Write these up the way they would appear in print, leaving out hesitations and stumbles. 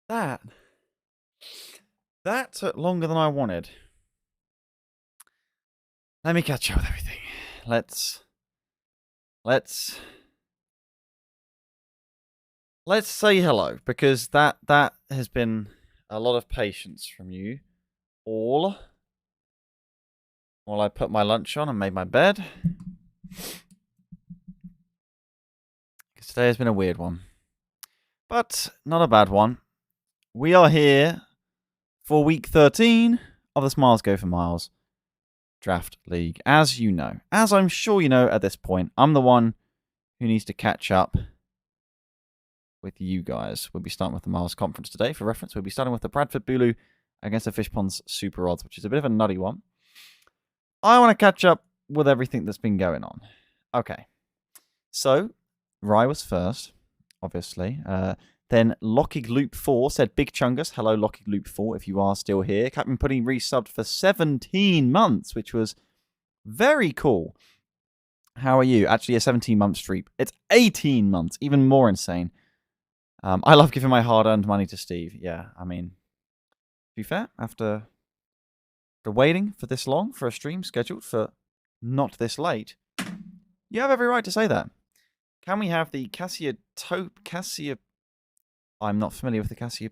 That took longer than I wanted. Let me catch up with everything. Let's say hello, because that has been a lot of patience from you all while I put my lunch on and made my bed. Because today has been a weird one. But not a bad one. We are here for week 13 of the Smiles Go for Miles Draft League. As you know, as I'm sure you know at this point, I'm the one who needs to catch up with you guys. We'll be starting with the Miles Conference today. For reference, we'll be starting with the Bradford Bulu against the Fishponds SuperRods, which is a bit of a nutty one. I want to catch up with everything that's been going on. Okay. So, Rye was first, obviously. Then Lockig Loop 4 said, Big Chungus, hello Lockig Loop 4 if you are still here. Captain Pudding resubbed for 17 months, which was very cool. How are you? Actually, a 17-month streak. It's 18 months, even more insane. I love giving my hard-earned money to Steve. Yeah, I mean, to be fair, after waiting for this long for a stream scheduled for not this late, you have every right to say that. Can we have the Cassia... I'm not familiar with the Cassia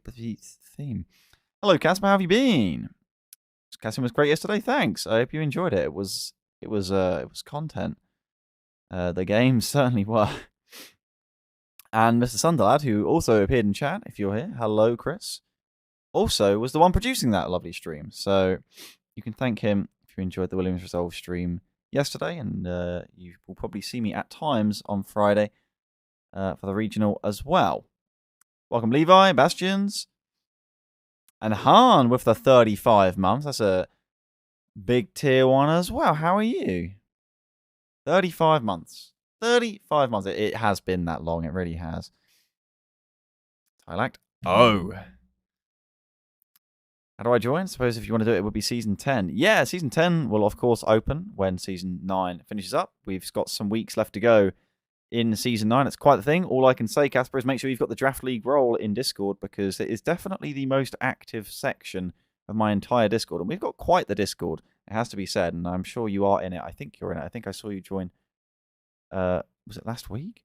theme. Hello, Casper. How have you been? Cassia was great yesterday. Thanks. I hope you enjoyed it. It was content. The games certainly were. And Mr. Sunderlad, who also appeared in chat, if you're here. Hello, Chris. Also was the one producing that lovely stream. So you can thank him if you enjoyed the Williams Resolve stream yesterday. And you will probably see me at times on Friday for the regional as well. Welcome, Levi, Bastions. And Han with the 35 months. That's a big tier 1 as well. How are you? 35 months. 35 months. It has been that long. It really has. Tylact. Oh. How do I join? I suppose if you want to do it, it would be Season 10. Yeah, Season 10 will, of course, open when Season 9 finishes up. We've got some weeks left to go in Season 9. It's quite the thing. All I can say, Casper, is make sure you've got the Draft League role in Discord, because it is definitely the most active section of my entire Discord. And we've got quite the Discord, it has to be said, and I'm sure you are in it. I think you're in it. I think I saw you join... was it last week?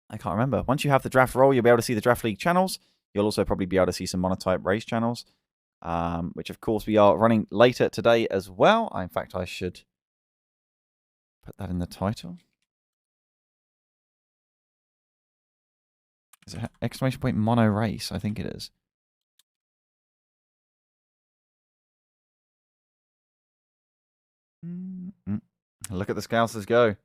I can't remember. Once you have the draft role, you'll be able to see the Draft League channels. You'll also probably be able to see some monotype race channels, which, of course, we are running later today as well. In fact, I should put that in the title. Is it exclamation point mono race? I think it is. Look at the Scousers go.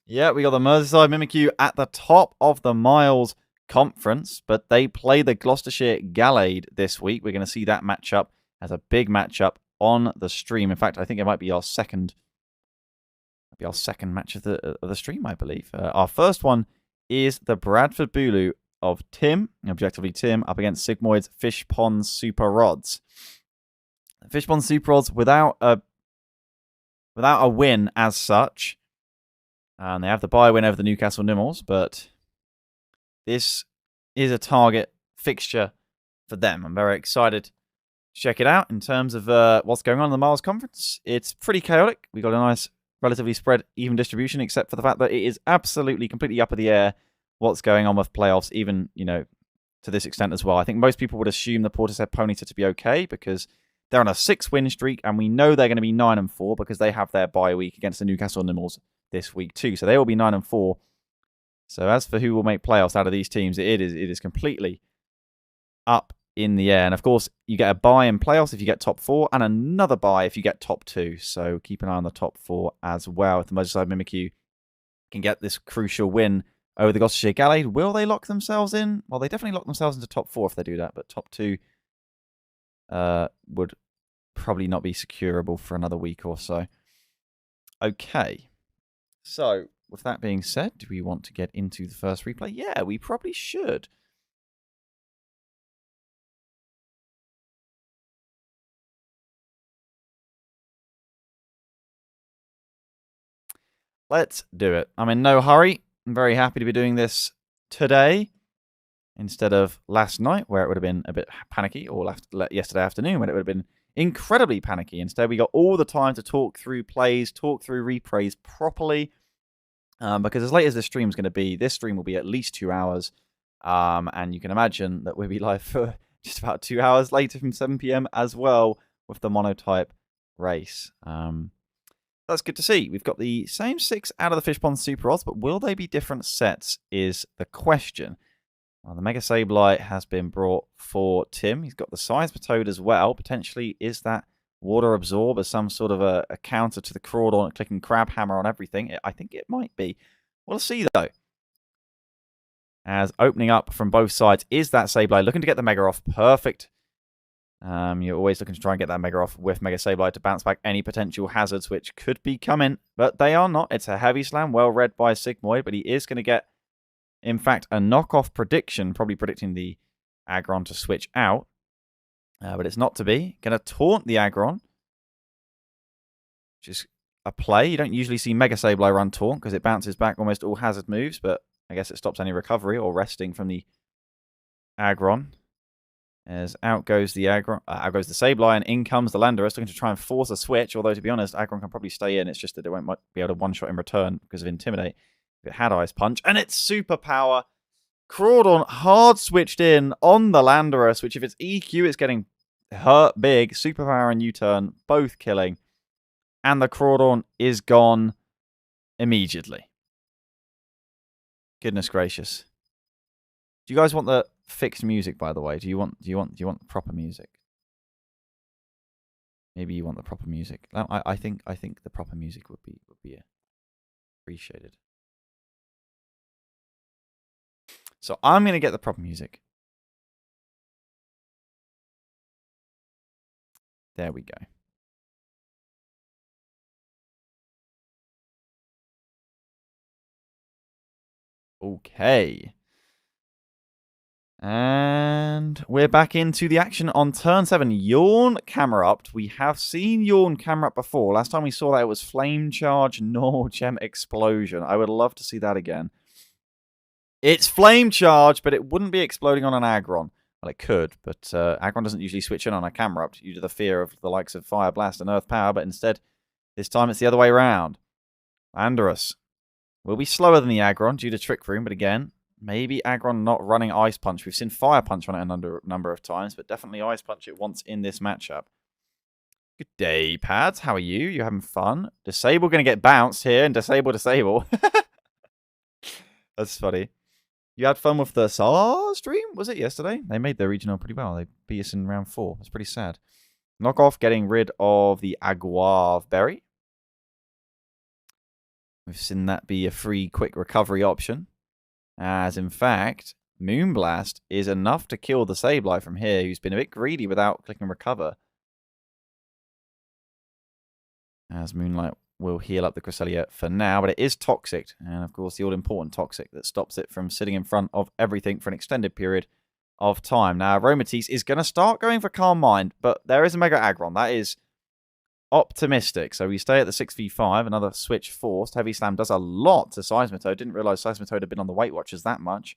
Yeah, we got the Merseyside Mimikyu at the top of the Miles Conference, but they play the Gloucestershire Gallade this week. We're going to see that matchup as a big matchup on the stream. In fact, I think it might be our second match of the stream, I believe. Our first one is the Bradford Bulu of Tim, objectively Tim, up against Sigmoid's Fishponds SuperRods. Fishponds SuperRods without a win as such. And they have the bye win over the Newcastle Nimals, but this is a target fixture for them. I'm very excited to check it out in terms of what's going on in the Miles Conference. It's pretty chaotic. We got a nice, relatively spread, even distribution, except for the fact that it is absolutely, completely up in the air what's going on with playoffs, even, to this extent as well. I think most people would assume the Portishead Ponyta to be okay because they're on a 6-win streak, and we know they're going to be 9-4 because they have their bye week against the Newcastle Nimals this week too. So they will be 9-4. So as for who will make playoffs out of these teams, it is completely up in the air. And of course, you get a bye in playoffs if you get top 4, and another bye if you get top 2. So keep an eye on the top 4 as well. If the Merseyside Mimikyu can get this crucial win over the Gloucestershire Gallade, will they lock themselves in? Well, they definitely lock themselves into top 4 if they do that, but top 2 would probably not be securable for another week or so. Okay. So, with that being said, do we want to get into the first replay? Yeah, we probably should. Let's do it. I'm in no hurry. I'm very happy to be doing this today instead of last night, where it would have been a bit panicky, or yesterday afternoon, when it would have been incredibly panicky. Instead, we got all the time to talk through plays, talk through replays properly, because as late as this stream is going to be, this stream will be at least 2 hours, and you can imagine that we'll be live for just about 2 hours later from 7 p.m. as well with the monotype race. That's good to see. We've got the same 6 out of the Fishpond SuperRods, but will they be different sets is the question. Well, the Mega Sableye has been brought for Tim. He's got the Seismitoad as well. Potentially, is that Water Absorb as some sort of a counter to the Crawdaunt clicking Crab Hammer on everything? I think it might be. We'll see, though. As opening up from both sides is that Sableye, looking to get the Mega off. Perfect. You're always looking to try and get that Mega off with Mega Sableye to bounce back any potential hazards which could be coming, but they are not. It's a Heavy Slam, well read by Sigmoid, but he is going to get, in fact, a knockoff prediction, probably predicting the Aggron to switch out, but it's not to be. Going to taunt the Aggron, which is a play. You don't usually see Mega Sableye run taunt because it bounces back almost all hazard moves, but I guess it stops any recovery or resting from the Aggron. As out goes the Aggron, out goes the Sableye, and in comes the Landorus, looking to try and force a switch, although to be honest, Aggron can probably stay in. It's just that it won't be able to one-shot in return because of Intimidate. If it had Ice Punch, and it's Superpower. Crawdaunt hard switched in on the Landorus, which if it's EQ, it's getting hurt big. Superpower and U-turn, both killing. And the Crawdaunt is gone immediately. Goodness gracious. Do you guys want the fixed music, by the way? Do you want proper music? Maybe you want the proper music. I think the proper music would be appreciated. So I'm going to get the proper music. There we go. Okay. And we're back into the action on turn 7. Yawn Camerupt. We have seen Yawn Camerupt before. Last time we saw that it was Flame Charge, Normal Gem Explosion. I would love to see that again. It's Flame Charge, but it wouldn't be exploding on an Aggron. Well, it could, but Aggron doesn't usually switch in on a Camerupt due to the fear of the likes of Fire Blast and Earth Power, but instead, this time it's the other way around. Landorus will be slower than the Aggron due to Trick Room, but again, maybe Aggron not running Ice Punch. We've seen Fire Punch on it a number of times, but definitely Ice Punch it once in this matchup. Good day, Pads. How are you? You having fun? Disable going to get bounced here, and Disable. That's funny. You had fun with the SAR stream? Was it yesterday? They made their regional pretty well. They beat us in round 4. That's pretty sad. Knockoff getting rid of the Aguave Berry. We've seen that be a free quick recovery option. As in fact, Moonblast is enough to kill the Sableye from here, who's been a bit greedy without clicking recover. As Moonlight will heal up the Cresselia for now, but it is Toxic. And of course, the all-important Toxic that stops it from sitting in front of everything for an extended period of time. Now, Aromatisse is going to start going for Calm Mind, but there is a Mega Aggron. That is optimistic. So we stay at the 6v5. Another switch forced. Heavy Slam does a lot to Seismitoad. Didn't realize Seismitoad had been on the Weight Watchers that much.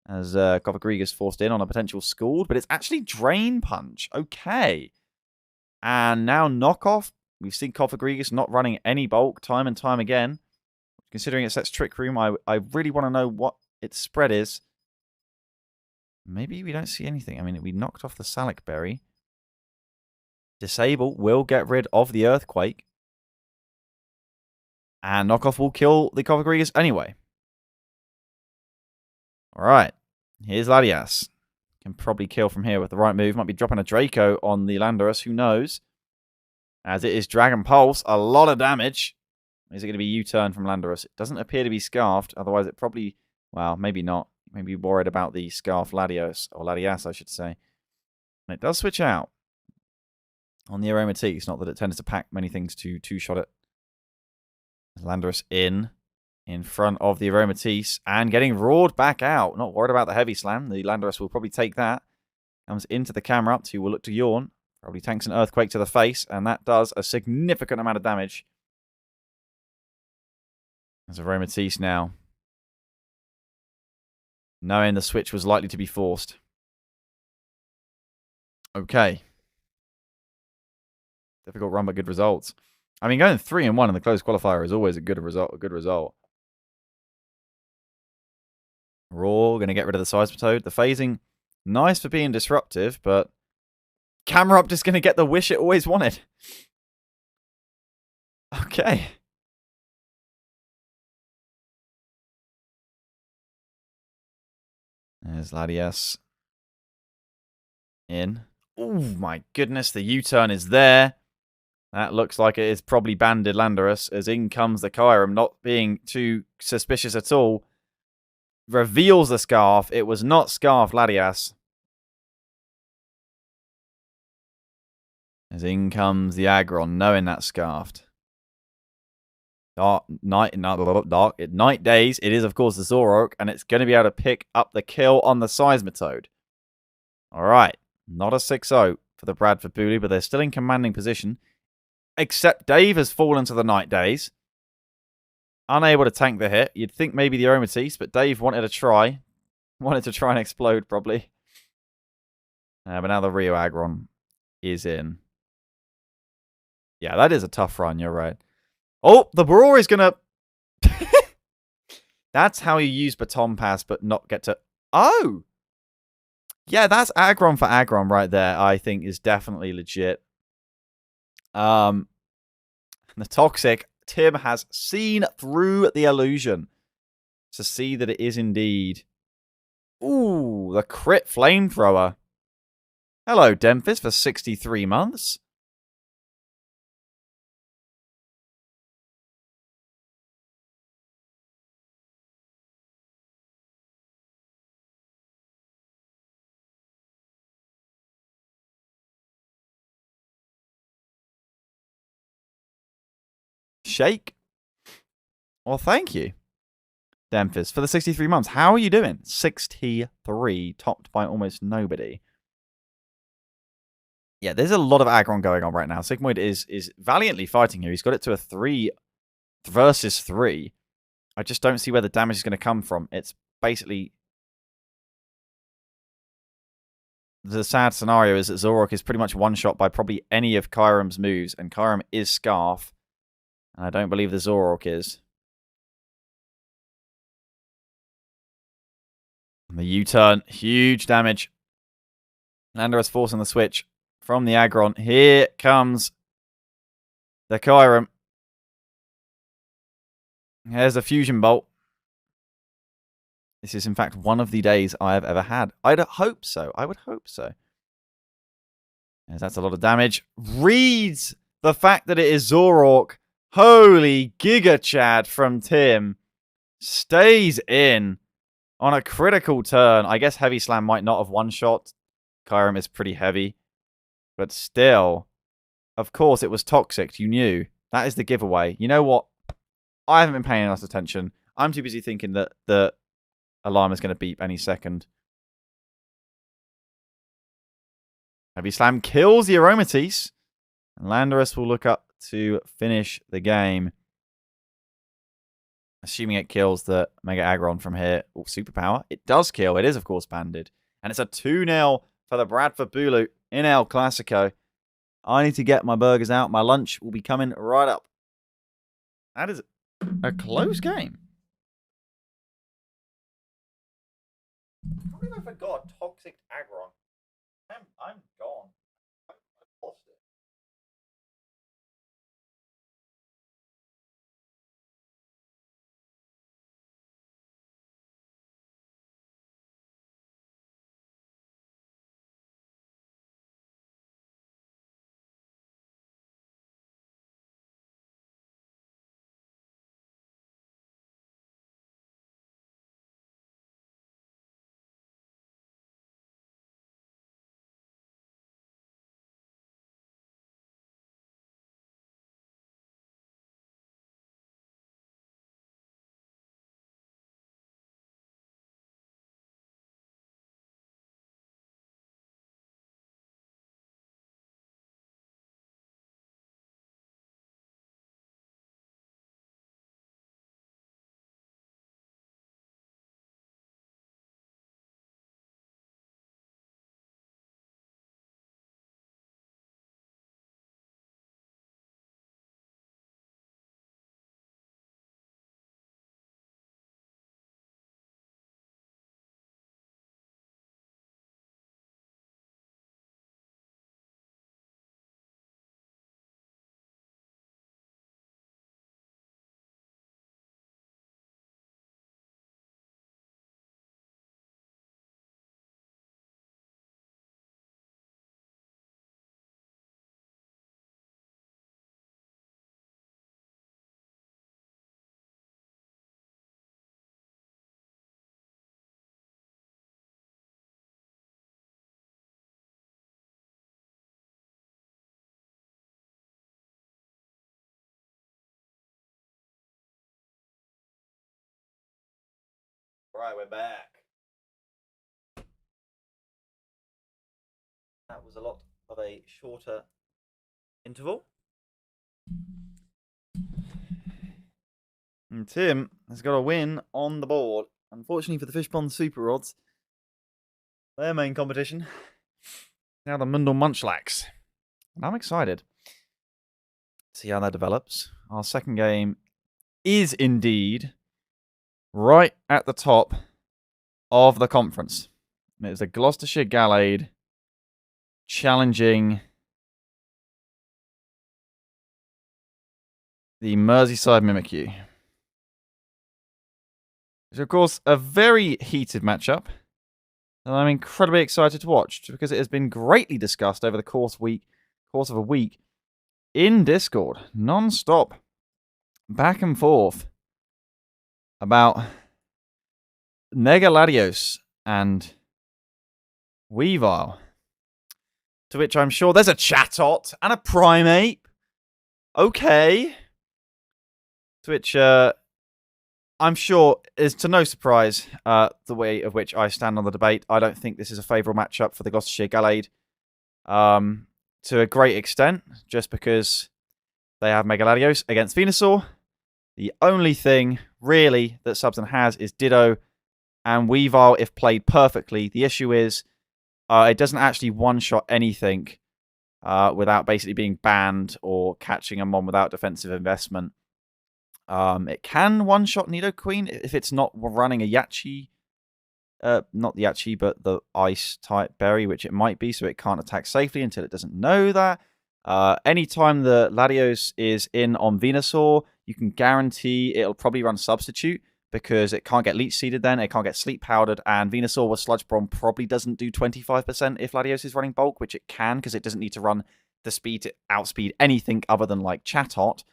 As Cofagrigus forced in on a potential Scald, but it's actually Drain Punch. Okay. And now Knockoff. We've seen Cofagrigus not running any bulk time and time again. Considering it sets Trick Room, I really want to know what its spread is. Maybe we don't see anything. I mean, we knocked off the Salic Berry. Disable will get rid of the Earthquake. And Knockoff will kill the Cofagrigus anyway. Alright. Here's Latias. Can probably kill from here with the right move. Might be dropping a Draco on the Landorus. Who knows? As it is Dragon Pulse. A lot of damage. Is it going to be U-turn from Landorus? It doesn't appear to be Scarfed. Otherwise, it probably... Well, maybe not. Maybe worried about the Scarf Latios. Or Latias, I should say. And it does switch out on the Aromatisse. Not that it tends to pack many things to two-shot it. Landorus in front of the Aromatisse. And getting roared back out. Not worried about the Heavy Slam. The Landorus will probably take that. Comes into the Camerupt, who will look to Yawn. Probably tanks an Earthquake to the face, and that does a significant amount of damage. As Aromatisse now knowing the switch was likely to be forced. Okay. Difficult run, but good results. I mean, going 3-1 in the closed qualifier is always a good result. Raw, going to get rid of the Seismitoad. The phasing, nice for being disruptive, but Camerupt just going to get the wish it always wanted. Okay. There's Latias. In. Oh my goodness, the U-turn is there. That looks like it is probably banded Landorus, as in comes the Kyurem, not being too suspicious at all. Reveals the Scarf. It was not Scarf Latias. As in comes the Aggron, knowing that's Scarfed. Night days. It is, of course, the Zoroark, and it's going to be able to pick up the kill on the Seismitoad. All right. Not a 6-0 for the Bradford Bulu, but they're still in commanding position. Except Dave has fallen to the Night Days. Unable to tank the hit. You'd think maybe the Aromatisse, but Dave wanted to try. Wanted to try and explode, probably. But now the Rio Aggron is in. Yeah, that is a tough run, you're right. Oh, the Brawl is going to... That's how you use Baton Pass, but not get to... Oh! Yeah, that's Aggron for Aggron right there, I think, is definitely legit. The Toxic, Tim has seen through the illusion to see that it is indeed... Ooh, the crit Flamethrower. Hello, Demphis, for 63 months. Shake. Well, thank you, Demphis, for the 63 months. How are you doing? 63, topped by almost nobody. Yeah, there's a lot of aggron going on right now. Sigmoid is valiantly fighting here. He's got it to a 3 versus 3. I just don't see where the damage is going to come from. It's basically... The sad scenario is that Zoroark is pretty much one-shot by probably any of Kyurem's moves, and Kyurem is Scarf. And I don't believe the Zoroark is. And the U-turn, huge damage. Landorus forcing the switch from the Aggron. Here comes the Kyurem. Here's a Fusion Bolt. This is, in fact, one of the days I have ever had. I'd hope so. I would hope so. As that's a lot of damage. Reads the fact that it is Zoroark. Holy Giga Chad from Tim. Stays in on a critical turn. I guess Heavy Slam might not have one-shot. Kyurem is pretty heavy. But still, of course, it was Toxic. You knew. That is the giveaway. You know what? I haven't been paying enough attention. I'm too busy thinking that the alarm is going to beep any second. Heavy Slam kills the Aromatisse. And Landorus will look up to finish the game. Assuming it kills the Mega Aggron from here. Oh, Superpower. It does kill. It is, of course, banded. And it's a 2-0 for the Bradford Bulu in El Clasico. I need to get my burgers out. My lunch will be coming right up. That is a close game. What if I forgot Toxic Aggron? I'm gone. I lost it. Right, we're back. That was a lot of a shorter interval. And Tim has got a win on the board. Unfortunately for the Fishpond SuperRods, their main competition, now the Mundle Munchlax. And I'm excited to see how that develops. Our second game is indeed right at the top of the conference. And it's a Gloucestershire Gallade challenging the Merseyside Mimikyu. It's, of course, a very heated matchup, and I'm incredibly excited to watch because it has been greatly discussed over the course of a week in Discord, non-stop, back and forth about Negaladios and Weavile. To which I'm sure there's a Chatot and a Primeape. Okay. To which I'm sure is to no surprise the way of which I stand on the debate. I don't think this is a favourable matchup for the Gloucestershire Gallade to a great extent, just because they have Megaladios against Venusaur. The only thing, really, that Subson has is Ditto and Weavile if played perfectly. The issue is it doesn't actually one-shot anything without basically being banned or catching a mon without defensive investment. It can one-shot Nidoqueen if it's not running a Yachi. Not the Yachi, but the Ice-type berry, which it might be, so it can't attack safely until it doesn't know that. Anytime the Latios is in on Venusaur, you can guarantee it'll probably run Substitute, because it can't get Leech Seeded then, it can't get Sleep Powdered, and Venusaur with Sludge Bomb probably doesn't do 25% if Latios is running Bulk, which it can, because it doesn't need to run the speed to outspeed anything other than, like, Chatot.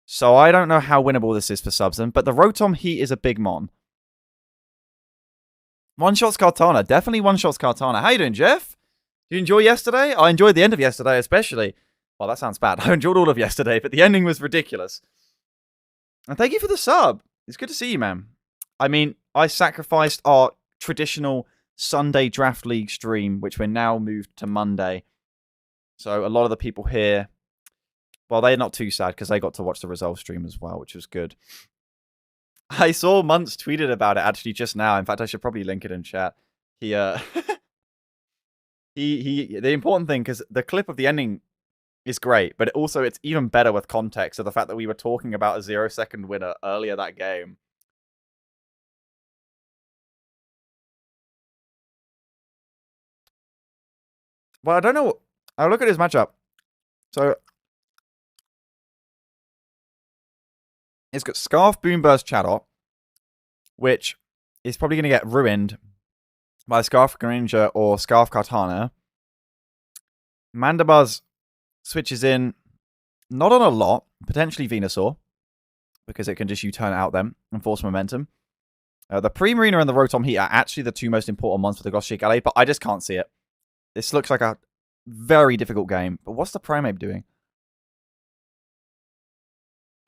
So I don't know how winnable this is for Subson, but the Rotom Heat is a big mon. One-shots Kartana. Definitely one-shots Kartana. How you doing, Jeff? Did you enjoy yesterday? I enjoyed the end of yesterday, especially. Well, that sounds bad. I enjoyed all of yesterday, but the ending was ridiculous. And thank you for the sub. It's good to see you, man. I mean, I sacrificed our traditional Sunday Draft League stream, which we're now moved to Monday. So a lot of the people here, well, they're not too sad because they got to watch the Resolve stream as well, which was good. I saw Muntz tweeted about it actually just now. In fact, I should probably link it in chat. The important thing, because the clip of the ending is great, but it's even better with context of the fact that we were talking about a 0-second winner earlier that game. Well, I don't know. I'll look at his matchup. So it's got Scarf, Boomburst, Chatot, which is probably going to get ruined by Scarf Greninja or Scarf Kartana. Mandibuzz switches in, not on a lot, potentially Venusaur, because it can just U-turn out them and force momentum. The Primarina and the Rotom Heat are actually the two most important ones for the Gloucestershire Gallade, but I just can't see it. This looks like a very difficult game. But what's the Primeape doing?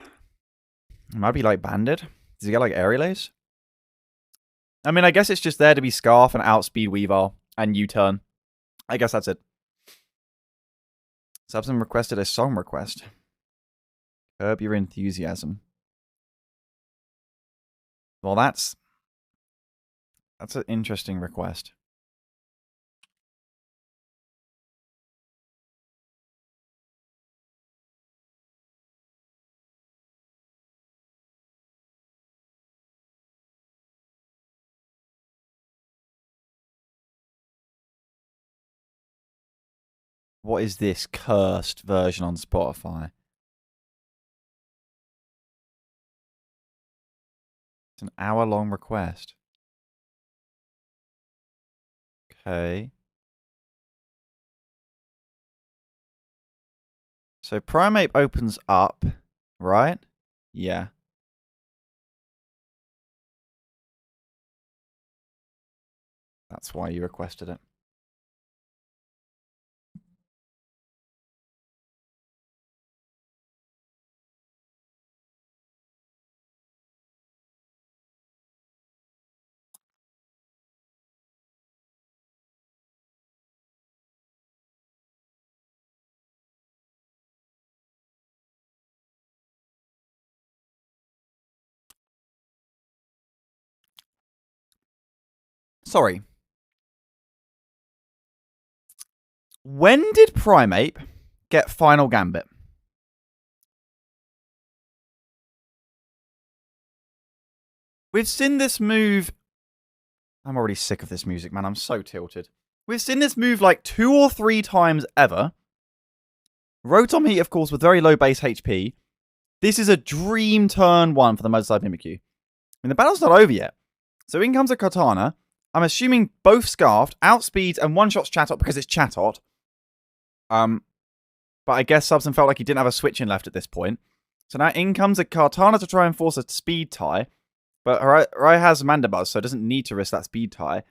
It might be like Banded. Does he get like Aerialace? I mean, I guess it's just there to be Scarf and outspeed Weavile and U-turn. I guess that's it. Subson requested a song request. Curb Your Enthusiasm. Well, that's an interesting request. What is this cursed version on Spotify? It's an hour-long request. Okay. So Primeape opens up, right? Yeah. That's why you requested it. Sorry. When did Primeape get Final Gambit? We've seen this move... I'm already sick of this music, man. I'm so tilted. We've seen this move like 2 or 3 times ever. Rotom Heat, of course, with very low base HP. This is a dream turn 1 for the Motor-type Mimikyu. I mean, the battle's not over yet. So in comes a Kartana. I'm assuming both Scarfed, outspeeds, and one-shots Chatot because it's Chatot. But I guess Subson felt like he didn't have a switch in left at this point. So now in comes a Kartana to try and force a speed tie. But Rai has Mandibuzz, so it doesn't need to risk that speed tie.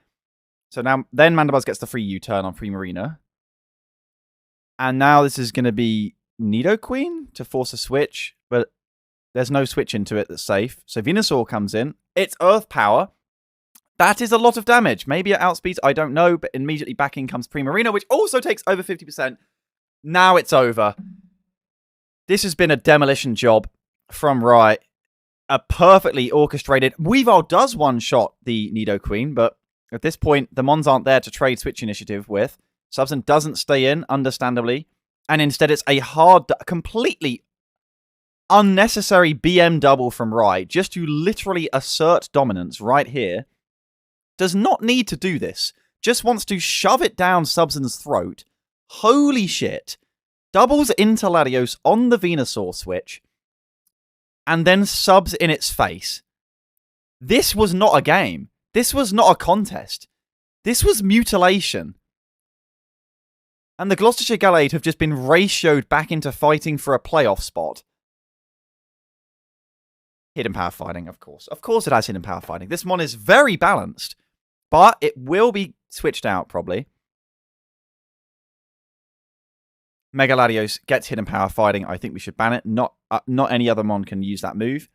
So now, then Mandibuzz gets the free U-turn on Primarina. And now this is going to be Nidoqueen to force a switch. But there's no switch into it that's safe. So Venusaur comes in. It's Earth Power. That is a lot of damage. Maybe it outspeeds, I don't know. But immediately back in comes Primarina, which also takes over 50%. Now it's over. This has been a demolition job from Rai. A perfectly orchestrated... Weavile does one-shot the Nidoqueen, but at this point, the Mons aren't there to trade Switch Initiative with. Subson doesn't stay in, understandably. And instead, it's a hard, completely unnecessary BM double from Rai, just to literally assert dominance right here. Does not need to do this. Just wants to shove it down Subson's throat. Holy shit. Doubles into Latios on the Venusaur switch. And then subs in its face. This was not a game. This was not a contest. This was mutilation. And the Gloucestershire Gallade have just been ratioed back into fighting for a playoff spot. Hidden power fighting, of course. Of course it has hidden power fighting. This mon is very balanced. But it will be switched out, probably. Mega Latios gets hidden power fighting. I think we should ban it. Not any other mon can use that move.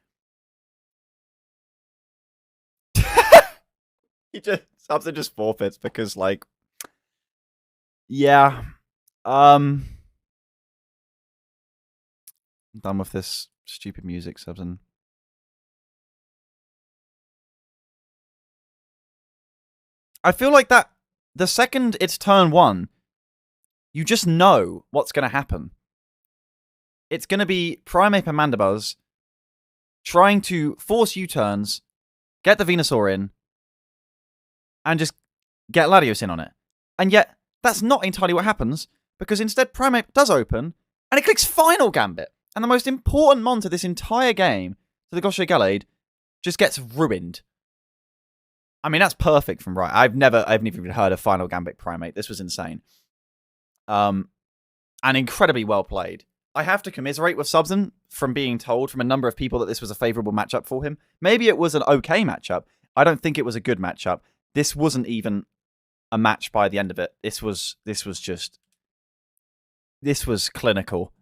Subson just forfeits because, like, yeah. I'm done with this stupid music, Subson. I feel like that the second it's turn 1, you just know what's going to happen. It's going to be Primeape and Mandibuzz trying to force U-turns, get the Venusaur in, and just get Latios in on it. And yet, that's not entirely what happens, because instead Primeape does open, and it clicks Final Gambit. And the most important mon to this entire game, to the Gloucestershire Gallade, just gets ruined. I mean, that's perfect from Rai. I've never even heard of Final Gambit Primeape. This was insane. And incredibly well played. I have to commiserate with Subson from being told from a number of people that this was a favourable matchup for him. Maybe it was an okay matchup. I don't think it was a good matchup. This wasn't even a match by the end of it. This was clinical.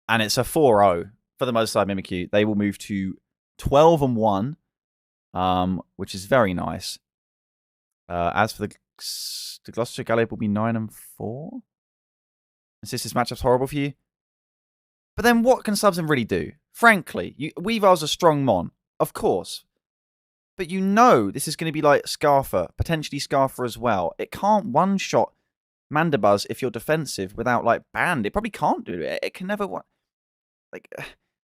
And it's a 4-0 for the Motor-type Mimikyu. They will move to 12-1, which is very nice. As for the Gloucestershire Gallade will be 9-4. Since this matchup's horrible for you. But then what can Subson really do? Frankly, Weavile's a strong mon, of course. But you know this is going to be like Scarfer, potentially Scarfer as well. It can't one-shot Mandibuzz if you're defensive without, like, banned. It probably can't do it. It can never... Like,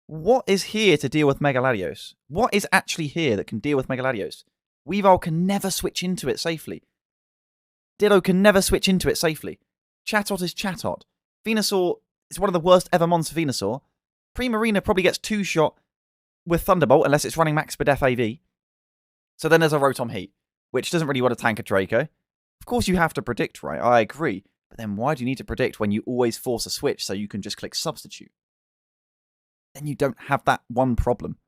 what is here to deal with Mega Latios? What is actually here that can deal with Mega Latios? Weavile can never switch into it safely. Ditto can never switch into it safely. Chatot is Chatot. Venusaur is one of the worst ever mons for Venusaur. Primarina probably gets 2-shot with Thunderbolt unless it's running max Def AV. So then there's a Rotom Heat, which doesn't really want to tank a Draco. Of course you have to predict, right? I agree. But then why do you need to predict when you always force a switch so you can just click Substitute? Then you don't have that one problem.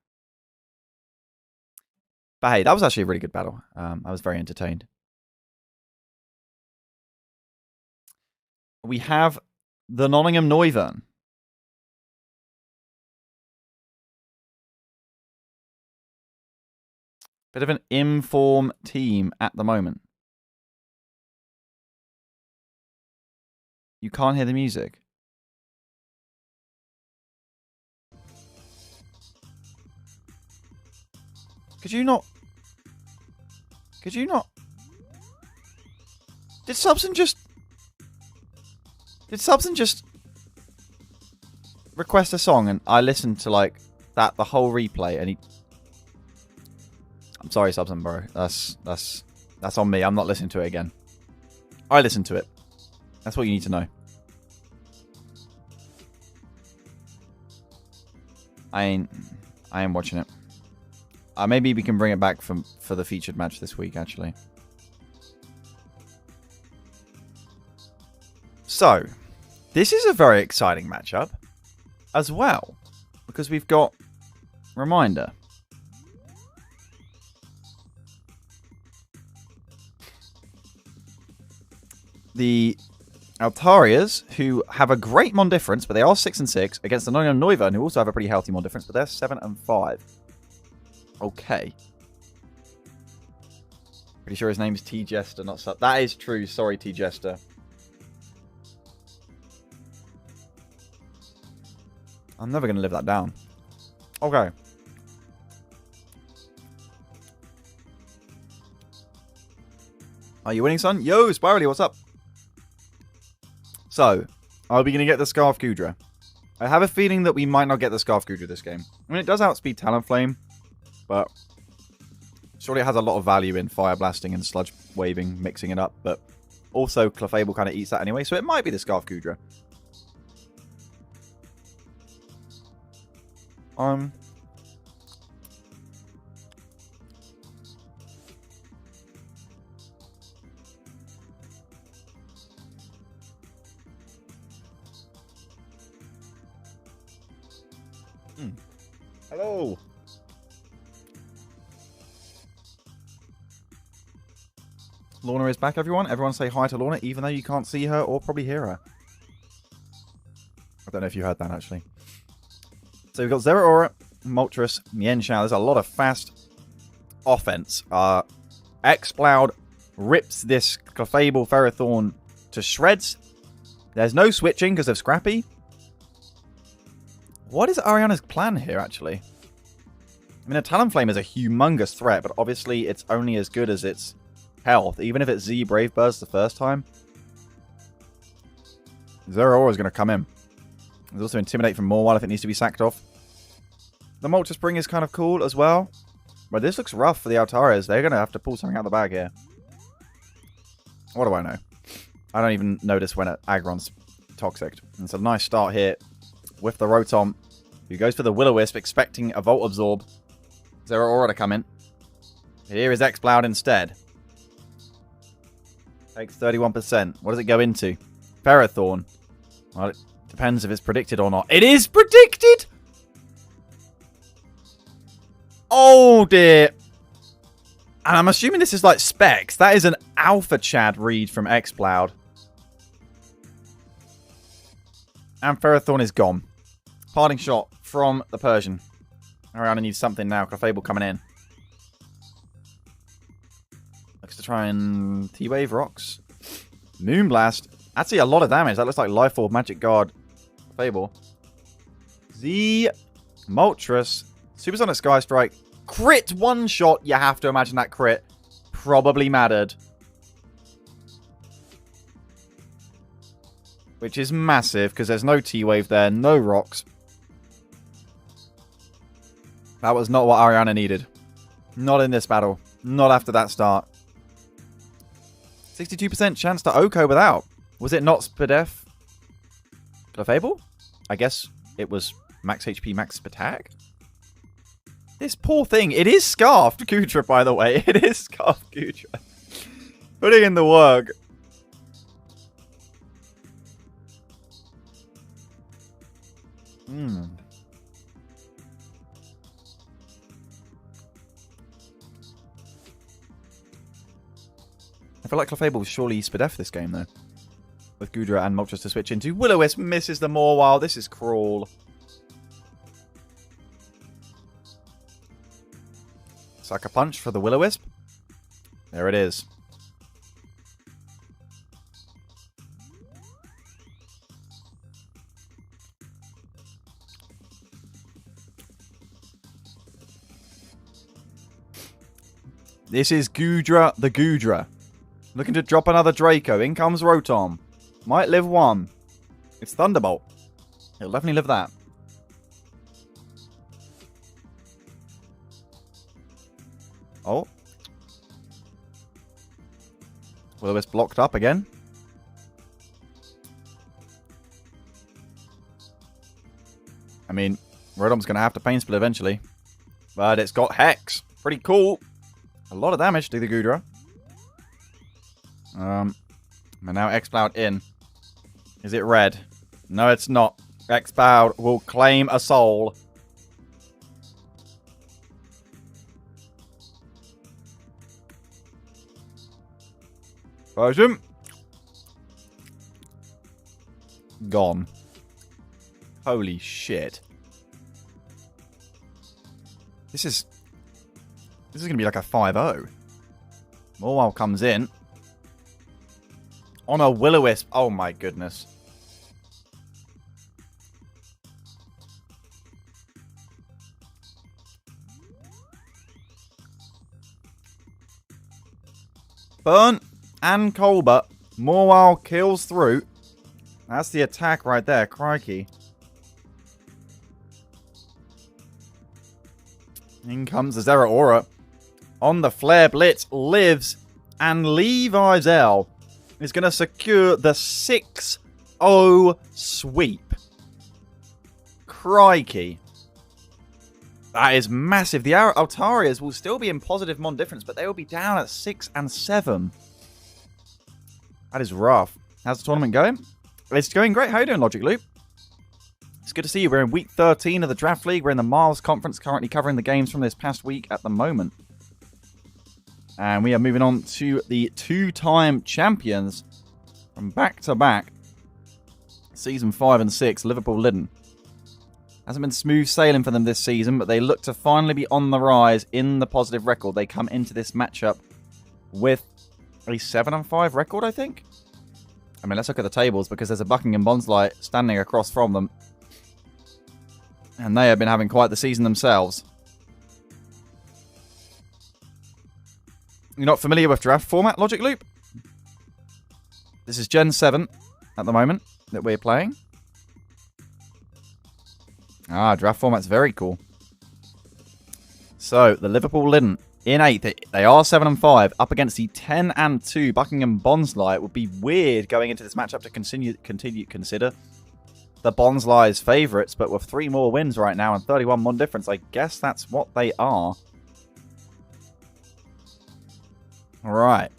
But hey, that was actually a really good battle. I was very entertained. We have the Nottingham Noivern. Bit of an inform team at the moment. You can't hear the music. Could you not? Did Subson just request a song and I listened to like that the whole replay and he... I'm sorry, Subson, bro. That's on me. I'm not listening to it again. I listened to it. That's what you need to know. I ain't watching it. Maybe we can bring it back for the featured match this week, actually. So, this is a very exciting matchup as well, because we've got Reminder. The Altarias, who have a great Mon difference, but they are 6 and 6, against the Noivern, who also have a pretty healthy Mon difference, but they're 7 and 5. Okay. Pretty sure his name is T Jester, not Sub. That is true. Sorry, T Jester. I'm never going to live that down. Okay. Are you winning, son? Yo, Spirally, what's up? So, are we going to get the Scarf Goodra? I have a feeling that we might not get the Scarf Goodra this game. I mean, it does outspeed Talonflame, but surely it has a lot of value in Fire Blasting and Sludge Waving, mixing it up, but also Clefable kind of eats that anyway, so it might be the Scarf Goodra. Hello. Lorna is back, everyone. Everyone say hi to Lorna, even though you can't see her or probably hear her. I don't know if you heard that, actually. So we've got Zeraora, Moltres, Mienshao. There's a lot of fast offense. Exploud rips this Clefable Ferrothorn to shreds. There's no switching because of Scrappy. What is Ariana's plan here, actually? I mean, a Talonflame is a humongous threat, but obviously it's only as good as its health. Even if it's Z Brave Birds the first time. Zeraora is going to come in. There's also Intimidate from Mawile if it needs to be sacked off. The Moltres Spring is kind of cool as well. But this looks rough for the Altarias. They're going to have to pull something out of the bag here. What do I know? I don't even notice when Aggron's toxic. It's a nice start here with the Rotom, who goes for the Will-O-Wisp, expecting a Volt Absorb. Zeraora to come in. Here is Exploud instead. Takes 31%. What does it go into? Ferrothorn. Well, it depends if it's predicted or not. It is predicted! Oh, dear. And I'm assuming this is like Specs. That is an Alpha Chad read from Exploud. And Ferrothorn is gone. Parting shot from the Persian. Ariana needs something now. Clefable coming in. Looks to try and T-Wave rocks. Moonblast. Actually, a lot of damage. That looks like Life Orb, Magic Guard, Clefable. The Moltres. Supersonic Sky Strike. Crit one shot. You have to imagine that crit probably mattered. Which is massive because there's no T-Wave there. No rocks. That was not what Ariana needed. Not in this battle. Not after that start. 62% chance to OHKO without. Was it not Spadef? Clefable? I guess it was max HP, max attack. This poor thing. It is Scarfed Goodra, by the way. It is Scarfed Goodra. Putting in the work. I feel like Clefable will surely Spadef this game, though. With Goodra and Moltres to switch into. Will-O-Wisp misses the Mawile. This is cruel. Sucker Punch for the Will-O-Wisp. There it is. This is Goodra the Goodra. Looking to drop another Draco. In comes Rotom. Might live one. It's Thunderbolt. He'll definitely live that. Oh. Will-O-Wisp blocked up again. I mean, Rotom's going to have to Pain Split eventually. But it's got Hex. Pretty cool. A lot of damage to the Goodra. And now X-Cloud in. Is it red? No, it's not. X-Cloud will claim a soul. Version. Gone. Holy shit. This is going to be like a 5-0. Morwile comes in. On a Will-O-Wisp. Oh my goodness. Burn and Colbert. Morwile kills through. That's the attack right there. Crikey. In comes the Zeraora. On the Flare Blitz. Lives. And Levi's L is going to secure the 6-0 sweep. Crikey. That is massive. The Altarias will still be in positive Mon difference, but they will be down at 6 and 7. That is rough. How's the tournament going? It's going great. How are you doing, Logic Loop? It's good to see you. We're in week 13 of the Draft League. We're in the Miles Conference, currently covering the games from this past week at the moment. And we are moving on to the two-time champions from back-to-back. Season 5 and 6, Liverpool Litten. Hasn't been smooth sailing for them this season, but they look to finally be on the rise in the positive record. They come into this matchup with a 7-5 record, I think. I mean, let's look at the tables, because there's a Buckingham Bonsly standing across from them. And they have been having quite the season themselves. You're not familiar with draft format, Logic Loop? This is Gen 7 at the moment that we're playing. Ah, draft format's very cool. So, the Liverpool Litten in 8th. They are 7-5 up against the 10-2 Buckingham Bonsly. It would be weird going into this matchup to consider the Bonsly's favourites, but with 3 more wins right now and 31 Mon difference, I guess that's what they are. Alright.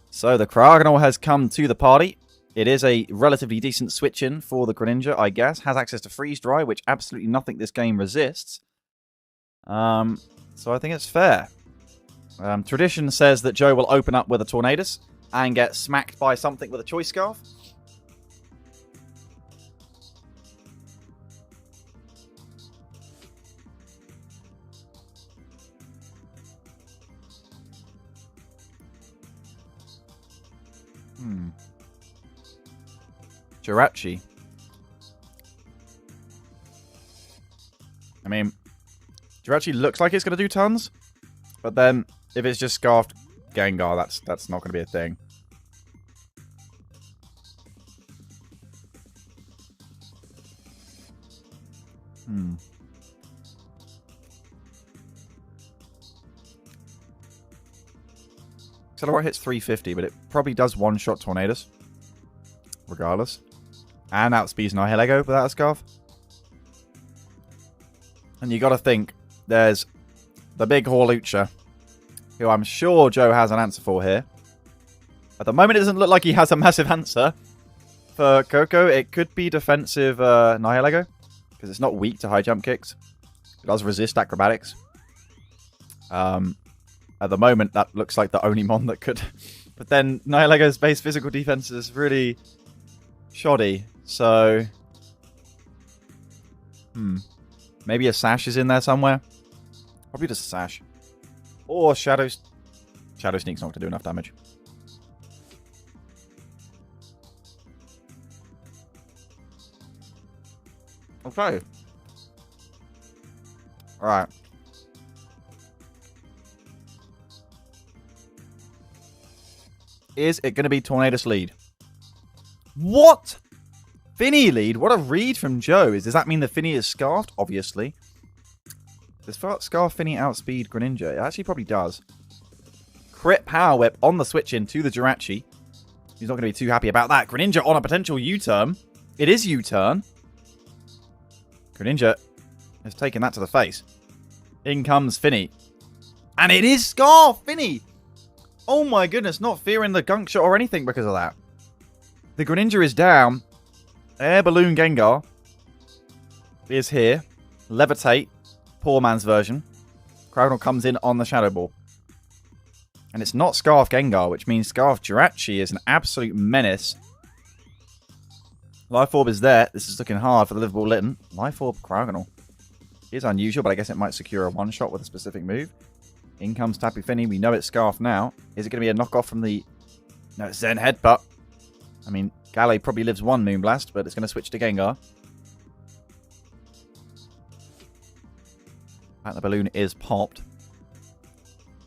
So, the Cryogonal has come to the party. It is a relatively decent switch-in for the Greninja, I guess. Has access to Freeze Dry, which absolutely nothing this game resists. So I think it's fair. Tradition says that Joe will open up with a Tornadus and get smacked by something with a Choice Scarf. Jirachi. I mean, Jirachi looks like it's going to do tons, but then if it's just Scarfed Gengar, that's not going to be a thing. Accelerate hits 350, but it probably does one-shot Tornadus, regardless. And outspeeds Nihilego without a Scarf. And you got to think, there's the big Hawlucha, who I'm sure Joe has an answer for here. At the moment, it doesn't look like he has a massive answer. For Coco, it could be defensive Nihilego, because it's not weak to high jump kicks. It does resist acrobatics. At the moment, that looks like the only Mon that could. But then Nihilego's base physical defense is really shoddy. So, maybe a Sash is in there somewhere. Probably just a Sash. Or Shadow Sneak's not going to do enough damage. Okay. Alright. Is it going to be Tornadus lead? What? Finny lead? What a read from Joe. Does that mean the Finny is scarfed? Obviously. Does Scarf Finny outspeed Greninja? It actually probably does. Crit Power Whip on the switch in to the Jirachi. He's not going to be too happy about that. Greninja on a potential U-turn. It is U-turn. Greninja has taken that to the face. In comes Finny. And it is Scarf Finny. Oh my goodness, not fearing the gunk shot or anything because of that. The Greninja is down. Air Balloon Gengar is here. Levitate. Poor man's version. Crowdle comes in on the Shadow Ball. And it's not Scarf Gengar, which means Scarf Jirachi is an absolute menace. Life Orb is there. This is looking hard for the Livable Litten. Life Orb Cryogonal is unusual, but I guess it might secure a one-shot with a specific move. In comes Tapu Fini. We know it's Scarf now. Is it going to be a knockoff from the... No, it's Zen Headbutt. I mean, Gallade probably lives one Moonblast, but it's going to switch to Gengar. And the balloon is popped.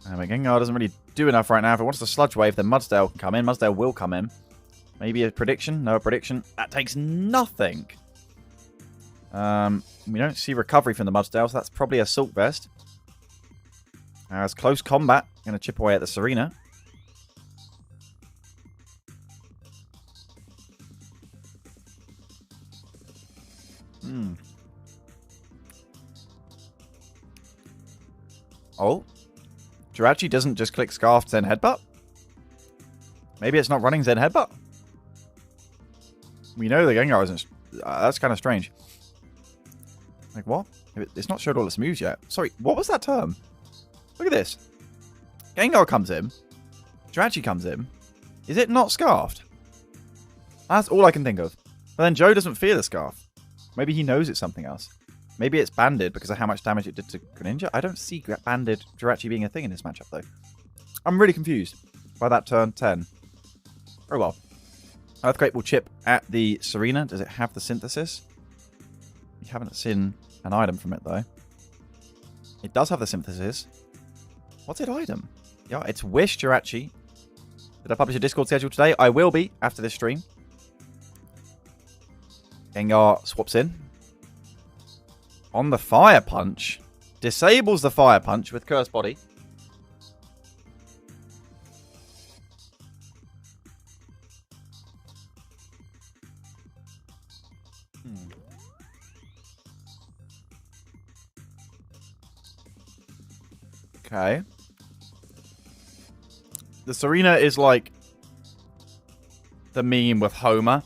But Gengar doesn't really do enough right now. If it wants to Sludge Wave, then Mudsdale can come in. Mudsdale will come in. Maybe a prediction? No, a prediction. That takes nothing. We don't see recovery from the Mudsdale, so that's probably Assault Vest. As close combat, going to chip away at the Serena. Oh. Jirachi doesn't just click Scarf Zen Headbutt? Maybe it's not running Zen Headbutt? We know the Gengar isn't... that's kind of strange. Like, what? It's not showed all its moves yet. Sorry, what was that term? Look at this. Gengar comes in. Jirachi comes in. Is it not Scarfed? That's all I can think of. But then Joe doesn't fear the Scarf. Maybe he knows it's something else. Maybe it's banded because of how much damage it did to Greninja. I don't see banded Jirachi being a thing in this matchup, though. I'm really confused by that turn 10. Oh well. Earthquake will chip at the Serena. Does it have the Synthesis? We haven't seen an item from it, though. It does have the Synthesis. What's its item? Yeah, it's Wish Jirachi. Did I publish a Discord schedule today? I will be after this stream. Gengar swaps in. On the Fire Punch. Disables the Fire Punch with Curse Body. Okay. The Serena is like the meme with Homer.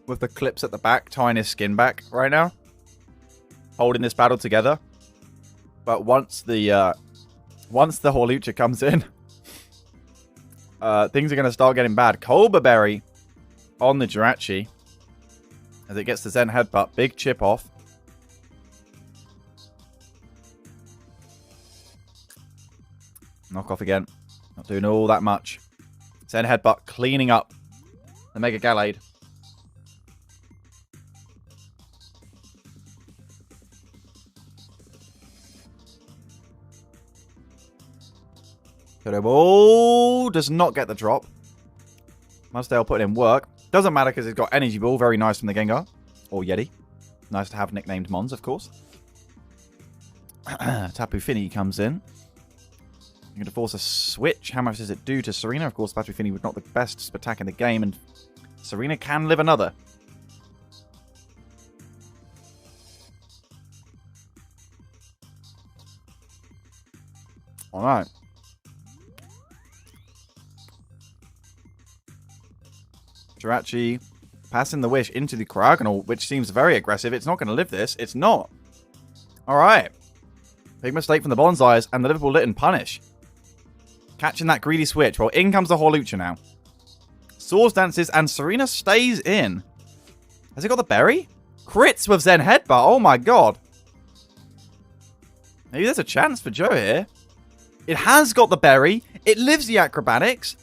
With the clips at the back, tying his skin back right now. Holding this battle together. But once the Hawlucha comes in, things are going to start getting bad. Colbur Berry on the Jirachi. As it gets the Zen Headbutt. Big chip off. Knock off again. Not doing all that much. Zen Headbutt cleaning up the Mega Gallade. Ball does not get the drop. Mudsdale put in work. Doesn't matter because it's got Energy Ball. Very nice from the Gengar. Or Yeti. Nice to have nicknamed Mons, of course. Tapu Fini comes in. You're going to force a switch. How much does it do to Serena? Of course, Tapu Fini was not the best attack in the game. And Serena can live another. Alright. Jirachi passing the Wish into the Cryogonal, which seems very aggressive. It's not going to live this. It's not. Alright. Big mistake from the Bonsly's and the Liverpool Litten punish. Catching that greedy switch. Well, in comes the Hawlucha now. Swords dances and Serena stays in. Has it got the berry? Crits with Zen Headbutt. Oh my god. Maybe there's a chance for Joe here. It has got the berry. It lives the acrobatics.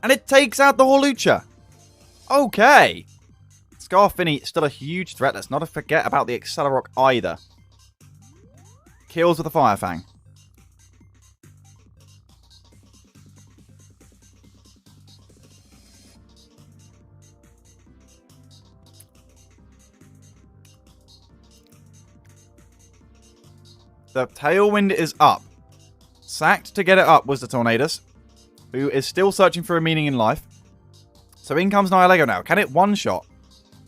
And it takes out the Hawlucha. Okay. Scarfini still a huge threat. Let's not forget about the Accelerock either. Kills with the Fire Fang. The tailwind is up. Sacked to get it up was the Tornadus, who is still searching for a meaning in life. So in comes Nihilego now. Can it one-shot?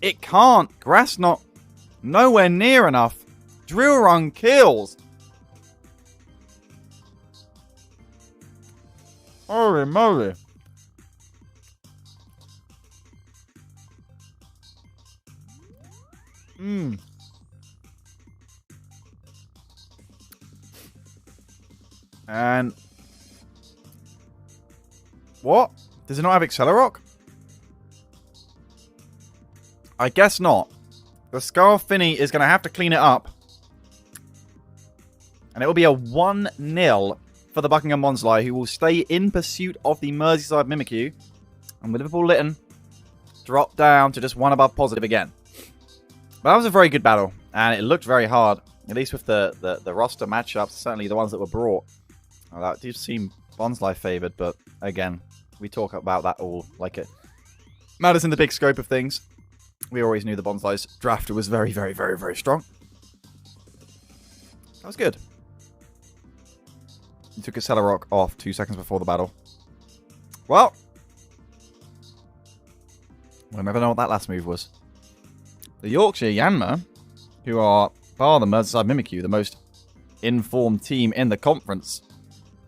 It can't. Grass not nowhere near enough. Drill Run kills. Holy moly. And what? Does it not have Accelerock? I guess not. The Scarfini is going to have to clean it up. And it will be a 1-0 for the Buckingham Bonsly, who will stay in pursuit of the Merseyside Mimikyu. And with Liverpool Litten, drop down to just one above positive again. But that was a very good battle. And it looked very hard. At least with the roster matchups, certainly the ones that were brought. Well, that did seem Bonsly favoured, but again, we talk about that all like it matters in the big scope of things. We always knew the Bonsly's draft was very, very, very, very strong. That was good. He took a Accelerock off 2 seconds before the battle. Well, we'll never know what that last move was. The Yorkshire Yanma, who are, bar the Merseyside Mimikyu, the most informed team in the conference,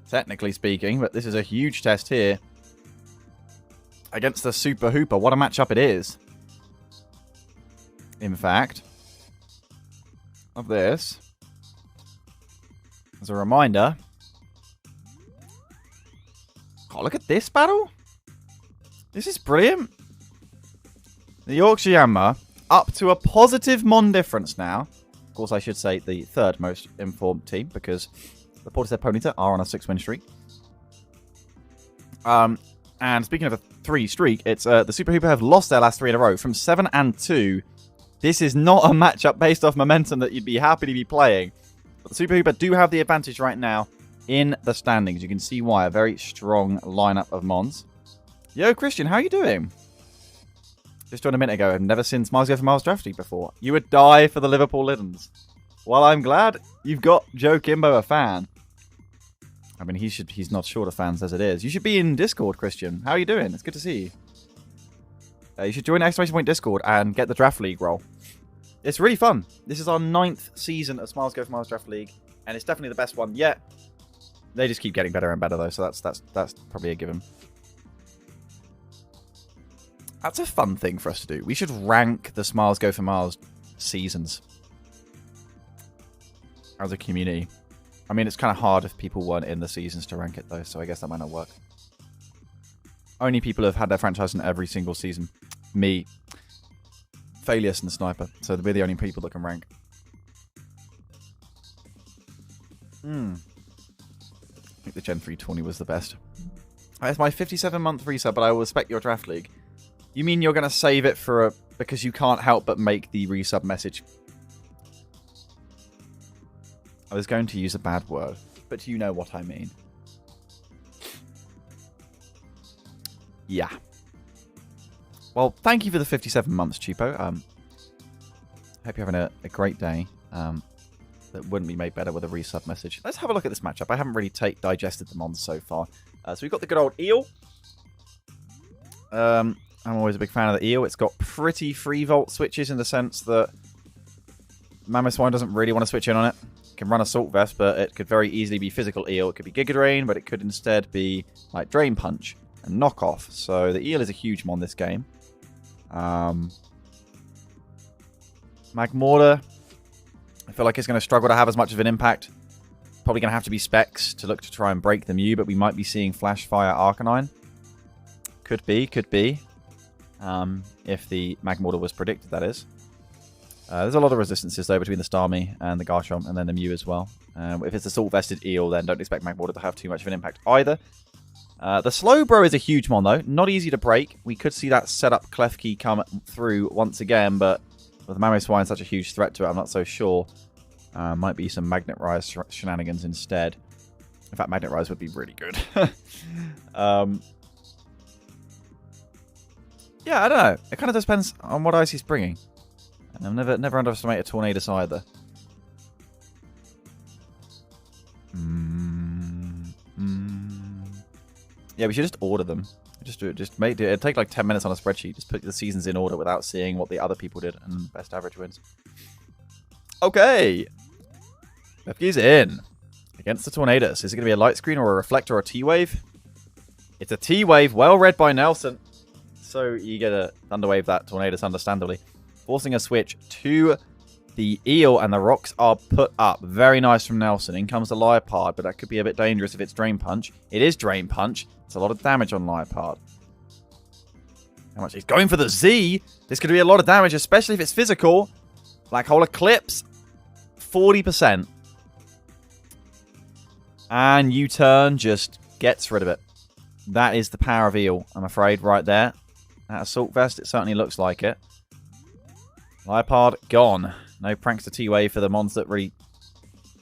technically speaking, but this is a huge test here against the Super Hoopa. What a matchup it is. In fact, of this, as a reminder, oh, look at this battle. This is brilliant. The Yorkshire Yanma up to a positive Mon difference now. Of course, I should say the third most informed team, because the Portishead Ponyta are on a 6-win streak. And speaking of a 3 streak, it's the Super Hoopa have lost their last 3 in a row from 7-2. This is not a matchup based off momentum that you'd be happy to be playing. But the Super Hoopa do have the advantage right now in the standings. You can see why. A very strong lineup of Mons. Yo, Christian, how are you doing? Just joined a minute ago. I've never seen Smiles Go for Miles Draft League before. You would die for the Liverpool Littens. Well, I'm glad you've got Joe Kimbo a fan. I mean, he's not short of fans as it is. You should be in Discord, Christian. How are you doing? It's good to see you. You should join Exclamation Point Discord and get the Draft League role. It's really fun. This is our 9th season of Smiles Go for Miles Draft League, and it's definitely the best one yet. They just keep getting better and better, though, so that's probably a given. That's a fun thing for us to do. We should rank the Smiles Go for Miles seasons as a community. I mean, it's kind of hard if people weren't in the seasons to rank it, though, so I guess that might not work. Only people who have had their franchise in every single season. Me, Failius, and Sniper. So we're the only people that can rank. I think the Gen 3 tourney was the best. It's my 57-month resub, but I will respect your Draft League. You mean you're going to save it for a... because you can't help but make the resub message. I was going to use a bad word, but you know what I mean. Yeah. Well, thank you for the 57 months, Cheapo. Hope you're having a great day. That wouldn't be made better with a resub message. Let's have a look at this matchup. I haven't really digested the Mons so far. So we've got the good old Eel. I'm always a big fan of the Eel. It's got pretty free volt switches in the sense that Mamoswine doesn't really want to switch in on it. It can run Assault Vest, but it could very easily be physical Eel. It could be Giga Drain, but it could instead be like Drain Punch and Knockoff. So the Eel is a huge Mon this game. Magmortar, I feel like it's going to struggle to have as much of an impact. Probably going to have to be Specs to look to try and break the Mew, but we might be seeing Flash Fire Arcanine. Could be. If the Magmortar was predicted, that is. There's a lot of resistances, though, between the Starmie and the Garchomp, and then the Mew as well. If it's a Salt-Vested Eel, then don't expect Magmortar to have too much of an impact either. The Slowbro is a huge Mon, though. Not easy to break. We could see that setup Klefki come through once again, but with Mamoswine such a huge threat to it, I'm not so sure. Might be some Magnet Rise shenanigans instead. In fact, Magnet Rise would be really good. Yeah, I don't know. It kind of depends on what ice he's bringing. And I've never underestimated Tornadus either. Yeah, we should just order them. Just do it. Just make it. It'd take like 10 minutes on a spreadsheet. Just put the seasons in order without seeing what the other people did, and best average wins. Okay. Lefty's in. Against the Tornadus. Is it going to be a light screen or a reflector or a T-Wave? It's a T-Wave. Well read by Nelson. So you get a Thunderwave that Tornadus, understandably. Forcing a switch to the Eel, and the rocks are put up. Very nice from Nelson. In comes the Liepard, but that could be a bit dangerous if it's Drain Punch. It is Drain Punch. It's a lot of damage on Liepard. How much? He's going for the Z. This could be a lot of damage, especially if it's physical. Black Hole Eclipse. 40%. And U-turn just gets rid of it. That is the power of Eel, I'm afraid, right there. That Assault Vest, it certainly looks like it. Liepard, gone. No Prankster T-Wave for the mons that really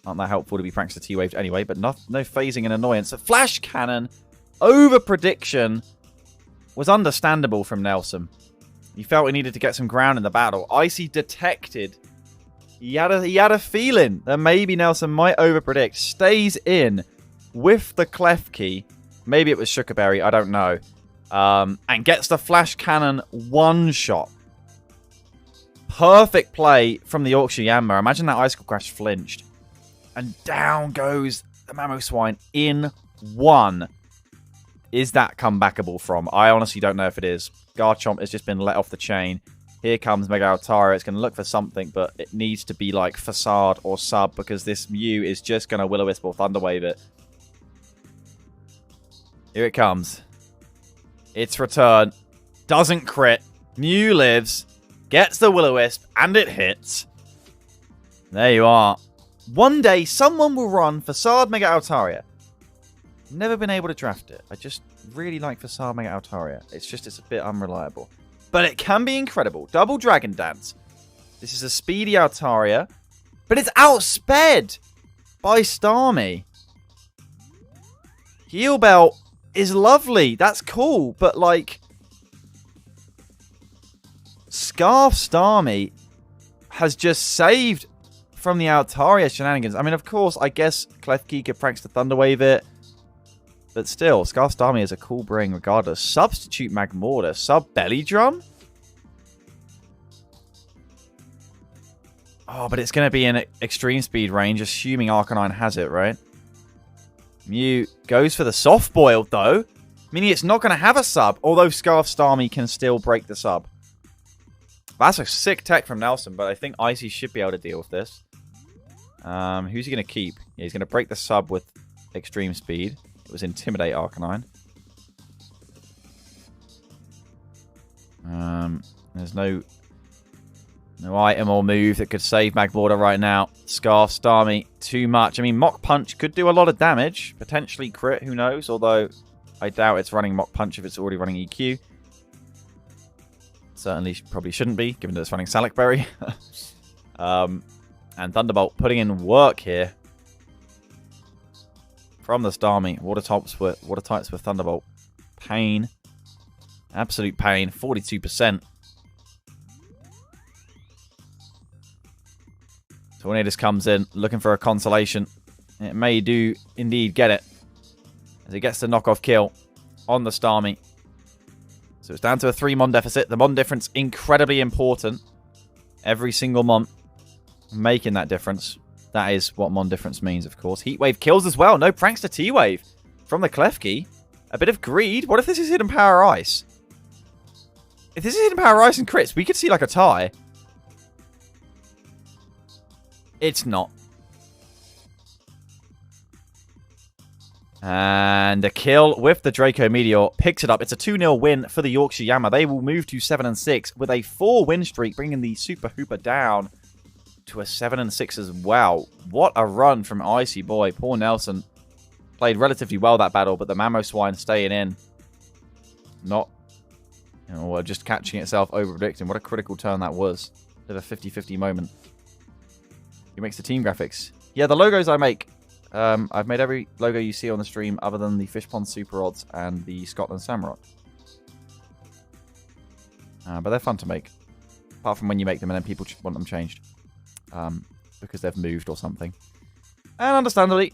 aren't that helpful to be Prankster T-Waved anyway, but no phasing and annoyance. So Flash Cannon, over-prediction, was understandable from Nelson. He felt he needed to get some ground in the battle. Icy detected. He had a feeling that maybe Nelson might over-predict. Stays in with the Clef Key. Maybe it was Sugarberry, I don't know. And gets the Flash Cannon one-shot. Perfect play from the Yorkshire Yanma. Imagine that Icicle Crash flinched. And down goes the Mamoswine in one. Is that comebackable from? I honestly don't know if it is. Garchomp has just been let off the chain. Here comes Mega Altaria. It's going to look for something, but it needs to be like Facade or Sub, because this Mew is just going to Will-O-Wisp or Thunderwave it. Here it comes. Its return. Doesn't crit. Mew lives. Gets the Will-O-Wisp, and it hits. There you are. One day, someone will run Facade Mega Altaria. Never been able to draft it. I just really like Facade Mega Altaria. It's a bit unreliable. But it can be incredible. Double Dragon Dance. This is a speedy Altaria. But it's outsped by Starmie. Heal Belt is lovely. That's cool. But, like, Scarf Starmie has just saved from the Altaria shenanigans. I mean, of course, I guess Klefki could Prankster Thunderwave it. But still, Scarf Starmie is a cool bring regardless. Substitute Magmortar. Sub Belly Drum? Oh, but it's going to be in extreme speed range, assuming Arcanine has it, right? Mew goes for the soft boiled, though. Meaning it's not going to have a sub, although Scarf Starmie can still break the sub. That's a sick tech from Nelson, but I think Icy should be able to deal with this. Who's he going to keep? Yeah, he's going to break the sub with extreme speed. It was Intimidate Arcanine. There's no item or move that could save Magmortar right now. Scarf Starmie, too much. I mean, Mach Punch could do a lot of damage. Potentially crit, who knows? Although, I doubt it's running Mach Punch if it's already running EQ. Certainly probably shouldn't be, given that it's running Salicberry. And Thunderbolt putting in work here. From the Starmie. Water types with Thunderbolt. Pain. Absolute pain. 42%. Tornadus comes in, looking for a consolation. It may do indeed get it. As it gets the knockoff kill on the Starmie. So it's down to a 3-mon deficit. The mon difference incredibly important. Every single mon making that difference. That is what mon difference means, of course. Heat Wave kills as well. No Prankster T-Wave from the Klefki. A bit of greed. What if this is Hidden Power Ice? If this is Hidden Power Ice and crits, we could see like a tie. It's not. And a kill with the Draco Meteor. Picks it up. It's a 2-0 win for the Yorkshire Yanma. They will move to 7-6 with a 4-win streak, bringing the Super Hoopa down to a 7-6 as well. What a run from Icy Boy. Poor Nelson. Played relatively well that battle, but the Mamoswine staying in. Not, just catching itself, over-predicting. What a critical turn that was. Bit of a 50-50 moment. Who makes the team graphics? Yeah, the logos I make. I've made every logo you see on the stream other than the Fishpond SuperRods and the Scotland Samurott. But they're fun to make. Apart from when you make them and then people want them changed. Because they've moved or something. And understandably,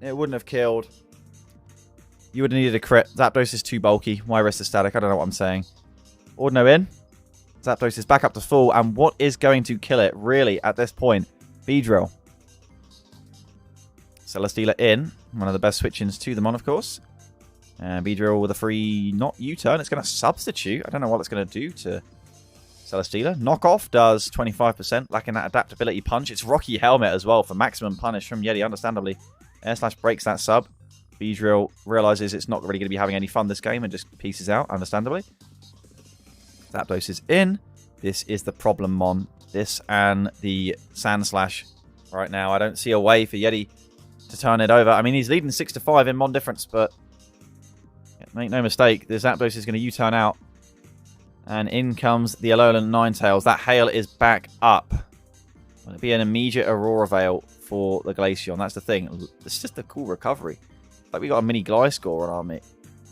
It wouldn't have killed. You would have needed a crit. Zapdos is too bulky. Why risk the static? I don't know what I'm saying. Ordino in. Zapdos is back up to full. And what is going to kill it, really, at this point? Beedrill. Celesteela in. One of the best switch-ins to them on, of course. And Beedrill with a free, not U-turn. It's going to substitute. I don't know what it's going to do to Celesteela. Knockoff does 25%, lacking that adaptability punch. It's Rocky Helmet as well for maximum punish from Yeti, understandably. Air Slash breaks that sub. Beedrill realizes it's not really going to be having any fun this game and just pieces out, understandably. Zapdos is in. This is the problem, Mon. This and the Sand Slash right now. I don't see a way for Yeti to turn it over. I mean, he's leading 6-5 in Mon difference, but make no mistake, the Zapdos is going to U-turn out. And in comes the Alolan Ninetales. That hail is back up. Will it be an immediate Aurora Veil for the Glaceon? That's the thing. It's just a cool recovery. Like we got a mini Gliscor on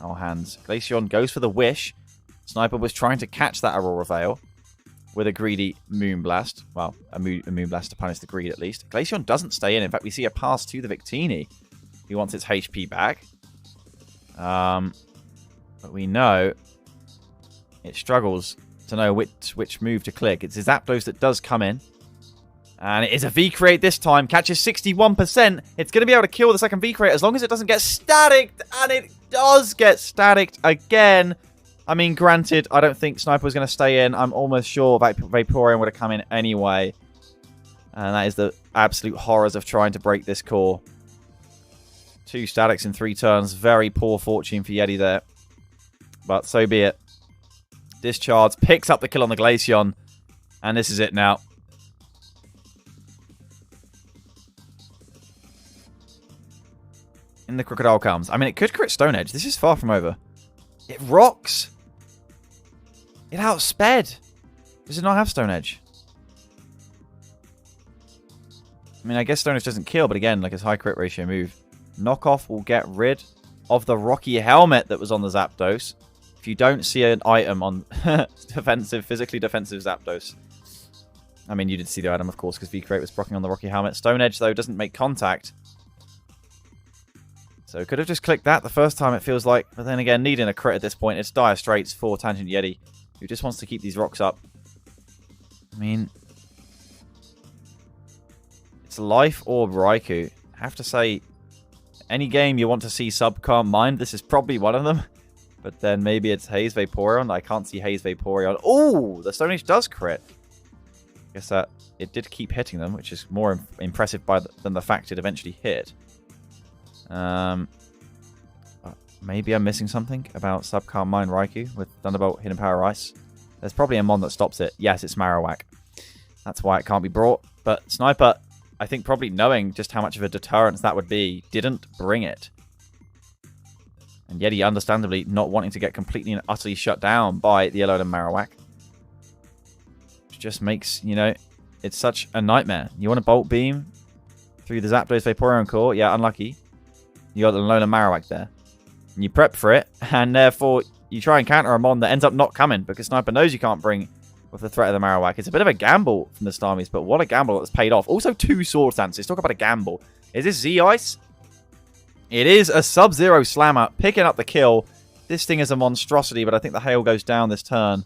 our hands. Glaceon goes for the Wish. Sniper was trying to catch that Aurora Veil with a greedy Moonblast. Well, a Moonblast to punish the greed at least. Glaceon doesn't stay in. In fact, we see a pass to the Victini. He wants its HP back. But we know it struggles to know which move to click. It's a Zapdos that does come in. And it is a V-Create this time. Catches 61%. It's going to be able to kill the second V-Create as long as it doesn't get staticked. And it does get staticked again. I mean, granted, I don't think Sniper was going to stay in. I'm almost sure Vaporeon would have come in anyway. And that is the absolute horrors of trying to break this core. 2 statics in 3 turns. Very poor fortune for Yeti there. But so be it. Discharge picks up the kill on the Glaceon. And this is it now. In the Crocodile comes. I mean, it could crit Stone Edge. This is far from over. It rocks. It outsped. Does it not have Stone Edge? I mean, I guess Stone Edge doesn't kill, but again, like it's high crit ratio move. Knockoff will get rid of the Rocky Helmet that was on the Zapdos. If you don't see an item on physically defensive Zapdos. I mean, you did see the item, of course, because V-Create was procking on the Rocky Helmet. Stone Edge, though, doesn't make contact. So could have just clicked that the first time, it feels like. But then again, needing a crit at this point, it's dire straits for Tangent Yeti, who just wants to keep these rocks up. I mean, it's Life Orb Raikou. I have to say, any game you want to see Subcalm Mind, this is probably one of them. But then maybe it's Haze Vaporeon. I can't see Haze Vaporeon. Oh, the Stone Edge does crit. I guess that it did keep hitting them, which is more impressive than the fact it eventually hit. Maybe I'm missing something about Subcalm Mind Raikou with Thunderbolt, Hidden Power Ice. There's probably a mon that stops it. Yes, it's Marowak. That's why it can't be brought. But Sniper, I think probably knowing just how much of a deterrence that would be, didn't bring it. And Yeti, understandably, not wanting to get completely and utterly shut down by the Alolan Marowak. Which just makes, you know, it's such a nightmare. You want to Bolt Beam through the Zapdos Vaporeon core? Yeah, unlucky. You got the Alolan Marowak there. And you prep for it, and therefore you try and counter a mon that ends up not coming because Sniper knows you can't bring with the threat of the Marowak. It's a bit of a gamble from the Starmies, but what a gamble that's paid off. Also, 2 Sword Dances. Talk about a gamble. Is this Z-Ice? It is a Sub-Zero Slammer picking up the kill. This thing is a monstrosity, but I think the hail goes down this turn.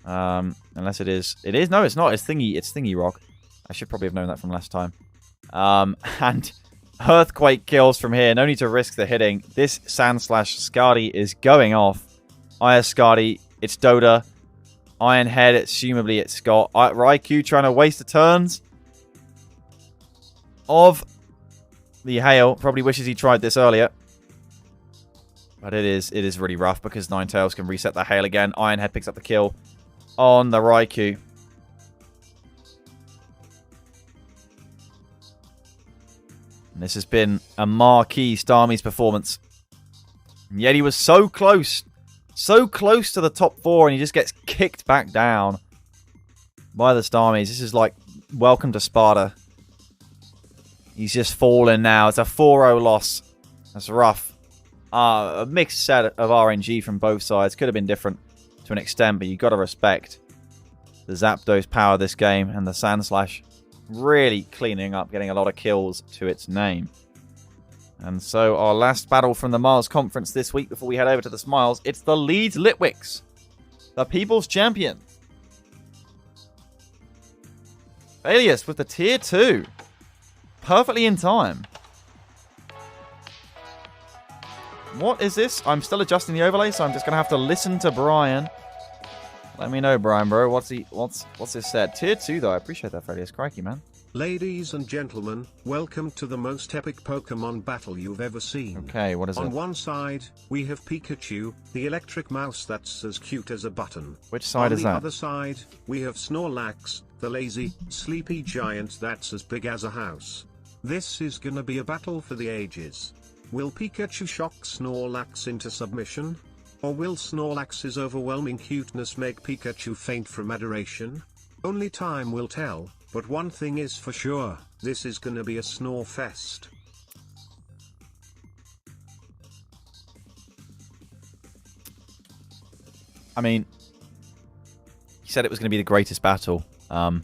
Unless it is. It is? No, it's not. It's Thingy Rock. I should probably have known that from last time. And Earthquake kills from here. No need to risk the hitting. This Sand Slash Skadi is going off. Iron Skadi. It's Doda. Iron Head. Assumably it's Scott. Raikou trying to waste the turns of the hail. Probably wishes he tried this earlier. But it is really rough because Ninetales can reset the hail again. Iron Head picks up the kill on the Raikou. And this has been a marquee Starmies performance. And Yeti was so close to the top 4, and he just gets kicked back down by the Starmies. This is like, welcome to Sparta. He's just fallen now. It's a 4-0 loss. That's rough. A mixed set of RNG from both sides. Could have been different to an extent, but you've got to respect the Zapdos power this game, and the Sand Slash really cleaning up, getting a lot of kills to its name. And so our last battle from the Mars Conference this week before we head over to the Smiles, it's the Leeds Litwicks, the People's Champion. Alias with the Tier 2. Perfectly in time. What is this? I'm still adjusting the overlay, so I'm just going to have to listen to Brian. Let me know, Brian, bro. What's this said? Tier 2, though. I appreciate that, Freddy. It's crikey, man. Ladies and gentlemen, welcome to the most epic Pokemon battle you've ever seen. Okay, what is it? On one side, we have Pikachu, the electric mouse that's as cute as a button. Which side is that? On the other side, we have Snorlax, the lazy, sleepy giant that's as big as a house. This is gonna be a battle for the ages. Will Pikachu shock Snorlax into submission? Or will Snorlax's overwhelming cuteness make Pikachu faint from adoration? Only time will tell, but one thing is for sure, this is gonna be a snore fest. I mean, he said it was going to be the greatest battle. Now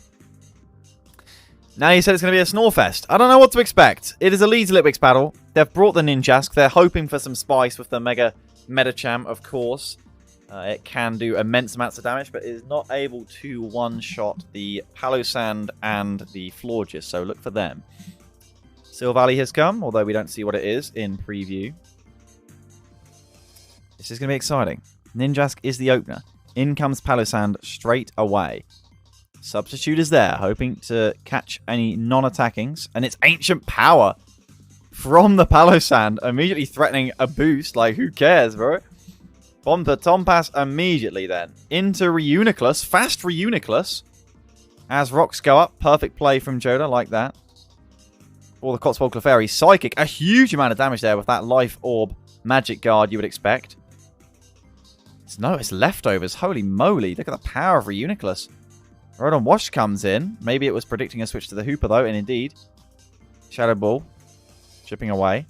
he said it's going to be a Snorefest. I don't know what to expect. It is a Leeds Litwicks battle. They've brought the Ninjask. They're hoping for some spice with the Mega Medicham, of course. It can do immense amounts of damage, but it is not able to one-shot the Palossand and the Florges, so look for them. Silvally has come, although we don't see what it is in preview. This is going to be exciting. Ninjask is the opener. In comes Palossand straight away. Substitute is there, hoping to catch any non-attackings. And it's Ancient Power from the Palossand, immediately threatening a boost. Like, who cares, bro? Bomb the Tompass immediately then. Into Reuniclus. Fast Reuniclus. As rocks go up. Perfect play from Joda, like that. For the Cotswold Clefairy. Psychic. A huge amount of damage there with that Life Orb Magic Guard you would expect. No, it's leftovers. Holy moly. Look at the power of Reuniclus. Rodon Wash comes in. Maybe it was predicting a switch to the Hoopa, though, and indeed. Shadow Ball. Chipping away.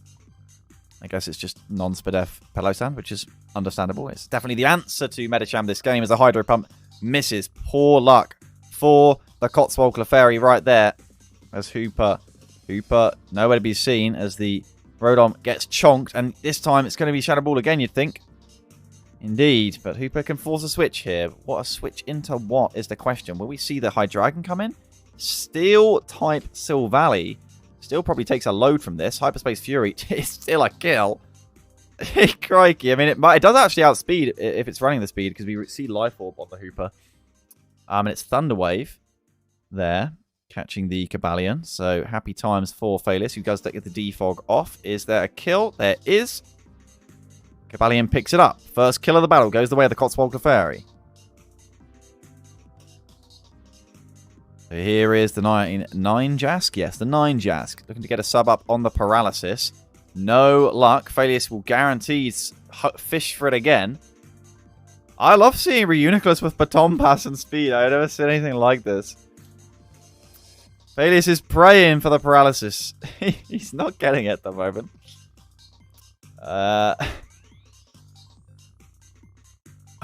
I guess it's just non-Spadef Palossand, which is understandable. It's definitely the answer to Medicham this game as the Hydro Pump misses. Poor luck for the Cotswold Clefairy right there. As Hoopa nowhere to be seen as the Rodon gets chonked. And this time it's going to be Shadow Ball again, you'd think. Indeed, but Hoopa can force a switch here. What a switch into what is the question. Will we see the Hydreigon come in? Steel-type Silvally. Still probably takes a load from this. Hyperspace Fury is still a kill. Crikey. I mean, it does actually outspeed if it's running the speed, because we see Life Orb on the Hoopa. And it's Thunder Wave there, catching the Cobalion. So, happy times for Phalis, who does get the Defog off. Is there a kill? There is. Cobalion picks it up. First kill of the battle goes the way of the Cotswold Clefairy. So here is the 9 Jask. Yes, the 9 Jask. Looking to get a sub up on the Paralysis. No luck. Phalis will guarantee fish for it again. I love seeing Reuniclus with Baton Pass and speed. I've never seen anything like this. Phalis is praying for the Paralysis. He's not getting it at the moment.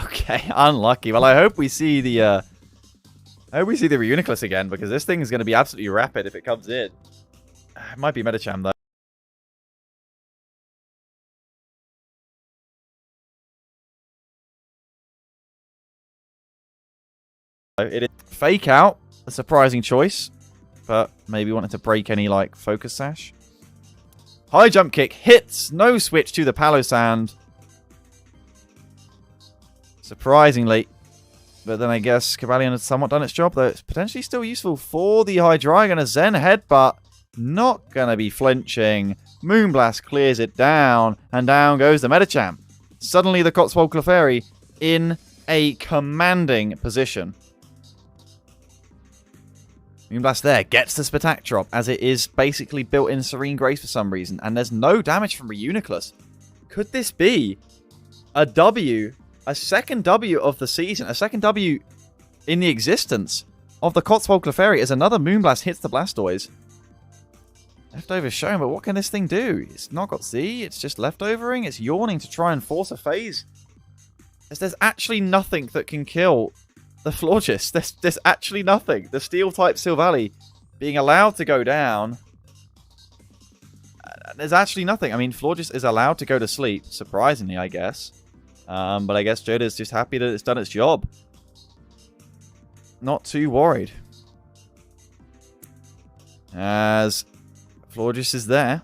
Okay, unlucky. Well, I hope we see the Reuniclus again, because this thing is going to be absolutely rapid if it comes in. It might be Medicham, though. It is Fake Out, a surprising choice, but maybe wanted to break any, like, Focus Sash. High Jump Kick hits, no switch to the Palossand. Surprisingly. But then I guess Cobalion has somewhat done its job, though it's potentially still useful for the Hydreigon. A Zen Headbutt, not going to be flinching. Moonblast clears it down, and down goes the Medicham. Suddenly the Cotswold Clefairy in a commanding position. Moonblast there gets the Spatak drop, as it is basically built in Serene Grace for some reason, and there's no damage from Reuniclus. Could this be a W? A second W of the season. A second W in the existence of the Cotswold Clefairy as another Moonblast hits the Blastoise. Leftover's shown, but what can this thing do? It's not got Z. It's just leftovering. It's yawning to try and force a phase. There's actually nothing that can kill the Florges. There's actually nothing. The Steel-type Silvally being allowed to go down. there's actually nothing. I mean, Florges is allowed to go to sleep, surprisingly, I guess. But I guess Joda's just happy that it's done its job. Not too worried. As Florges is there.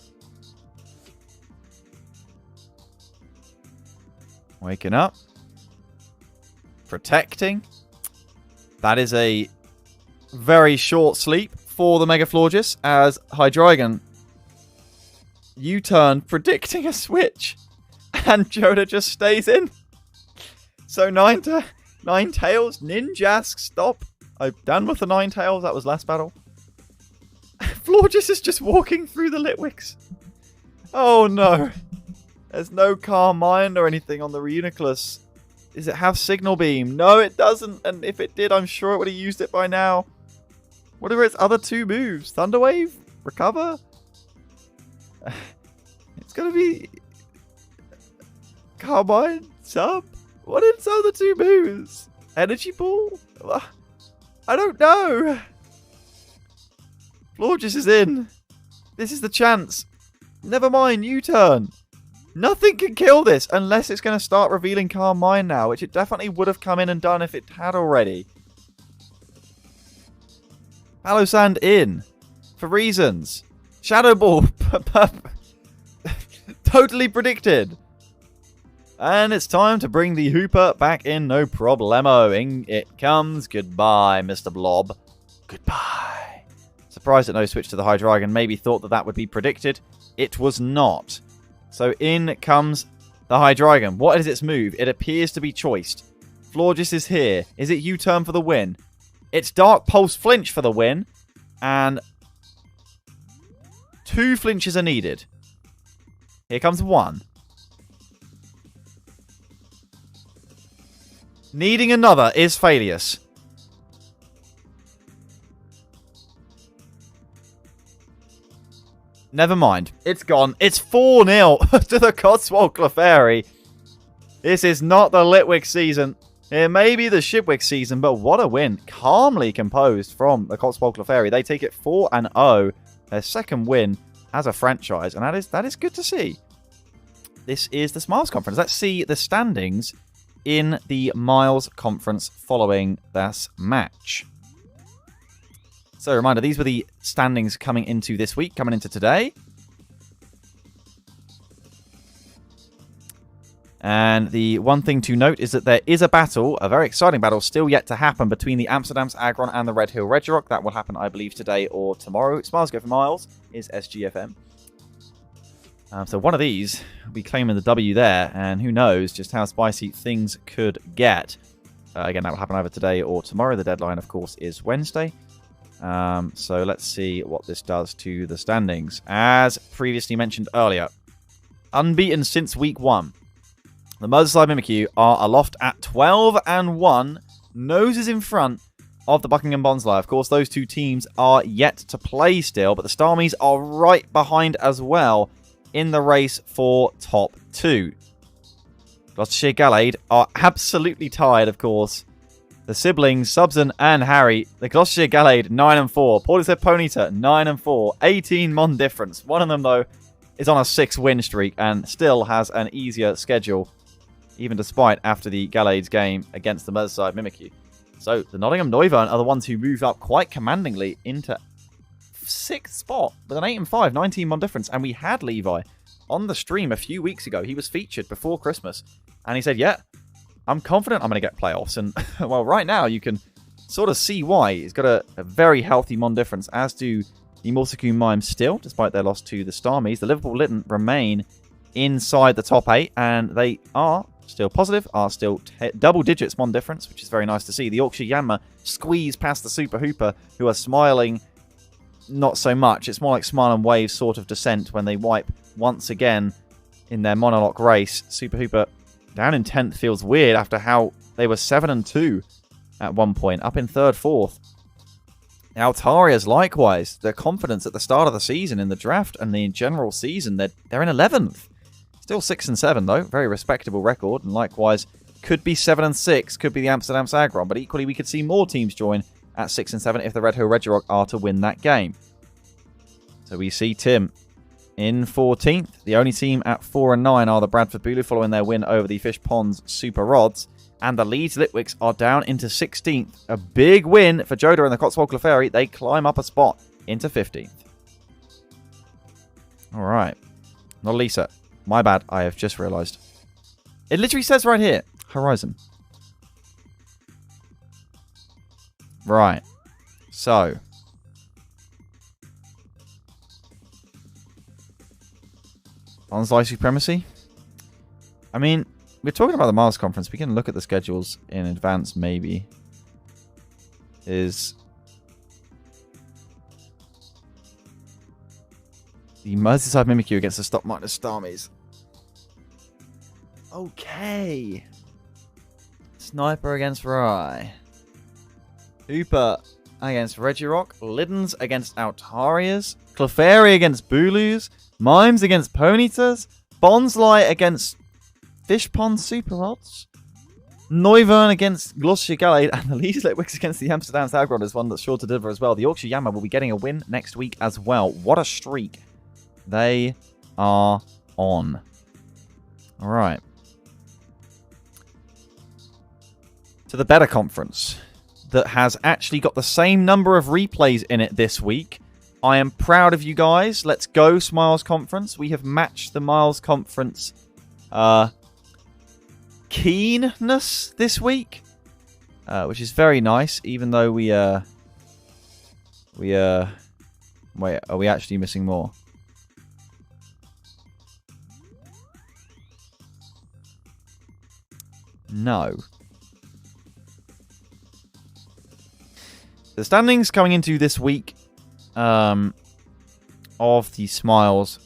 Waking up. Protecting. That is a very short sleep for the Mega Florges, as Hydreigon U-turn, predicting a switch, and Joda just stays in. So Ninetales, Ninjask, stop. I'm done with the Ninetales. That was last battle. Florges is just walking through the Litwicks. Oh no. There's no Calm Mind or anything on the Reuniclus. Does it have Signal Beam? No, it doesn't. And if it did, I'm sure it would have used it by now. What are its other two moves? Thunder Wave? Recover? It's going to be... Carmine? Sub? What are its other two moves? Energy Ball? I don't know. Florges is in. This is the chance. Never mind, U-turn. Nothing can kill this unless it's going to start revealing Calm Mind now, which it definitely would have come in and done if it had already. Palossand in. For reasons. Shadow Ball. Totally predicted. And it's time to bring the Hoopa back in, no problemo. In it comes. Goodbye, Mr. Blob. Goodbye. Surprised at no switch to the Hydreigon. Maybe thought that that would be predicted. It was not. So in comes the Hydreigon. What is its move? It appears to be choiced. Florges is here. Is it U-turn for the win? It's Dark Pulse Flinch for the win. And 2 flinches are needed. Here comes 1. Needing another is Phalius. Never mind. It's gone. It's 4-0 to the Cotswold Clefairy. This is not the Litwick season. It may be the Shipwick season, but what a win. Calmly composed from the Cotswold Clefairy. They take it 4-0. Their second win as a franchise. And that is good to see. This is the Smiles Conference. Let's see the standings in the Miles Conference following this match. So, a reminder, these were the standings coming into this week, coming into today. And the one thing to note is that there is a battle, a very exciting battle, still yet to happen between the Amsterdam's Aggron and the Red Hill Regirock. That will happen, I believe, today or tomorrow. Smiles Go for Miles is Sgfm. So one of these will be claiming the W there, and who knows just how spicy things could get. Again, that will happen either today or tomorrow. The deadline, of course, is Wednesday. So let's see what this does to the standings. As previously mentioned earlier, unbeaten since week 1. The Merseyside Mimikyu are aloft at 12-1, noses in front of the Buckingham Bonsly. Of course, those two teams are yet to play still, but the Starmies are right behind as well in the race for top 2. Gloucestershire Gallade are absolutely tied, of course. The siblings, Subson and Harry, the Gloucestershire Gallade 9-4, Portishead Ponyta 9-4, 18 mon difference. One of them, though, is on a 6-win streak and still has an easier schedule, even despite after the Gallade's game against the Merseyside Mimikyu. So the Nottingham Noivern are the ones who moved up quite commandingly into 6th spot with an 8-5, 19 mon difference. And we had Levi on the stream a few weeks ago. He was featured before Christmas, and he said, yeah, I'm confident I'm going to get playoffs. And, well, right now you can sort of see why. He's got a very healthy mon difference, as do the Lickilicky Mimes still, despite their loss to the Starmies. The Liverpool Litten remain inside the top 8, and they are still positive, are still double digits mon difference, which is very nice to see. The Yorkshire Yanma squeeze past the Super Hoopa, who are smiling not so much. It's more like Smile and Wave sort of descent when they wipe once again in their monologue race. Super Hoopa down in 10th feels weird after how they were 7-2 at one point, up in 3rd, 4th. Altarias, likewise, their confidence at the start of the season in the draft and the general season, they're in 11th. Still 6-7 though, very respectable record, and likewise could be 7-6, could be the Amsterdam Aggron, but equally we could see more teams join at 6-7 if the Red Hill Regirock are to win that game. So we see Tim in 14th. The only team at 4 and 9 are the Bradford Bulu following their win over the Fish Ponds SuperRods. And the Leeds Litwicks are down into 16th. A big win for Joda and the Cotswold Clefairy. They climb up a spot into 15th. Alright. Not Lisa. My bad. I have just realised. It literally says right here. Horizon. Right. So. Bonsly supremacy. I mean, we're talking about the Miles Conference. We can look at the schedules in advance, maybe. Is the Merseyside Mimikyu against the Stock Minus Starmies. Okay. Sniper against Rye. Hoopa against Regirock. Littens against Altarias. Clefairy against Bulus. Mimes against Ponytas. Bonsly against Fish Pond SuperRods. Noivern against Gloucestershire Gallade. And the Leeds Litwicks against the Amsterdam Staggerod is one that's sure to deliver as well. The Yorkshire Yanma will be getting a win next week as well. What a streak they are on. Alright. To the better conference that has actually got the same number of replays in it this week. I am proud of you guys. Let's go, Smiles Conference. We have matched the Miles Conference keenness this week, which is very nice, even though wait, are we actually missing more? No. The standings coming into this week of the Smiles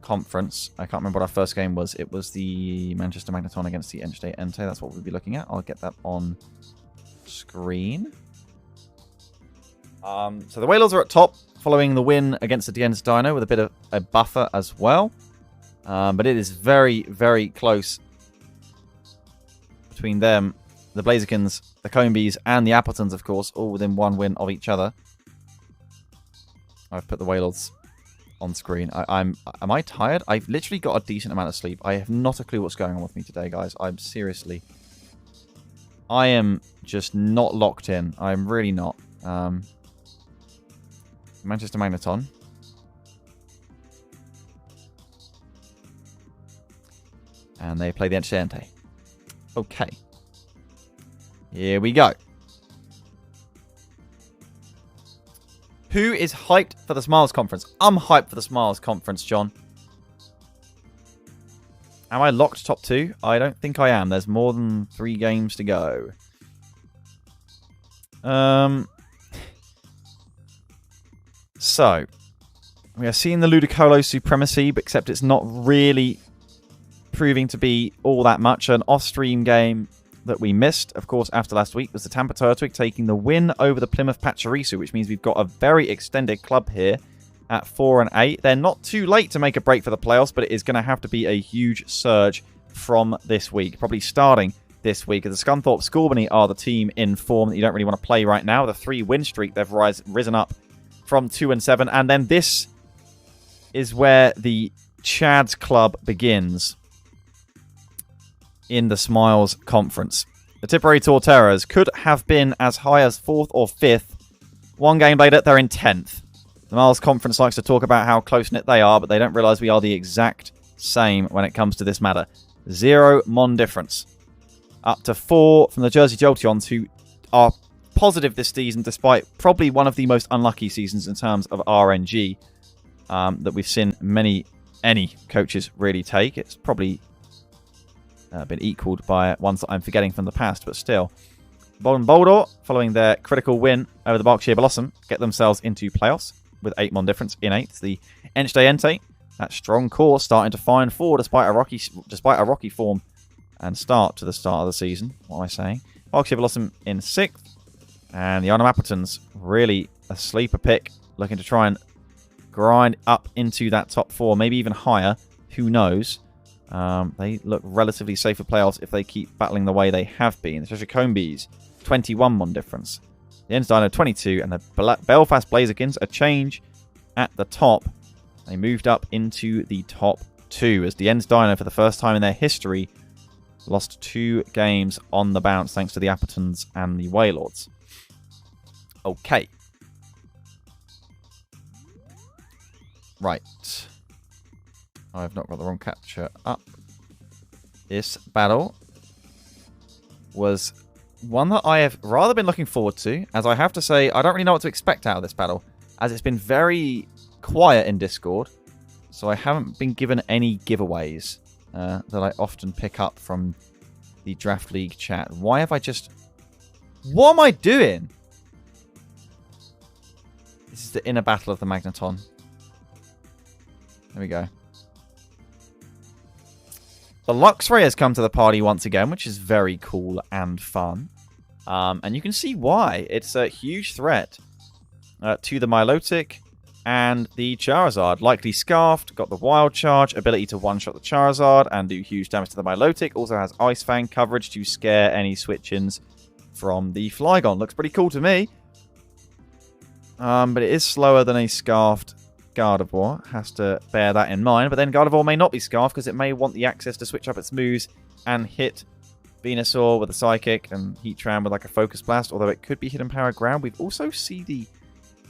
Conference. I can't remember what our first game was. It was the Manchester Magneton against the Entei. That's what we'll be looking at. I'll get that on screen. So the Wailords are at top, following the win against the Deino with a bit of a buffer as well. But it is very, very close between them, the Blazikens, the Combees, and the Appletuns, of course, all within one win of each other. I've put the Wailords on screen. Am I tired? I've literally got a decent amount of sleep. I have not a clue what's going on with me today, guys. I am just not locked in. I'm really not. Manchester Magneton. And they play the Entei. Okay. Here we go. Who is hyped for the Smiles Conference? I'm hyped for the Smiles Conference, John. Am I locked top 2? I don't think I am. There's more than 3 games to go. So, we are seeing the Ludicolo supremacy, but except it's not really proving to be all that much. An off-stream game that we missed, of course, after last week was the Tampa Turtwig taking the win over the Plymouth Pachirisu, which means we've got a very extended club here at 4 and 8. They're not too late to make a break for the playoffs, but it is going to have to be a huge surge from this week, probably starting this week. The Scunthorpe Scorbunny are the team in form that you don't really want to play right now. The 3-win streak, they've risen up from 2 and 7, and then this is where the Chad's club begins in the Smiles Conference. The Tipperary Torterras could have been as high as 4th or 5th. One game later, they're in 10th. The Miles Conference likes to talk about how close-knit they are, but they don't realise we are the exact same when it comes to this matter. 0 mon difference. Up to 4 from the Jersey Jolteons, who are positive this season, despite probably one of the most unlucky seasons in terms of RNG that we've seen any coaches really take. It's probably been equaled by ones that I'm forgetting from the past, but still. Boldore, following their critical win over the Berkshire Blossom, get themselves into playoffs with 8 mon difference in 8th. The Entei, that strong core, starting to find 4 despite a rocky form and start to the start of the season. What am I saying? Berkshire Blossom in 6th, and the Appletons really a sleeper pick, looking to try and grind up into that top 4, maybe even higher. Who knows? They look relatively safe for playoffs if they keep battling the way they have been. The Combees, 21 mon difference. The Deino 22, and the Belfast Blazikens, a change at the top. They moved up into the top 2 as the Ends Deino, for the first time in their history, lost 2 games on the bounce thanks to the Appletuns and the Wailords. Okay. Right. I've not got the wrong capture up. This battle was one that I have rather been looking forward to, as I have to say, I don't really know what to expect out of this battle, as it's been very quiet in Discord, so I haven't been given any giveaways that I often pick up from the Draft League chat. Why have I just... What am I doing? This is the inner battle of the Magneton. There we go. The Luxray has come to the party once again, which is very cool and fun. And you can see why. It's a huge threat to the Milotic and the Charizard. Likely Scarfed, got the Wild Charge, ability to one-shot the Charizard and do huge damage to the Milotic. Also has Ice Fang coverage to scare any switch-ins from the Flygon. Looks pretty cool to me. But it is slower than a Scarfed Gardevoir. Has to bear that in mind. But then Gardevoir may not be Scarfed because it may want the access to switch up its moves and hit Venusaur with a Psychic and Heatran with like a Focus Blast. Although it could be Hidden Power Ground. We've also seen the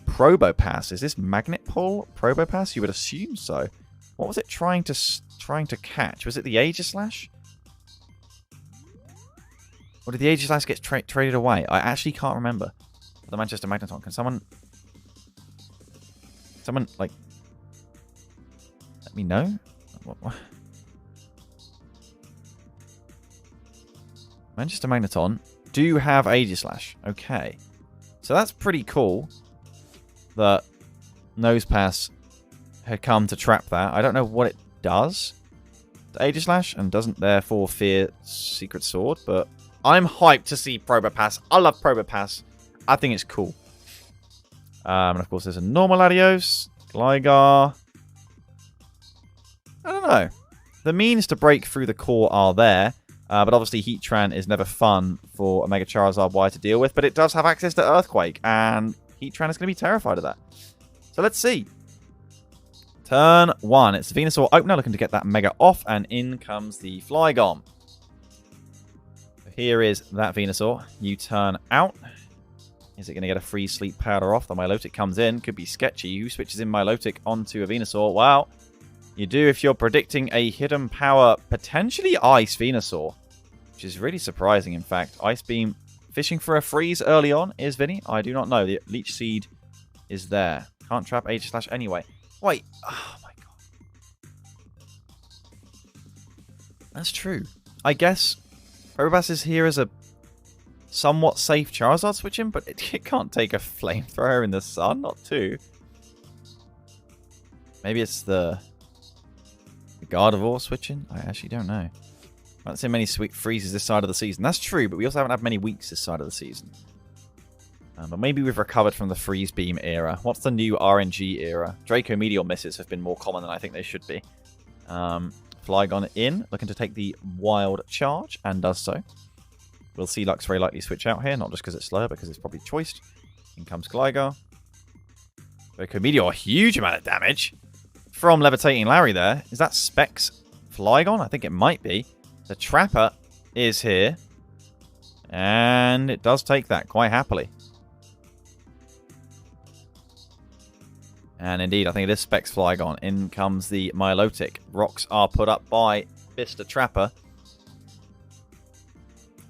Probopass. Is this Magnet Pull Probopass? You would assume so. What was it trying to catch? Was it the Aegislash? Or did the Aegislash get traded away? I actually can't remember. The Manchester Magneton. Can someone, like, let me know? What? Manchester Magneton do have Aegislash. Okay. So that's pretty cool that Nosepass had come to trap that. I don't know what it does to Aegislash and doesn't therefore fear Secret Sword, but I'm hyped to see Probopass. I love Probopass. I think it's cool. And of course, there's a normal Latios, Gligar. I don't know. The means to break through the core are there, but obviously Heatran is never fun for a Mega Charizard Y to deal with, but it does have access to Earthquake, and Heatran is going to be terrified of that. So let's see. Turn 1. It's the Venusaur opener looking to get that Mega off, and in comes the Flygon. Here is that Venusaur. You turn out. Is it going to get a free Sleep Powder off? The Milotic comes in. Could be sketchy. Who switches in Milotic onto a Venusaur? Well, you do if you're predicting a Hidden Power, potentially Ice Venusaur, which is really surprising, in fact. Ice Beam fishing for a freeze early on is Vinny? I do not know. The Leech Seed is there. Can't trap Aegislash anyway. Wait. Oh, my God. That's true. I guess Probopass is here as a somewhat safe Charizard switching, but it can't take a Flamethrower in the sun. Not two. Maybe it's the Gardevoir switching? I actually don't know. I haven't seen many sweet freezes this side of the season. That's true, but we also haven't had many weeks this side of the season. But maybe we've recovered from the Freeze Beam era. What's the new RNG era? Draco Meteor misses have been more common than I think they should be. Flygon in, looking to take the Wild Charge, and does so. We'll see Luxray likely switch out here, not just because it's slower, because it's probably choiced. In comes Gligar. Draco Meteor, a huge amount of damage from Levitating Larry there. Is that Specs Flygon? I think it might be. The Trapper is here. And it does take that quite happily. And indeed, I think it is Specs Flygon. In comes the Milotic. Rocks are put up by Mr. Trapper.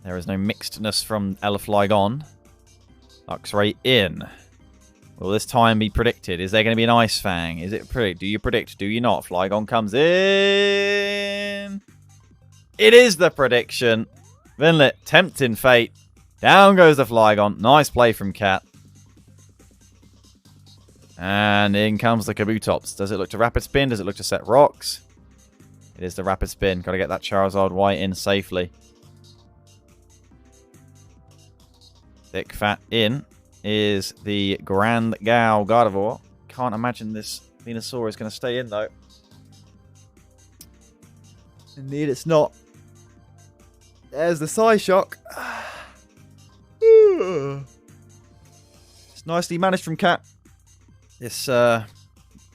There is no mixedness from Flygon. Luxray in. Will this time be predicted? Is there going to be an Ice Fang? Is it predict? Do you predict? Do you not? Flygon comes in. It is the prediction. Vinlet, tempting fate. Down goes the Flygon. Nice play from Cat. And in comes the Kabutops. Does it look to Rapid Spin? Does it look to set rocks? It is the Rapid Spin. Got to get that Charizard Y in safely. Thick Fat in is the Grand Gal Gardevoir. Can't imagine this Venusaur is going to stay in, though. Indeed, it's not. There's the Psyshock. It's nicely managed from Cat. This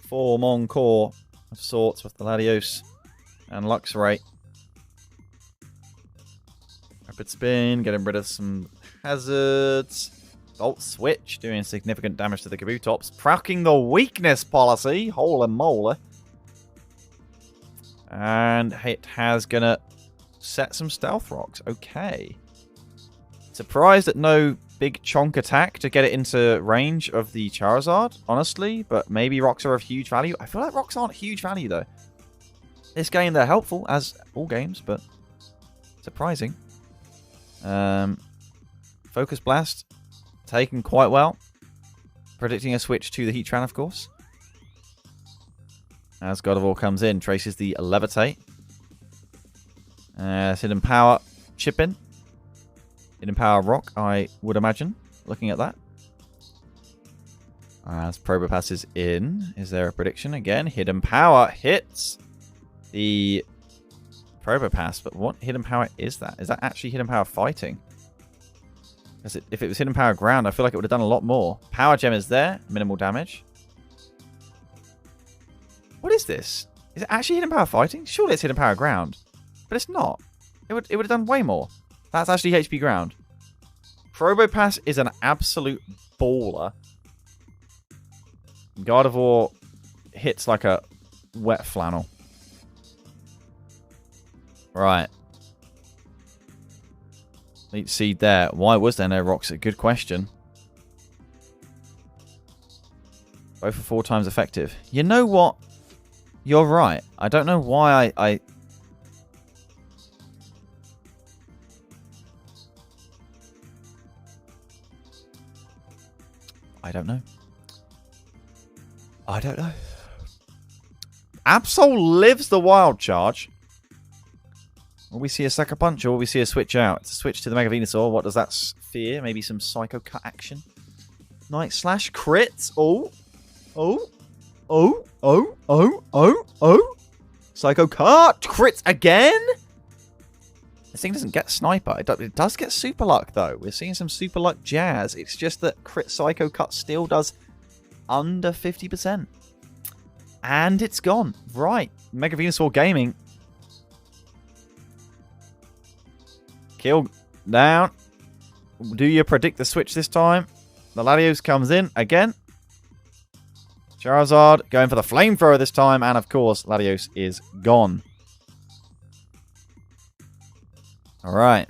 form encore of sorts with the Latios and Luxray. Rapid spin, getting rid of some hazards. Volt switch, doing significant damage to the Kabutops. Proccing the weakness policy. Holy moly. And it has gonna set some Stealth Rocks. Okay. Surprised at no big chonk attack to get it into range of the Charizard, honestly. But maybe rocks are of huge value. I feel like rocks aren't huge value, though. This game, they're helpful, as all games, but surprising. Focus Blast, taken quite well. Predicting a switch to the Heatran, of course. As God of War comes in, traces the Levitate. Hidden Power, chip in. Hidden Power Rock, I would imagine, looking at that. As Probopass is in, is there a prediction? Again, Hidden Power hits the Probopass, but what Hidden Power is that? Is that actually Hidden Power fighting? If it was Hidden Power ground, I feel like it would have done a lot more. Power Gem is there, minimal damage. What is this? Is it actually Hidden Power fighting? Surely it's Hidden Power ground, but it's not. It would have done way more. That's actually HP ground. Probopass is an absolute baller. Gardevoir hits like a wet flannel. Right. Leech Seed there. Why was there no rocks? A good question. Both are 4 times effective. You know what? You're right. I don't know why I don't know. I don't know. Absol lives the Wild Charge. Will we see a Sucker Punch or will we see a switch out? It's a switch to the Mega Venusaur. What does that fear? Maybe some Psycho Cut action. Night Slash crits. Oh. Oh. Oh. Oh. Oh. Oh. Oh. Psycho Cut. Crits again? This thing doesn't get Sniper. It does get Super Luck, though. We're seeing some Super Luck jazz. It's just that Crit Psycho Cut still does under 50%. And it's gone. Right. Mega Venusaur Gaming. Kill down. Do you predict the switch this time? The Latios comes in again. Charizard going for the Flamethrower this time. And of course, Latios is gone. Alright.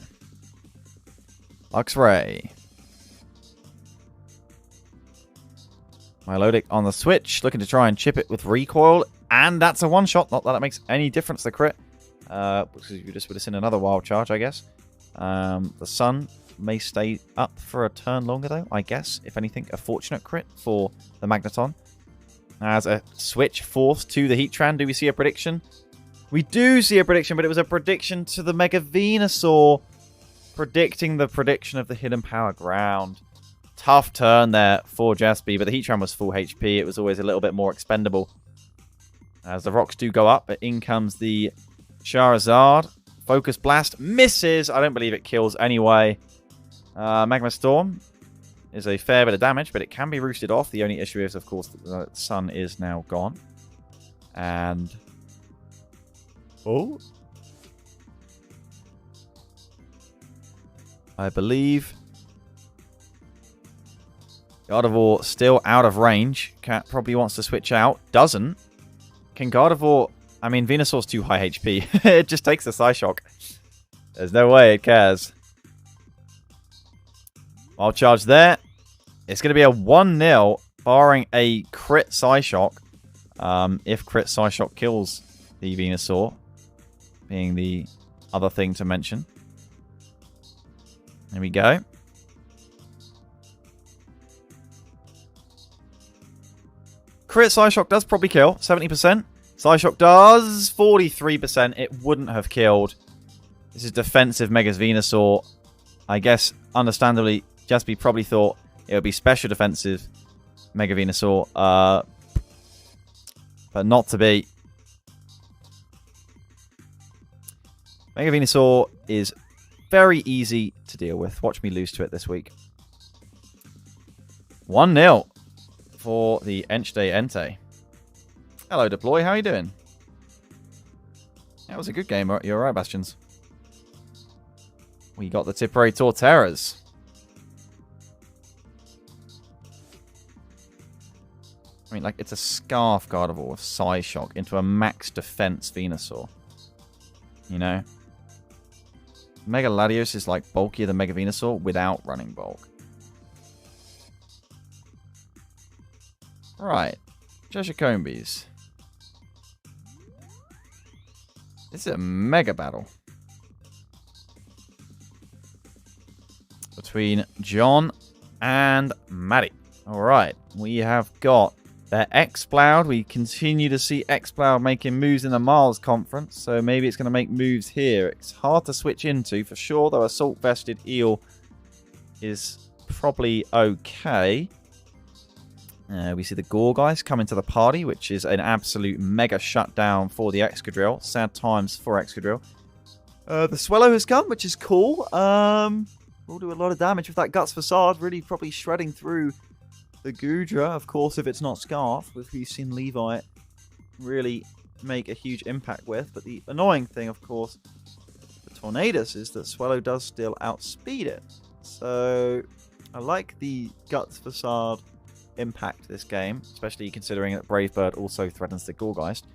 Luxray. Milotic on the switch. Looking to try and chip it with Recoil. And that's a one-shot. Not that that makes any difference to the crit. Because you just would have seen another Wild Charge, I guess. The Sun may stay up for a turn longer, though, I guess. If anything, a fortunate crit for the Magneton. As a switch forced to the Heatran. Do we see a prediction? We do see a prediction, but it was a prediction to the Mega Venusaur. Predicting the prediction of the Hidden Power ground. Tough turn there for Jaspy, but the Heatran was full HP. It was always a little bit more expendable. As the rocks do go up, but in comes the Charizard. Focus Blast misses. I don't believe it kills anyway. Magma Storm is a fair bit of damage, but it can be roosted off. The only issue is, of course, that the sun is now gone. And... oh. I believe... Gardevoir still out of range. Cat probably wants to switch out. Doesn't. Can Gardevoir... I mean, Venusaur's too high HP. It just takes the Psyshock. There's no way it cares. Wild Charge there. It's going to be a 1-0, barring a crit Psyshock. If crit Psyshock kills the Venusaur, being the other thing to mention. There we go. Crit Psyshock does probably kill, 70%. Psyshock does 43%. It wouldn't have killed. This is defensive Megas Venusaur. I guess, understandably, Jaspy probably thought it would be special defensive Mega Venusaur. But not to be. Mega Venusaur is very easy to deal with. Watch me lose to it this week. 1-0 for the Vs Entei. Hello, Deploy. How are you doing? That was a good game. You're right, Bastions. We got the Tipperary Torterras. I mean, like, it's a Scarf Gardevoir with Psyshock into a max defense Venusaur. You know? Mega Latios is, like, bulkier than Mega Venusaur without running bulk. Right. Cheshire Combees. This is a mega battle. Between John and Maddie. Alright. We have got their X-Ploud. We continue to see X-Ploud making moves in the Miles Conference. So maybe it's going to make moves here. It's hard to switch into for sure. Though Assault Vested Eel is probably okay. We see the Gorgeist coming to the party, which is an absolute mega shutdown for the Excadrill. Sad times for Excadrill. The Swallow has come, which is cool. Will do a lot of damage with that Guts Facade, really probably shredding through the Goodra. Of course, if it's not Scarf, with who you've seen Levi really make a huge impact with. But the annoying thing, of course, for Tornadus is that Swallow does still outspeed it. So I like the Guts Facade impact this game, especially considering that Brave Bird also threatens the Gorgeist.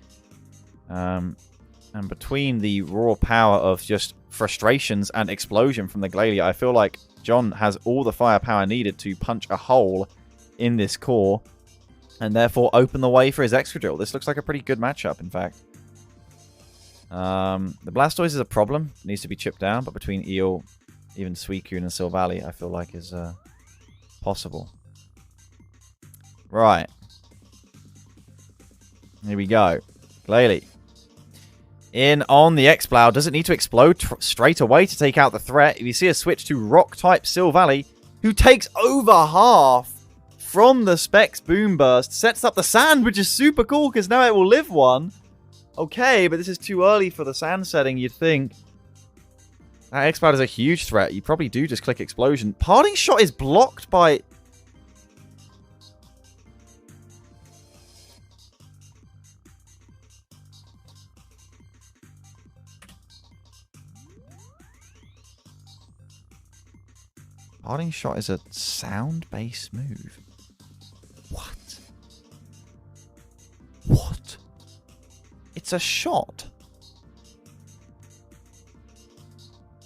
And between the raw power of just frustrations and explosion from the Glalie, I feel like John has all the firepower needed to punch a hole in this core and therefore open the way for his Excadrill. This looks like a pretty good matchup, in fact. The Blastoise is a problem. It needs to be chipped down, but between Eel, even Suicune and Silvally, I feel like is possible. Right. Here we go. Glalie. In on the X-Ploud. Doesn't need to explode straight away to take out the threat. We see a switch to Rock-type Silvally, who takes over half from the Specs Boom Burst. Sets up the Sand, which is super cool, because now it will live one. Okay, but this is too early for the Sand setting, you'd think. That X-Ploud is a huge threat. You probably do just click Explosion. Parting Shot is blocked by... Parting Shot is a sound-based move. What? What? It's a shot.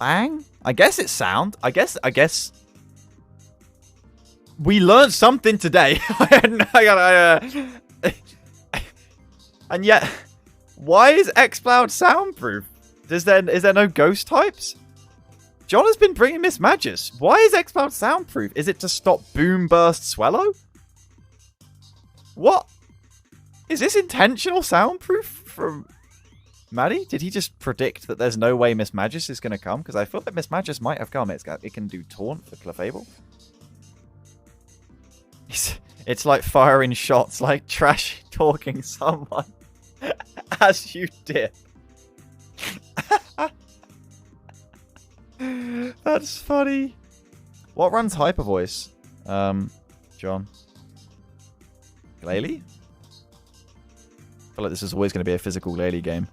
Bang? I guess it's sound. I guess. We learned something today. And yet, why is X-Cloud soundproof? Is there no ghost types? John has been bringing Miss Magus. Why is X-Cloud soundproof? Is it to stop Boom Burst Swallow? What? Is this intentional soundproof from Maddie? Did he just predict that there's no way Miss Magus is going to come? Because I thought that Miss Magus might have come. It can do Taunt for Clefable. It's like firing shots, like trash talking someone as you dip. That's funny. What runs Hyper Voice? John. Glalie? I feel like this is always going to be a physical Glalie game.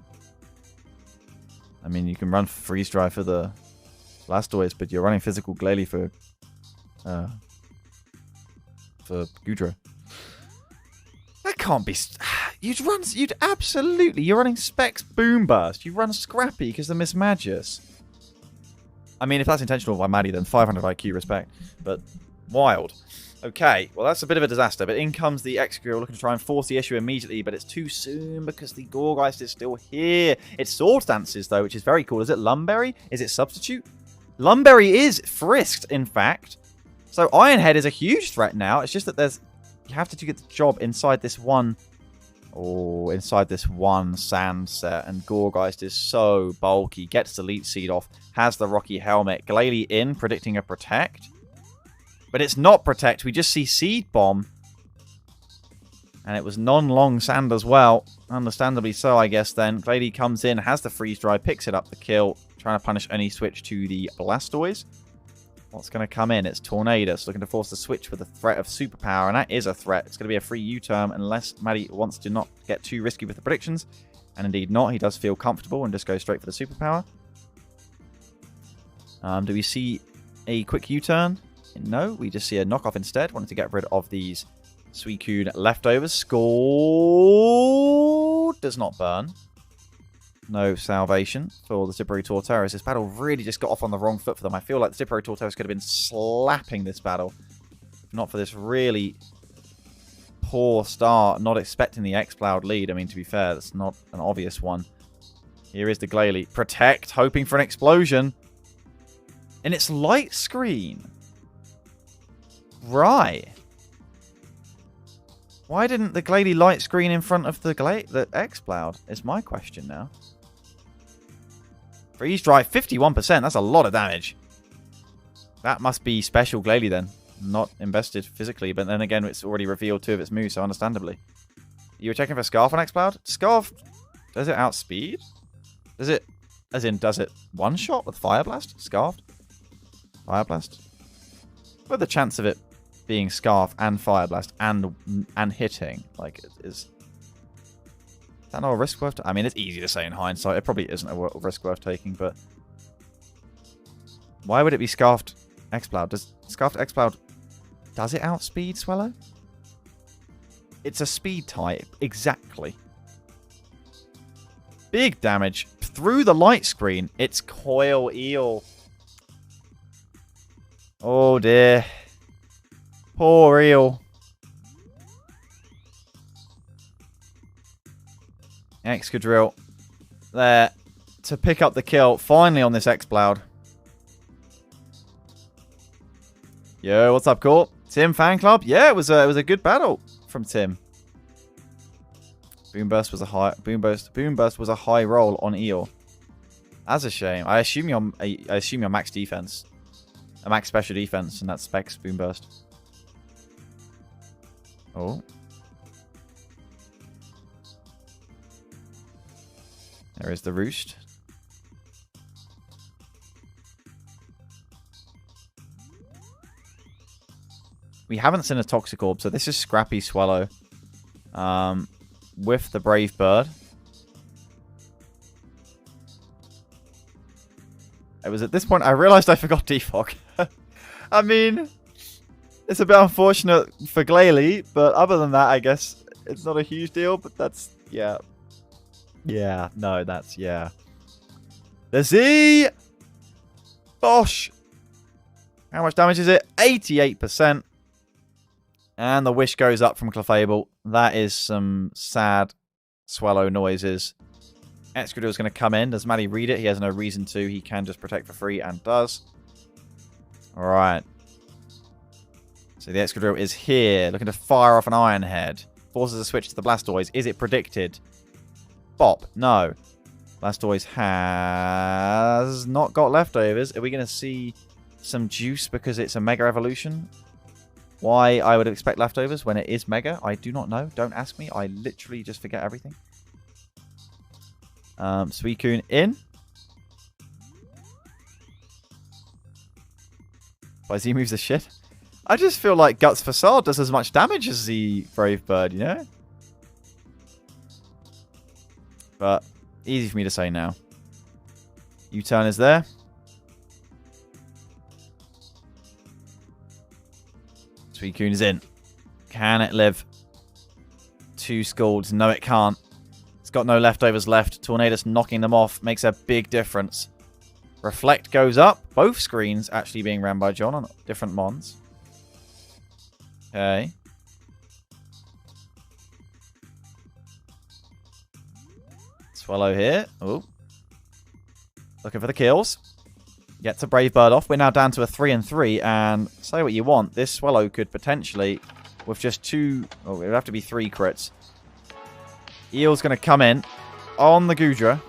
I mean, you can run Freeze Dry for the Blastoise, but you're running physical Glalie for Goodra. That can't be... You're running Specs Boom Burst. You run Scrappy because of Miss Magus. I mean, if that's intentional by Maddie, then 500 IQ, respect. But wild. Okay, well, that's a bit of a disaster. But in comes the Excadrill looking to try and force the issue immediately, but it's too soon because the Gorgeist is still here. It's Sword Dances, though, which is very cool. Is it Lumberry? Is it Substitute? Lumberry is frisked, in fact. So Iron Head is a huge threat now. It's just that you have to do the job inside this one... Oh, inside this one Sand set. And Gorgeist is so bulky. Gets the Leech Seed off. Has the Rocky Helmet. Glalie in, predicting a Protect. But it's not Protect. We just see Seed Bomb. And it was non-long Sand as well. Understandably so, I guess, then. Glalie comes in, has the Freeze Dry, picks it up the kill. Trying to punish any switch to the Blastoise. What's going to come in? It's Tornadus looking to force the switch with the threat of superpower, and that is a threat. It's going to be a free U-turn unless Maddie wants to not get too risky with the predictions. And indeed not. He does feel comfortable and just goes straight for the superpower. Do we see a quick U-turn? No, we just see a knockoff instead. Wanted to get rid of these Suicune leftovers. Score does not burn. No salvation for the Tipperary Torterras. This battle really just got off on the wrong foot for them. I feel like the Tipperary Torterras could have been slapping this battle. If not for this really poor start. Not expecting the X-Cloud lead. I mean, to be fair, that's not an obvious one. Here is the Gallade. Protect, hoping for an explosion. And it's light screen. Right. Why didn't the Gallade light screen in front of the X-Cloud? Is my question now. Freeze Drive, 51%. That's a lot of damage. That must be special Gallade then. Not invested physically, but then again, it's already revealed 2 of its moves, so understandably. You were checking for Scarf on X-Cloud? Scarf, does it outspeed? Does it, as in, does it one-shot with Fire Blast? Scarfed? Fire Blast? What are the chance of it being Scarf and Fire Blast and hitting? Like, is that not a risk worth... I mean, it's easy to say in hindsight. It probably isn't a risk worth taking, but... Why would it be Scarfed X-Cloud? Does Scarfed X-Cloud... Does it outspeed Swallow? It's a speed type. Exactly. Big damage. Through the light screen. It's Coil Eel. Oh dear. Poor Eel. Excadrill there to pick up the kill finally on this X-Cloud. Yo, what's up, Court? Tim fan club? Yeah, it was a good battle from Tim. Boomburst was a high roll on Eel. That's a shame. I assume you're max defense, a max special defense, and that's Specs Boomburst. Oh. There is the Roost. We haven't seen a Toxic Orb, so this is Scrappy Swallow with the Brave Bird. It was at this point I realized I forgot Defog. I mean, it's a bit unfortunate for Gallade, but other than that, I guess it's not a huge deal, but that's, yeah. Yeah, no, that's, yeah. The Z! Bosh! How much damage is it? 88%. And the wish goes up from Clefable. That is some sad Swallow noises. Excadrill is going to come in. Does Maddie read it? He has no reason to. He can just protect for free and does. Alright. So the Excadrill is here, looking to fire off an Iron Head. Forces a switch to the Blastoise. Is it predicted? Bop. No. Blastoise has not got leftovers. Are we going to see some juice because it's a Mega Evolution? Why I would expect leftovers when it is Mega, I do not know. Don't ask me. I literally just forget everything. Suicune in. Z moves the shit. I just feel like Guts Facade does as much damage as the Brave Bird, you know? But easy for me to say now. U-turn is there. Suicune is in. Can it live? 2 Scalds. No, it can't. It's got no leftovers left. Tornadus knocking them off makes a big difference. Reflect goes up. Both screens actually being ran by John on different mons. Okay. Swallow here. Oh. Looking for the kills. Gets a Brave Bird off. We're now down to a 3-3, and say what you want, this Swallow could potentially, with just 2... Oh, it would have to be 3 crits. Eel's going to come in on the Goodra,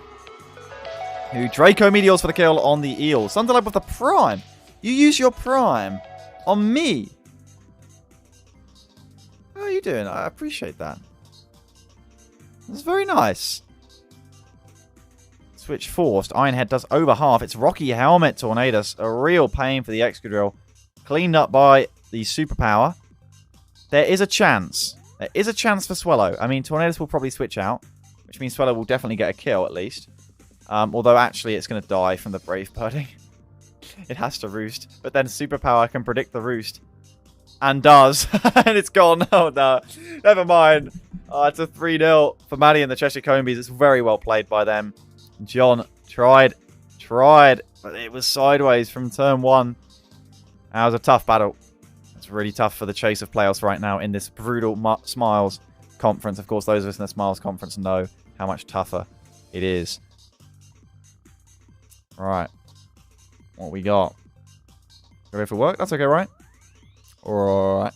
who Draco Meteors for the kill on the Eel. Sunderlab with the Prime. You use your Prime on me. How are you doing? I appreciate that. That's very nice. Switch forced. Ironhead does over half. It's Rocky Helmet Tornadus. A real pain for the Excadrill. Cleaned up by the Superpower. There is a chance. There is a chance for Swellow. I mean, Tornadus will probably switch out, which means Swellow will definitely get a kill at least. Although actually it's going to die from the Brave Birding. It has to roost. But then Superpower can predict the roost. And does. And it's gone. Oh no. Never mind. It's a 3-0 for Maddie and the Cheshire Combees. It's very well played by them. John tried, but it was sideways from turn 1. That was a tough battle. It's really tough for the chase of playoffs right now in this brutal Smiles conference. Of course, those of us in the Smiles conference know how much tougher it is. Right. What we got? Ready for work? That's okay, right? Alright.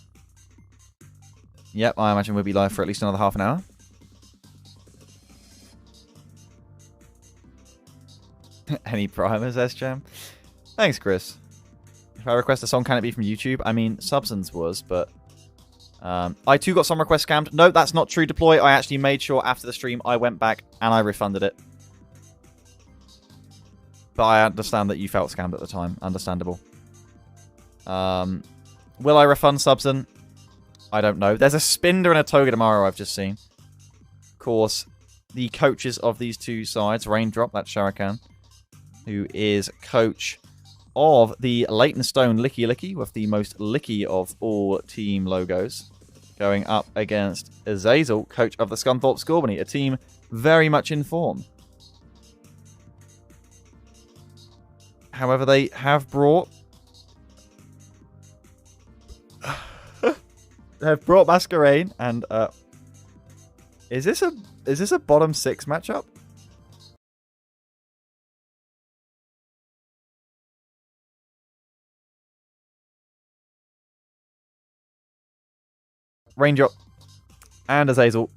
Yep, I imagine we'll be live for at least another half an hour. Any primers, S-Jam? Thanks, Chris. If I request a song, can it be from YouTube? I mean, Substance was, but... I too got some requests scammed. No, that's not true, Deploy. I actually made sure after the stream I went back and I refunded it. But I understand that you felt scammed at the time. Understandable. Will I refund Subson? I don't know. There's a Spinder and a Togedemaru I've just seen. Of course, the coaches of these two sides, Raindrop, that's Shuriken, who is coach of the Leighton Stone Lickilicky with the most licky of all team logos, going up against Azazel, coach of the Scunthorpe Scorbunny, a team very much in form. However, they have brought Masquerain and is this a bottom 6 matchup? Raindrop and Azazel,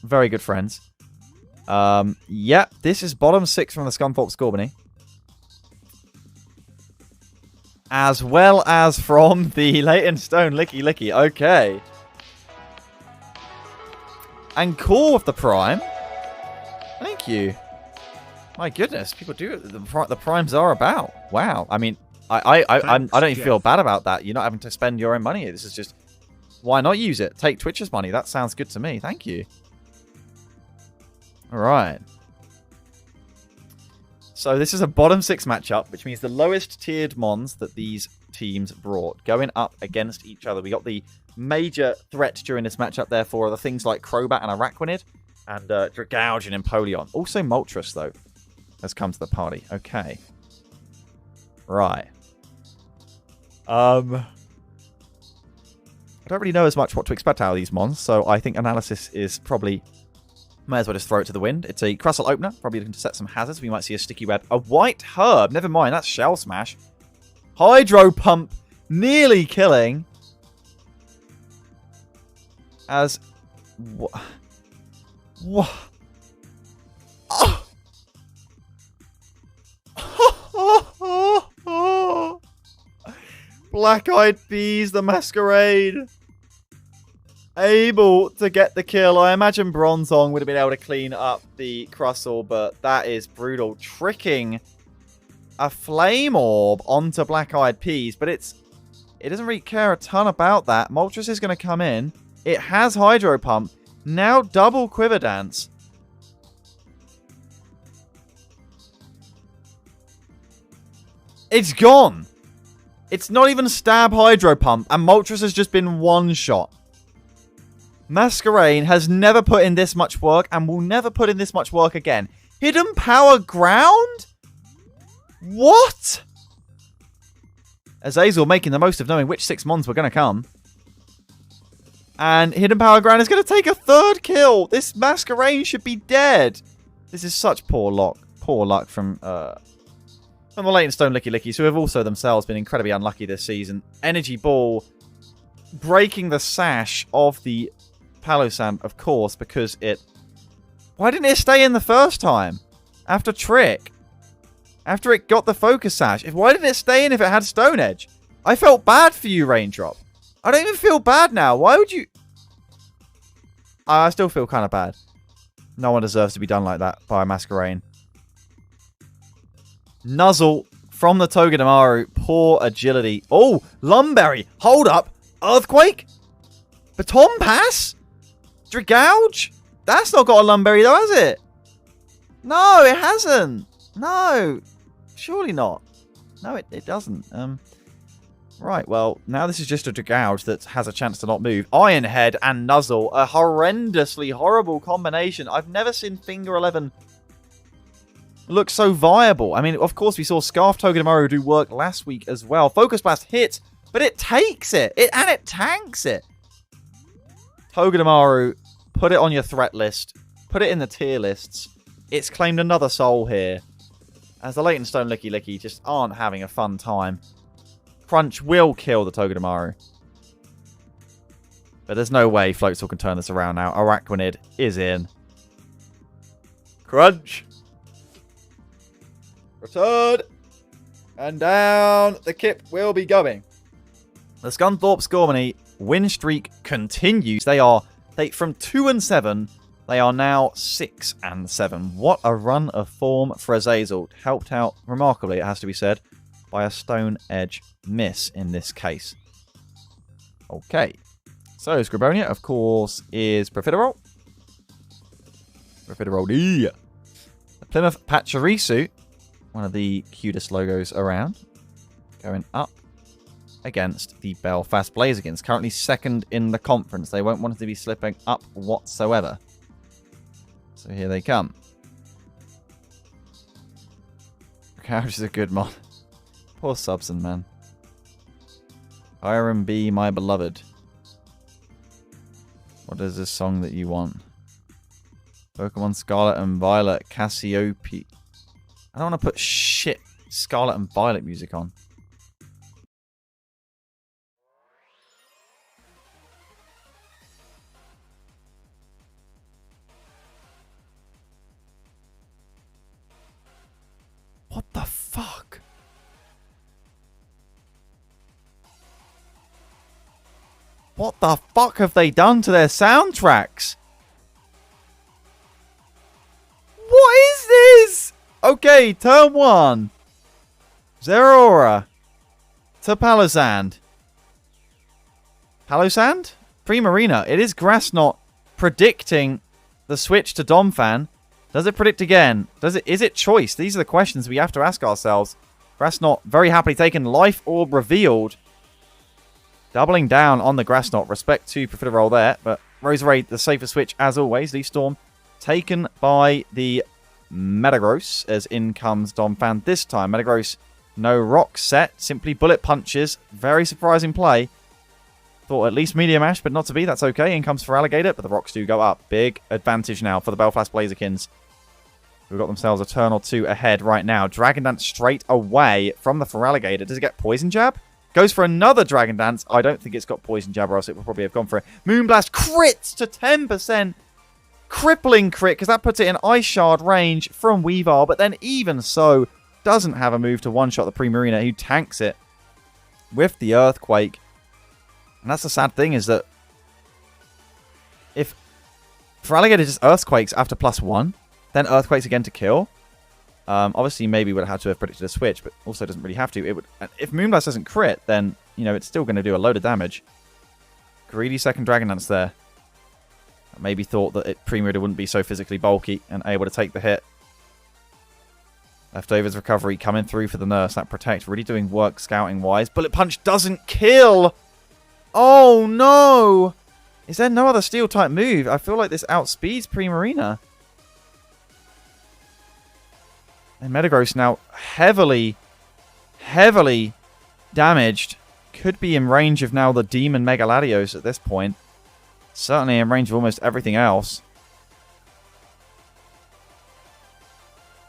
very good friends. Yeah, this is bottom 6 from the Scunthorpe Scorbunny. As well as from the Leighton Stone Lickilicky. Okay. And cool with the Prime. Thank you. My goodness, people do the Primes are about. Wow. I mean, I don't even feel bad about that. You're not having to spend your own money. This is just, why not use it? Take Twitch's money. That sounds good to me. Thank you. All right. So this is a bottom 6 matchup, which means the lowest tiered mons that these teams brought going up against each other. We got the major threat during this matchup, therefore, are the things like Crobat and Araquanid, and Dragouge and Empoleon. Also Moltres, though, has come to the party. Okay. Right. I don't really know as much what to expect out of these mons, so I think analysis is probably... May as well just throw it to the wind. It's a Crustle Opener. Probably looking to set some hazards. We might see a Sticky Web. A White Herb. Never mind. That's Shell Smash. Hydro Pump. Nearly killing. As... What? Oh. Black-Eyed Peas, the Masquerade. Able to get the kill. I imagine Bronzong would have been able to clean up the Crustle, but that is brutal. Tricking a Flame Orb onto Black-Eyed Peas, but it doesn't really care a ton about that. Moltres is going to come in. It has Hydro Pump. Now double Quiver Dance. It's gone. It's not even Stab Hydro Pump, and Moltres has just been one shot. Masquerain has never put in this much work and will never put in this much work again. Hidden Power Ground? What? Azazel making the most of knowing which 6 mons were going to come. And Hidden Power Ground is going to take a 3rd kill. This Masquerain should be dead. This is such poor luck from the Leighton Stone Lickilickies, who have also themselves been incredibly unlucky this season. Energy Ball breaking the sash of the Palossand, of course, because it... Why didn't it stay in the first time? After Trick. After it got the Focus Sash. Why didn't it stay in if it had Stone Edge? I felt bad for you, Raindrop. I don't even feel bad now. Why would you... I still feel kind of bad. No one deserves to be done like that by a Masquerain. Nuzzle from the Togedemaru. Poor agility. Oh, Lumberry. Hold up. Earthquake? Baton Pass? Dragouge? That's not got a Lumberry though, has it? No, it hasn't. No. Surely not. No, it doesn't. Right, well, now this is just a Dragouge that has a chance to not move. Iron Head and Nuzzle. A horrendously horrible combination. I've never seen Finger 11 look so viable. I mean, of course, we saw Scarf Togedemaru do work last week as well. Focus Blast hits, but it takes it. And it tanks it. Togedemaru, put it on your threat list. Put it in the tier lists. It's claimed another soul here. As the Leighton Stone Lickilicky just aren't having a fun time. Crunch will kill the Togedemaru. But there's no way Floatzel can turn this around now. Araquanid is in. Crunch. Return. And down the Kip will be going. The Scunthorpe Scorbunny win streak continues. They from 2-7. They are now 6-7. What a run of form for Azazel. Helped out remarkably, it has to be said, by a Stone Edge miss in this case. Okay. So, Scribonia, of course, is Profiterole. Profiterole D. The Plymouth Pachirisu, one of the cutest logos around, going up against the Belfast Blazikens, currently second in the conference. They won't want it to be slipping up whatsoever. So here they come. Couch is a good mod. Poor Subson, man. Iron B, my beloved. What is this song that you want? Pokemon Scarlet and Violet, Cassiope. I don't want to put shit Scarlet and Violet music on. What the fuck? What the fuck have they done to their soundtracks? What is this? Okay, turn 1. Zeraora to Palossand. Palossand? Primarina. It is Grassnot predicting the switch to Domfan. Does it predict again? Is it choice? These are the questions we have to ask ourselves. Grassnot very happily taken. Life Orb revealed. Doubling down on the Grassnot. Respect to Profiterole there. But Roserade, the safer switch as always. Leaf Storm taken by the Metagross as in comes Domfan this time. Metagross, no rock set. Simply bullet punches. Very surprising play. Thought at least Medium Ash, but not to be. That's okay. In comes for Alligator, but the rocks do go up. Big advantage now for the Belfast Blazikens, who've got themselves a turn or two ahead right now. Dragon Dance straight away from the Feraligatr. Does it get Poison Jab? Goes for another Dragon Dance. I don't think it's got Poison Jab, or else it would probably have gone for it. Moonblast crits to 10%. Crippling crit, because that puts it in Ice Shard range from Weavile. But then even so, doesn't have a move to one-shot the Primarina, who tanks it with the Earthquake. And that's the sad thing, is that if Feraligatr just Earthquakes after +1, then Earthquakes again to kill. Obviously, maybe would have had to have predicted a switch, but also doesn't really have to. It would. If Moonblast doesn't crit, then, you know, it's still going to do a load of damage. Greedy second Dragon Dance there. Maybe thought that Primarina wouldn't be so physically bulky and able to take the hit. Leftovers recovery coming through for the Nurse. That Protect really doing work scouting-wise. Bullet Punch doesn't kill! Oh, no! Is there no other Steel-type move? I feel like this outspeeds Primarina. And Metagross now heavily damaged. Could be in range of now the Demon Mega Latios at this point. Certainly in range of almost everything else.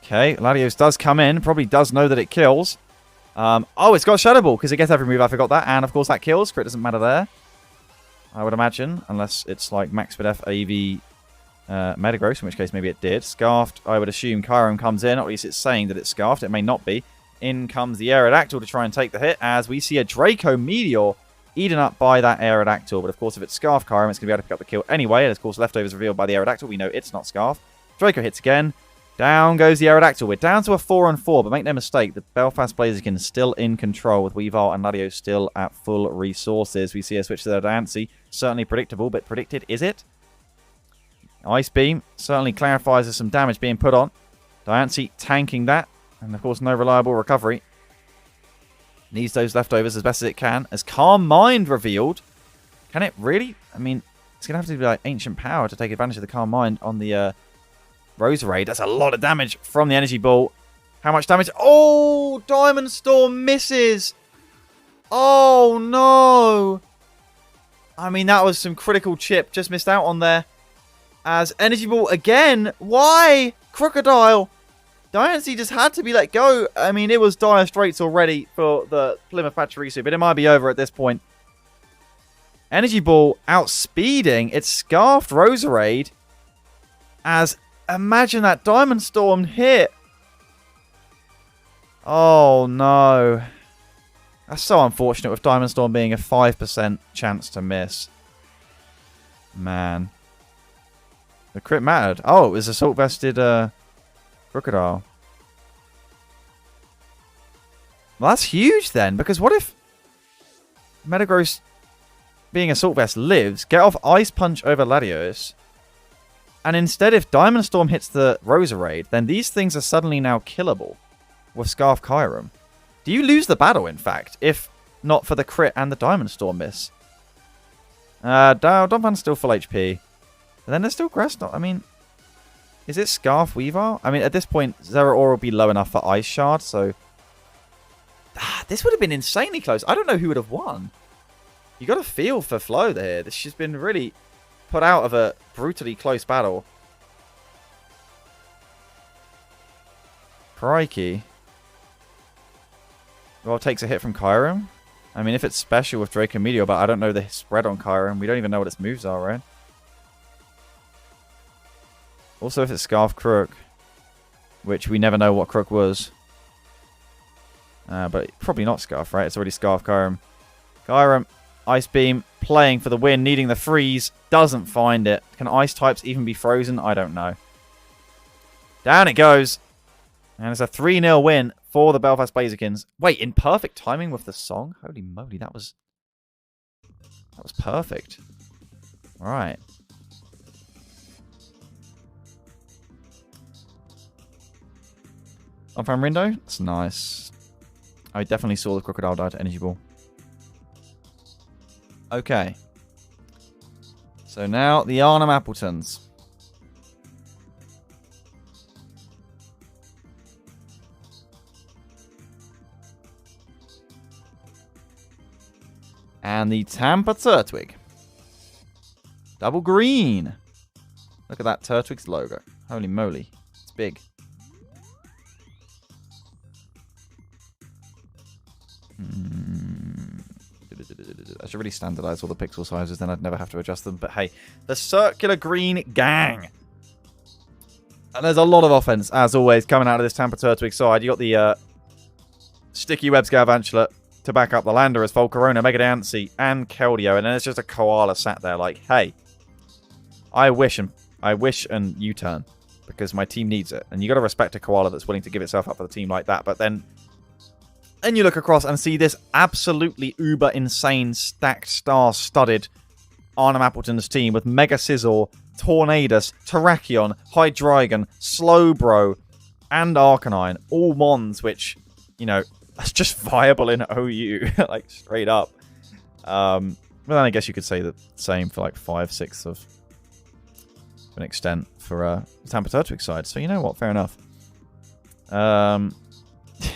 Okay, Latios does come in. Probably does know that it kills. Oh, it's got Shadow Ball, because it gets every move. I forgot that. And, of course, that kills. Crit doesn't matter there, I would imagine. Unless it's like Max Speed F AV Metagross, in which case maybe it did. Scarfed, I would assume Chiron comes in. Or at least it's saying that it's Scarfed. It may not be. In comes the Aerodactyl to try and take the hit, as we see a Draco Meteor eaten up by that Aerodactyl. But, of course, if it's Scarf Chiron, it's going to be able to pick up the kill anyway. And, of course, Leftovers revealed by the Aerodactyl. We know it's not Scarf. Draco hits again. Down goes the Aerodactyl. We're down to a 4-on-4, but make no mistake, the Belfast Blazikens still in control with Weavile and Latios still at full resources. We see a switch to the Diancie. Certainly predictable, but predicted, is it? Ice Beam certainly clarifies there's some damage being put on. Diancie tanking that. And, of course, no reliable recovery. Needs those leftovers as best as it can. As Calm Mind revealed. Can it really? I mean, it's going to have to be like Ancient Power to take advantage of the Calm Mind on the Roserade. That's a lot of damage from the Energy Ball. How much damage? Oh, Diamond Storm misses. Oh, no. I mean, that was some critical chip. Just missed out on there. As Energy Ball again. Why? Crocodile. Diancie just had to be let go. I mean, it was dire straits already for the Plymouth Pachirisu, but it might be over at this point. Energy Ball outspeeding its Scarfed Roserade. As, imagine that Diamond Storm hit. Oh, no. That's so unfortunate with Diamond Storm being a 5% chance to miss. Man. The crit mattered. Oh, it was Assault Vested Crocodile. Well, that's huge then, because what if Metagross, being Assault Vest, lives, get off Ice Punch over Latios, and instead if Diamond Storm hits the Roserade, then these things are suddenly now killable with Scarf Kyurem. Do you lose the battle, in fact, if not for the crit and the Diamond Storm miss? Donphan's still full HP. And then there's still Grass Knot. I mean, is it Scarf Weavile? I mean, at this point, Zeraora will be low enough for Ice Shard, so... this would have been insanely close. I don't know who would have won. You got a feel for Flo there. She's been really put out of a brutally close battle. Crikey. Well, takes a hit from Kyurem. I mean, if it's special with Draco Meteor, but I don't know the spread on Kyurem. We don't even know what its moves are, right? Also, if it's Scarf Crook, which we never know what Crook was. But probably not Scarf, right? It's already Scarf Kyurem. Kyurem, Ice Beam, playing for the win, needing the freeze. Doesn't find it. Can Ice types even be frozen? I don't know. Down it goes. And it's a 3-0 win for the Belfast Blazikens. Wait, in perfect timing with the song? Holy moly, that was perfect. All right. On Rindo? That's nice. I definitely saw the Crocodile die to Energy Ball. Okay. So now the Arnhem Appletons. And the Tampa Turtwig. Double green. Look at that Turtwig's logo. Holy moly. It's big. I should really standardize all the pixel sizes, then I'd never have to adjust them. But hey, the Circular Green Gang. And there's a lot of offense, as always, coming out of this Tampa Turtwig side. You got the Sticky Web Galvantula to back up the Landorus, Volcarona, Mega Diancie, and Keldeo. And then it's just a Koala sat there like, hey, I wish and U-turn, because my team needs it. And you got to respect a Koala that's willing to give itself up for the team like that. But then... And you look across and see this absolutely uber insane stacked star-studded Arnhem Appletons team with Mega Scizor, Tornadus, Terrakion, Hydreigon, Slowbro, and Arcanine. All Mons, which, you know, that's just viable in OU, like straight up. Well, then I guess you could say the same for like 5/6 of an extent for the Tampa Turtwig side. So you know what? Fair enough. I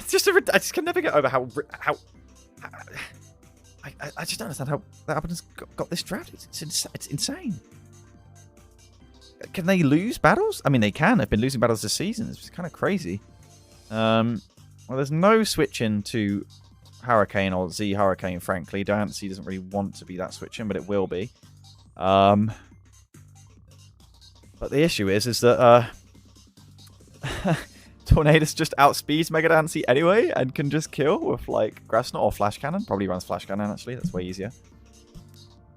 just can never get over how I just don't understand how the Appletons got this draft. It's insane. Can they lose battles? I mean, they can. They've been losing battles this season. It's kind of crazy. Well, there's no switching to Hurricane or Z Hurricane, frankly. Diancie doesn't really want to be that switching, but it will be. But the issue is that Tornadus just outspeeds Mega Diancie anyway and can just kill with like Grass Knot or Flash Cannon. Probably runs Flash Cannon actually, that's way easier.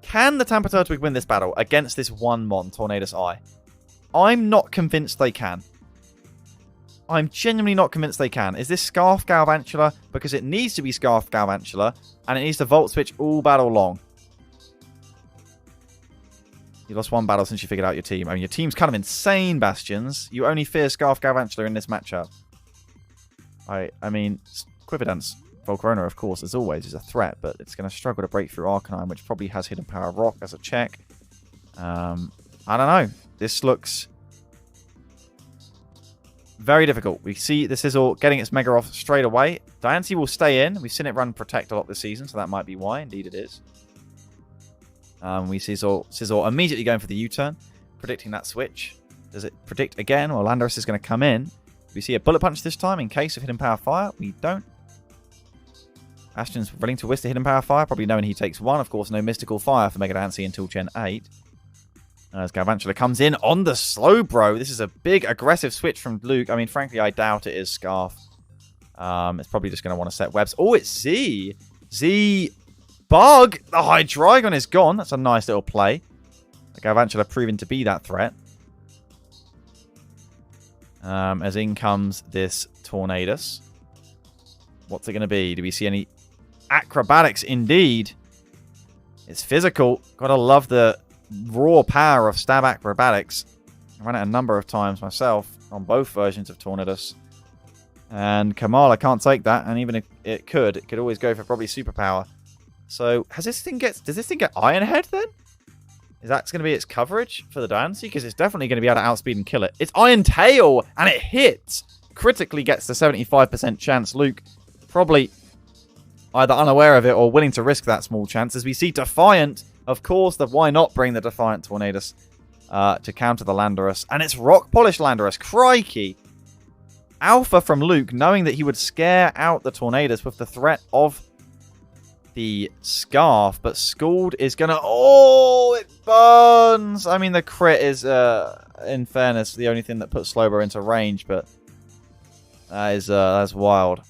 Can the Tampa Turtwig win this battle against this one Mon, Tornadus Eye? I'm not convinced they can. I'm genuinely not convinced they can. Is this Scarf Galvantula? Because it needs to be Scarf Galvantula, and it needs to Volt Switch all battle long. You lost one battle since you figured out your team. I mean, your team's kind of insane, Bastions. You only fear Scarf Galvantula in this matchup. I mean, Quiver-Dance Volcarona, of course, as always, is a threat, but it's going to struggle to break through Arcanine, which probably has Hidden Power Rock as a check. I don't know. This looks very difficult. We see the Sizzle getting its Mega off straight away. Diancie will stay in. We've seen it run Protect a lot this season, so that might be why. Indeed it is. We see Sizzle immediately going for the U-turn, predicting that switch. Does it predict again? Well, Landorus is going to come in. We see a Bullet Punch this time in case of Hidden Power Fire. We don't. Ashton's willing to risk the Hidden Power Fire, probably knowing he takes one. Of course, no Mystical Fire for Mega Diancie until Gen 8. As Galvantula comes in on the Slowbro. This is a big, aggressive switch from Luke. I mean, frankly, I doubt it is Scarf. It's probably just going to want to set webs. Oh, it's Z. Z Bug. The Hydreigon is gone. That's a nice little play. Galvantula proving to be that threat. As in comes this Tornadus. What's it going to be? Do we see any acrobatics? Indeed. It's physical. Gotta love the raw power of Stab Acrobatics. I ran it a number of times myself on both versions of Tornadus. And Kamala can't take that, and even if it could always go for probably Superpower. So, does this thing get Iron Head then? Is that going to be its coverage for the Diancie? Because it's definitely going to be able to outspeed and kill it. It's Iron Tail, and it hits! Critically gets the 75% chance. Luke probably either unaware of it or willing to risk that small chance. As we see Defiant, of course, why not bring the Defiant Tornadus to counter the Landorus? And it's Rock Polish Landorus. Crikey! Alpha from Luke, knowing that he would scare out the Tornadus with the threat of the Scarf, but Scald is going to... Oh, it burns! I mean, the crit is, in fairness, the only thing that puts Slowbro into range, but that's wild.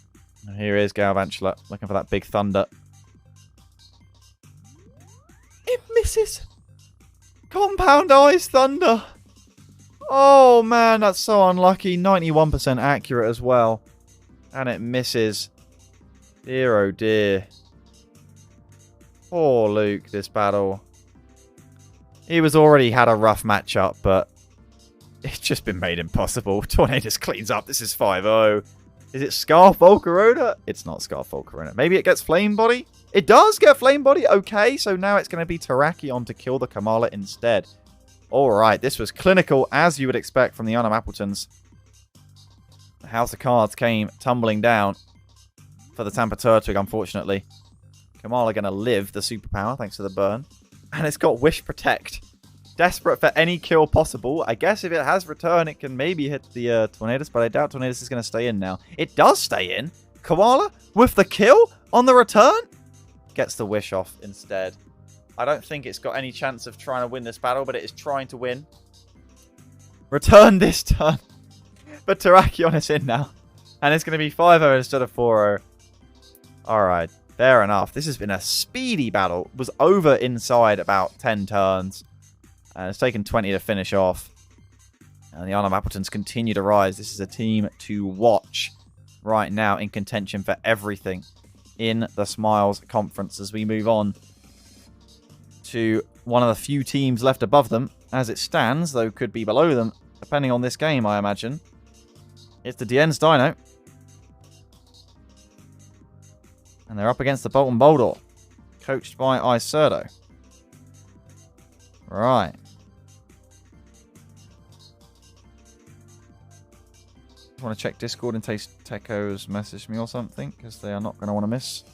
And here is Galvantula, looking for that big thunder. It misses! Compound Eyes Thunder! Oh, man, that's so unlucky. 91% accurate as well. And it misses. Dear, oh dear. Poor Luke, this battle. He was already had a rough matchup, but it's just been made impossible. Tornadus cleans up. This is 5-0. Is it Scarf Volcarona? It's not Scarf Volcarona. Maybe it gets Flame Body? It does get Flame Body. Okay, so now it's going to be Terrakion to kill the Kamala instead. Alright, this was clinical, as you would expect from the Unarmed Appletons. The House of Cards came tumbling down for the Tampa Turtwig, unfortunately. Kamala going to live the superpower, thanks to the burn. And it's got Wish Protect. Desperate for any kill possible. I guess if it has return, it can maybe hit the Tornadus, but I doubt Tornadus is going to stay in now. It does stay in. Koala, with the kill on the return, gets the Wish off instead. I don't think it's got any chance of trying to win this battle, but it is trying to win. Return this turn. But Terrakion is in now. And it's going to be 5-0 instead of 4-0. Alright, fair enough. This has been a speedy battle. It was over inside about 10 turns. And it's taken 20 to finish off. And the Unarmed Appletons continue to rise. This is a team to watch right now in contention for everything in the Smiles Conference as we move on to one of the few teams left above them as it stands, though could be below them, depending on this game, I imagine. It's the Dien's Deino. And they're up against the Bolton Boldore, coached by Isurdo. Right. I want to check Discord in case Techo's messaged me or something, because they are not going to want to miss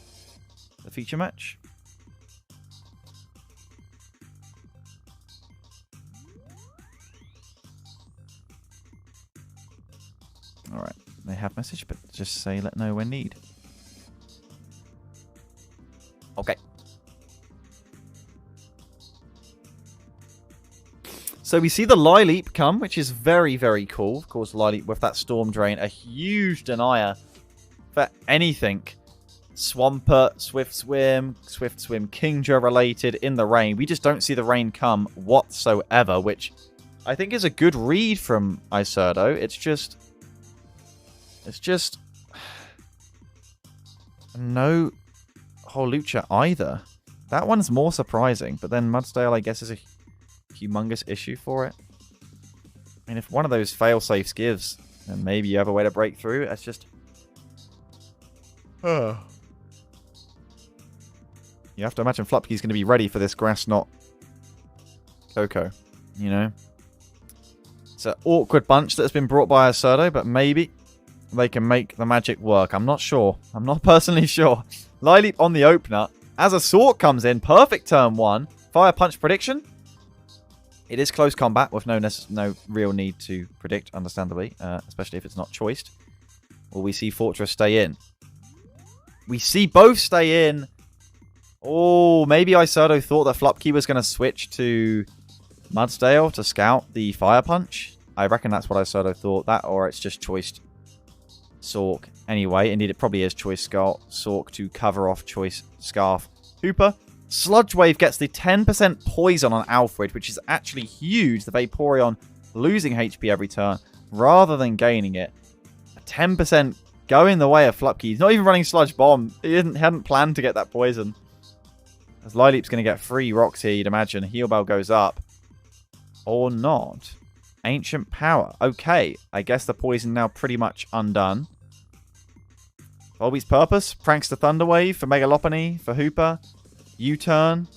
the feature match. Alright, they have messaged, but just say let know when need. Okay. So we see the Lileap come, which is very, very cool. Of course, Lileap with that Storm Drain, a huge denier for anything. Swampert, Swift Swim Kingdra related in the rain. We just don't see the rain come whatsoever, which I think is a good read from Isurdo. It's just It's just no Holucha either. That one's more surprising, but then Mudsdale, I guess, is a humongous issue for it. I mean, if one of those fail-safes gives, then maybe you have a way to break through. It's just... You have to imagine Flupkey's going to be ready for this Grass Knot Coco, you know? It's an awkward bunch that's been brought by Acerto, but maybe they can make the magic work. I'm not sure. I'm not personally sure. Lileep on the opener. As a Sork comes in, perfect turn 1. Fire Punch prediction. It is close combat with no real need to predict, understandably, especially if it's not choiced. Will we see Fortress stay in? We see both stay in. Oh, maybe Isurdo thought that Flupkey was going to switch to Mudsdale to scout the Fire Punch. I reckon that's what Isurdo thought. That, or it's just choiced Sork. Anyway, indeed, it probably is choice Sork to cover off choice Scarf Hoopa. Sludge Wave gets the 10% poison on Alfred, which is actually huge. The Vaporeon losing HP every turn rather than gaining it. A 10% going the way of Flupkey. He's not even running Sludge Bomb. He hadn't planned to get that poison. As Lileep's going to get 3 rocks here, you'd imagine. Heal Bell goes up. Or not. Ancient Power. Okay, I guess the poison now pretty much undone. Volbeat's purpose. Prankster Thunderwave for Mega Lopunny, for Hoopa. U-turn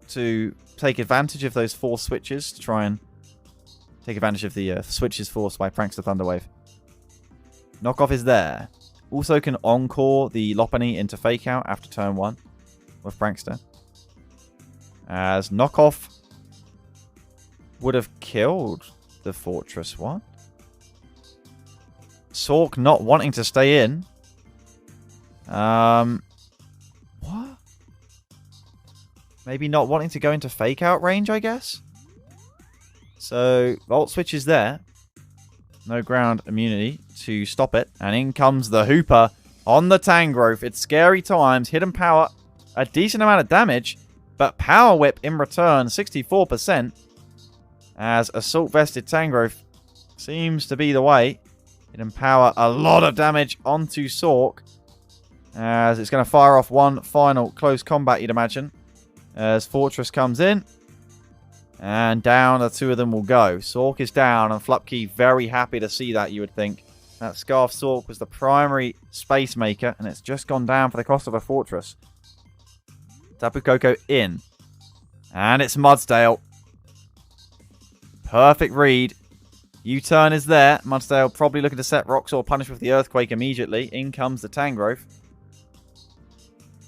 to take advantage of those 4 switches to try and take advantage of the switches forced by Prankster Thunderwave. Knockoff is there. Also can Encore the Lopunny into Fake Out after turn 1 with Prankster. As Knockoff would have killed the Fortress one. Sork not wanting to stay in. What? Maybe not wanting to go into Fake Out range, I guess? So, Volt Switch is there. No ground immunity to stop it. And in comes the Hoopa on the Tangrowth. It's scary times. Hidden Power, a decent amount of damage. But Power Whip in return, 64%. As Assault Vested Tangrowth seems to be the way. Hidden Power, a lot of damage onto Sork. As it's going to fire off one final close combat, you'd imagine. As Fortress comes in. And down the 2 of them will go. Sork is down, and Flupkey very happy to see that, you would think. That Scarf Sork was the primary space maker, and it's just gone down for the cost of a Fortress. Tapu Koko in. And it's Mudsdale. Perfect read. U-turn is there. Mudsdale probably looking to set rocks or punish with the Earthquake immediately. In comes the Tangrowth.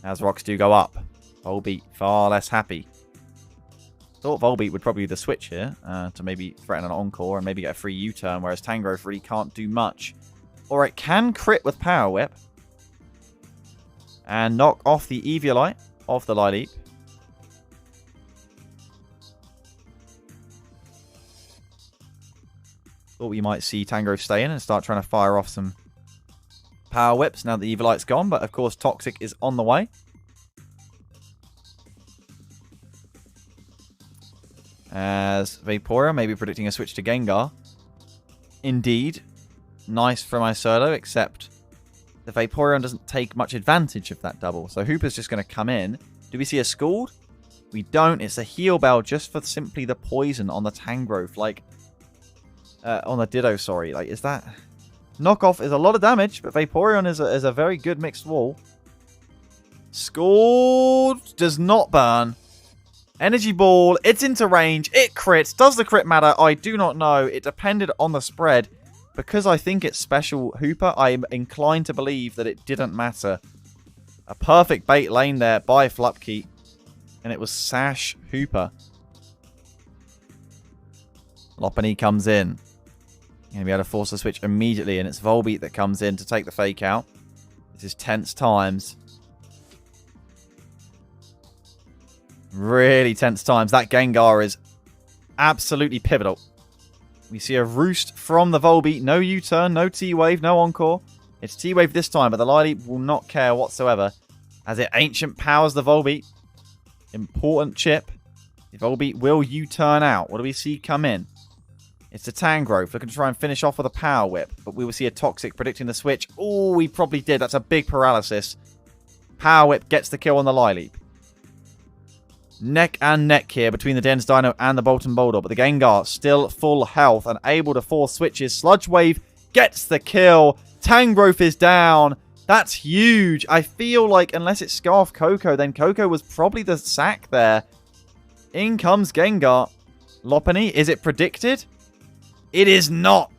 As rocks do go up. Volbeat far less happy. Thought Volbeat would probably be the switch here to maybe threaten an Encore and maybe get a free U-turn, whereas Tangrowth really can't do much. Or it can crit with Power Whip and knock off the Eviolite of the Lileep. Thought we might see Tangrowth stay in and start trying to fire off some Power Whips now that the Eviolite's gone, but of course Toxic is on the way. As Vaporeon maybe predicting a switch to Gengar. Indeed. Nice from Isurdo, except the Vaporeon doesn't take much advantage of that double. So Hoopa's just going to come in. Do we see a Scald? We don't. It's a Heal Bell just for simply the poison on the Tangrowth. Like, on the Ditto, sorry. Like, is that... Knockoff is a lot of damage, but Vaporeon is a very good mixed wall. Scald does not burn. Energy Ball, it's into range, it crits. Does the crit matter? I do not know. It depended on the spread. Because I think it's special Hoopa, I'm inclined to believe that it didn't matter. A perfect bait lane there by Flupkey. And it was Sash Hoopa. Lopunny comes in. Going to be able to force the switch immediately, and it's Volbeat that comes in to take the Fake Out. This is tense times. Really tense times. That Gengar is absolutely pivotal. We see a Roost from the Volbeat. No U-turn, no T-Wave, no Encore. It's T-Wave this time, but the Lileep will not care whatsoever as it Ancient Powers the Volbeat. Important chip. The Volbeat will U-turn out. What do we see come in? It's a Tangrowth looking to try and finish off with a Power Whip. But we will see a Toxic predicting the switch. Oh, we probably did. That's a big paralysis. Power Whip gets the kill on the Lileep. Neck and neck here between the Dense Dino and the Bolton Boulder. But the Gengar still full health and able to force switches. Sludge Wave gets the kill. Tangrowth is down. That's huge. I feel like unless it's Scarf Coco, then Coco was probably the sack there. In comes Gengar. Lopunny, is it predicted? It is not.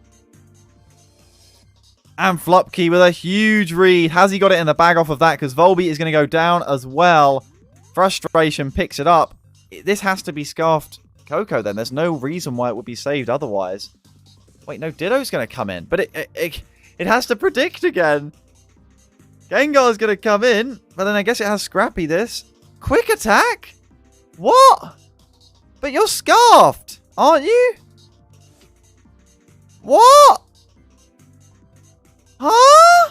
And Flupkey with a huge read. Has he got it in the bag off of that? Because Volbeat is going to go down as well. Frustration picks it up. This has to be Scarfed Coco then. There's no reason why it would be saved otherwise. Wait, no, Ditto's going to come in. But it has to predict again. Gengar's going to come in. But then I guess it has Scrappy this. Quick attack? What? But you're Scarfed, aren't you? What? Huh?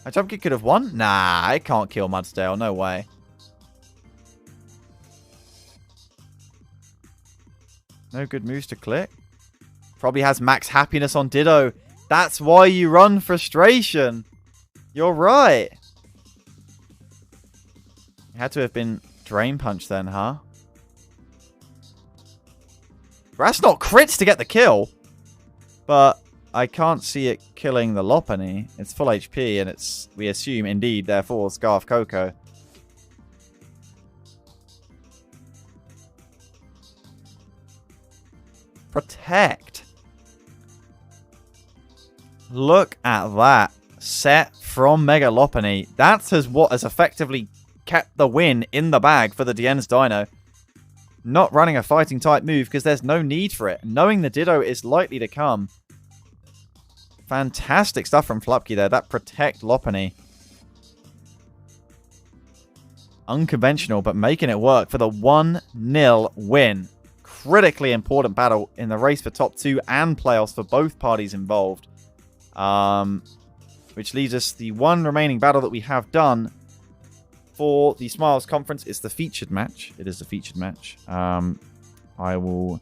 A jump kick could have won? Nah, it can't kill Mudsdale. No way. No good moves to click. Probably has max happiness on Ditto. That's why you run Frustration. You're right. It had to have been Drain Punch then, huh? That's not crits to get the kill. But I can't see it killing the Lopunny. It's full HP and it's, we assume, indeed, therefore, Scarf Coco. Protect. Look at that. Set from Mega Lopunny. That's what has effectively kept the win in the bag for the Dien's Dino. Not running a fighting type move because there's no need for it. Knowing the Ditto is likely to come. Fantastic stuff from Flupkey there. That Protect Lopunny. Unconventional, but making it work for the 1-0 win. Critically important battle in the race for top 2 and playoffs for both parties involved. Which leaves us the one remaining battle that we have done for the Smiles Conference. It's the featured match. It is the featured match. I will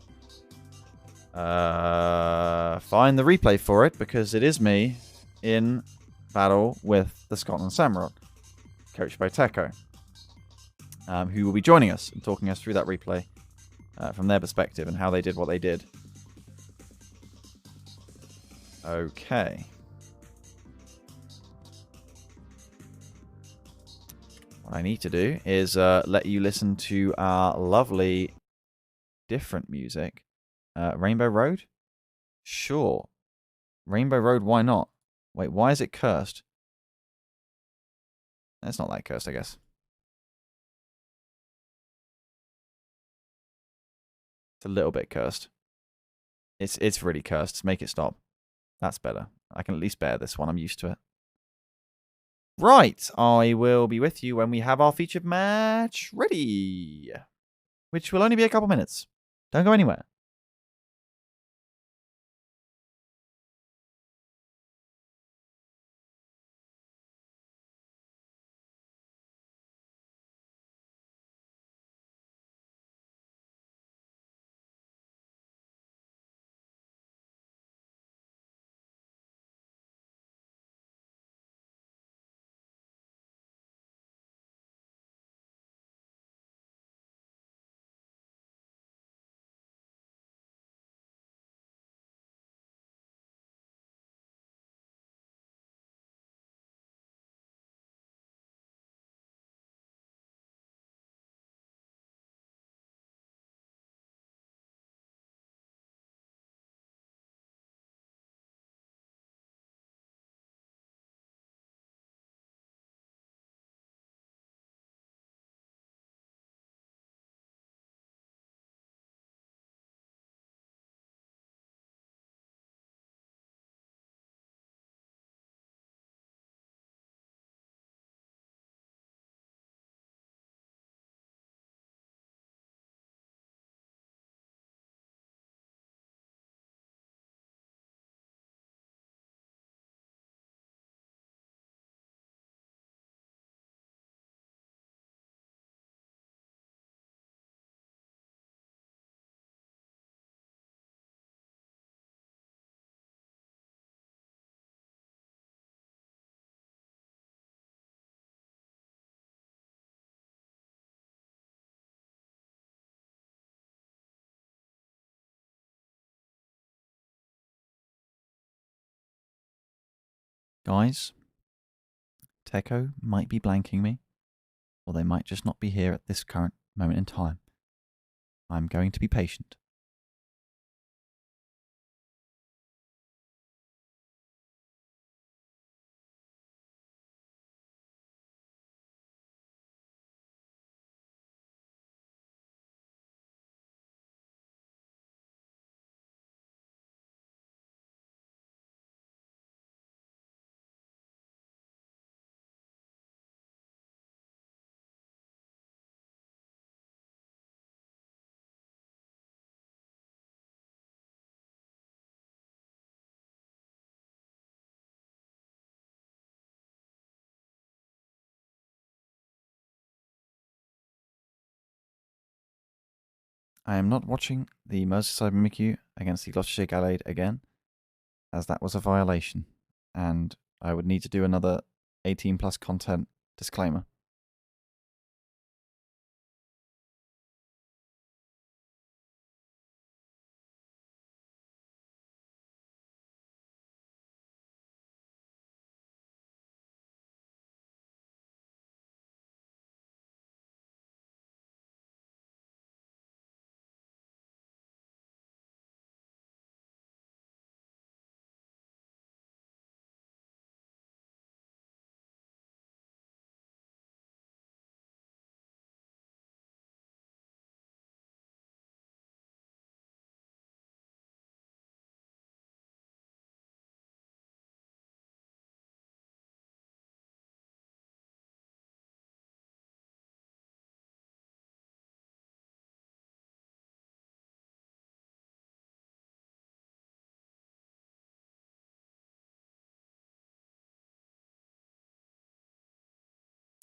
find the replay for it because it is me in battle with the Scotland Samurott, coached by Techo, who will be joining us and talking us through that replay from their perspective and how they did what they did. Okay. What I need to do is let you listen to our lovely different music. Rainbow Road? Sure. Rainbow Road, why not? Wait, why is it cursed? It's not that cursed, I guess. It's a little bit cursed. It's really cursed. Make it stop. That's better. I can at least bear this one. I'm used to it. Right. I will be with you when we have our featured match ready. Which will only be a couple minutes. Don't go anywhere. Guys, Techo might be blanking me, or they might just not be here at this current moment in time. I'm going to be patient. I am not watching the Merseyside Mimikyu against the Gloucestershire Gallade again, as that was a violation, and I would need to do another 18 plus content disclaimer.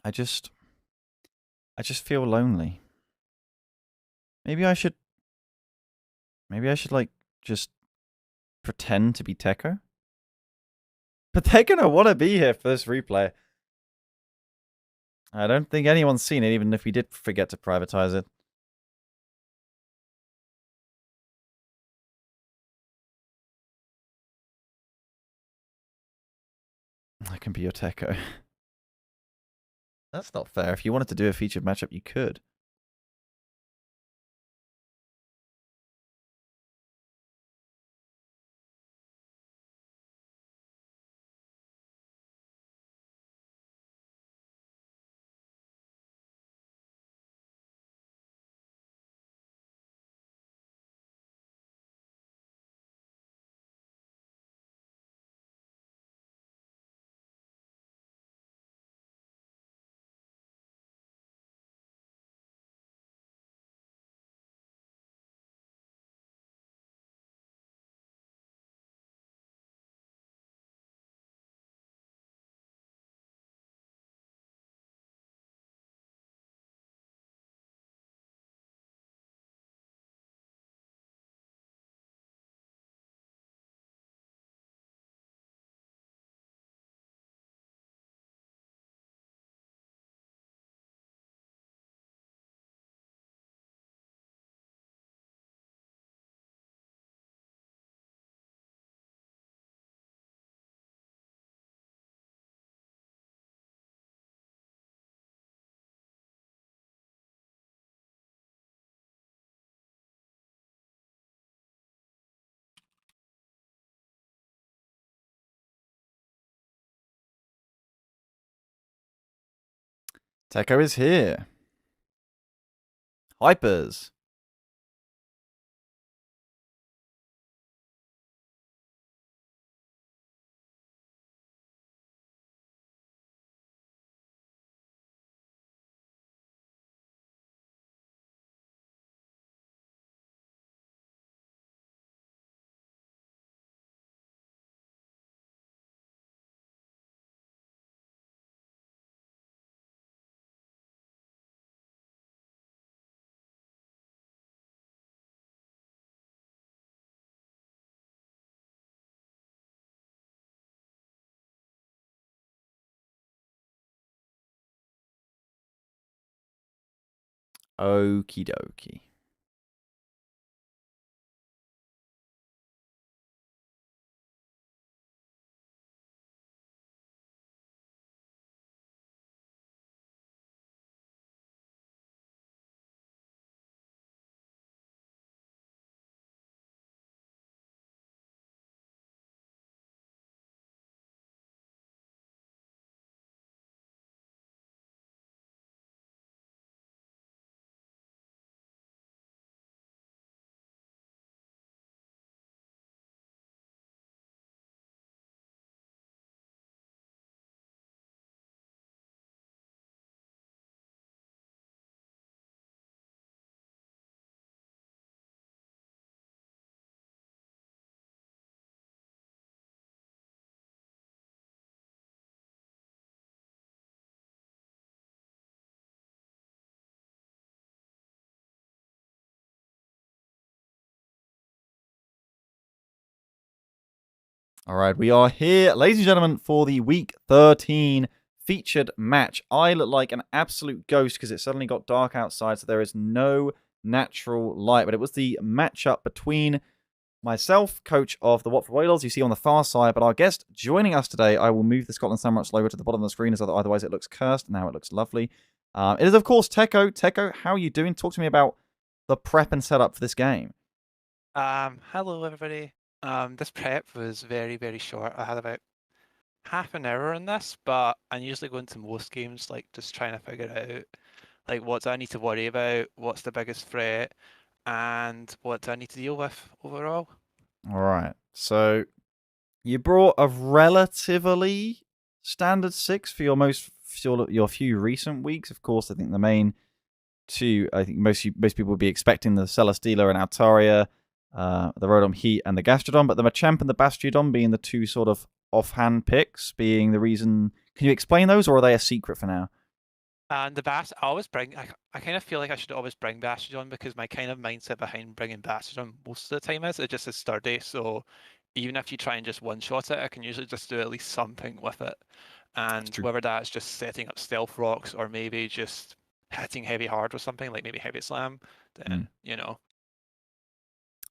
I just feel lonely. Maybe I should like just pretend to be Techo. But they're gonna want to be here for this replay. I don't think anyone's seen it, even if we did forget to privatize it. I can be your Techo. That's not fair. If you wanted to do a featured matchup, you could. Techo is here. Hypers. Okie dokie. All right, we are here, ladies and gentlemen, for the Week 13 featured match. I look like an absolute ghost because it suddenly got dark outside, so there is no natural light. But it was the matchup between myself, coach of the Watford Wailords, you see on the far side, but our guest joining us today, I will move the Scotland Samurott logo to the bottom of the screen, as otherwise it looks cursed. Now it looks lovely. It is, of course, Techo. Techo, how are you doing? Talk to me about the prep and setup for this game. Hello everybody. This prep was very, very short. I had about half an hour in this, but I usually go into most games like just trying to figure out like what do I need to worry about, what's the biggest threat, and what do I need to deal with overall. All right. So you brought a relatively standard 6 for your few recent weeks. Of course, I think the main two, I think most people would be expecting the Celesteela and Altaria, the Rotom Heat and the Gastrodon, but the Machamp and the Bastiodon being the two sort of offhand picks being the reason. Can you explain those, or are they a secret for now? And the I always bring, I kind of feel like I should always bring Bastiodon because my kind of mindset behind bringing Bastiodon most of the time is it just is sturdy. So even if you try and just one-shot it, I can usually just do at least something with it. And whether that's just setting up stealth rocks or maybe just hitting heavy hard or something, like maybe heavy slam, then, you know.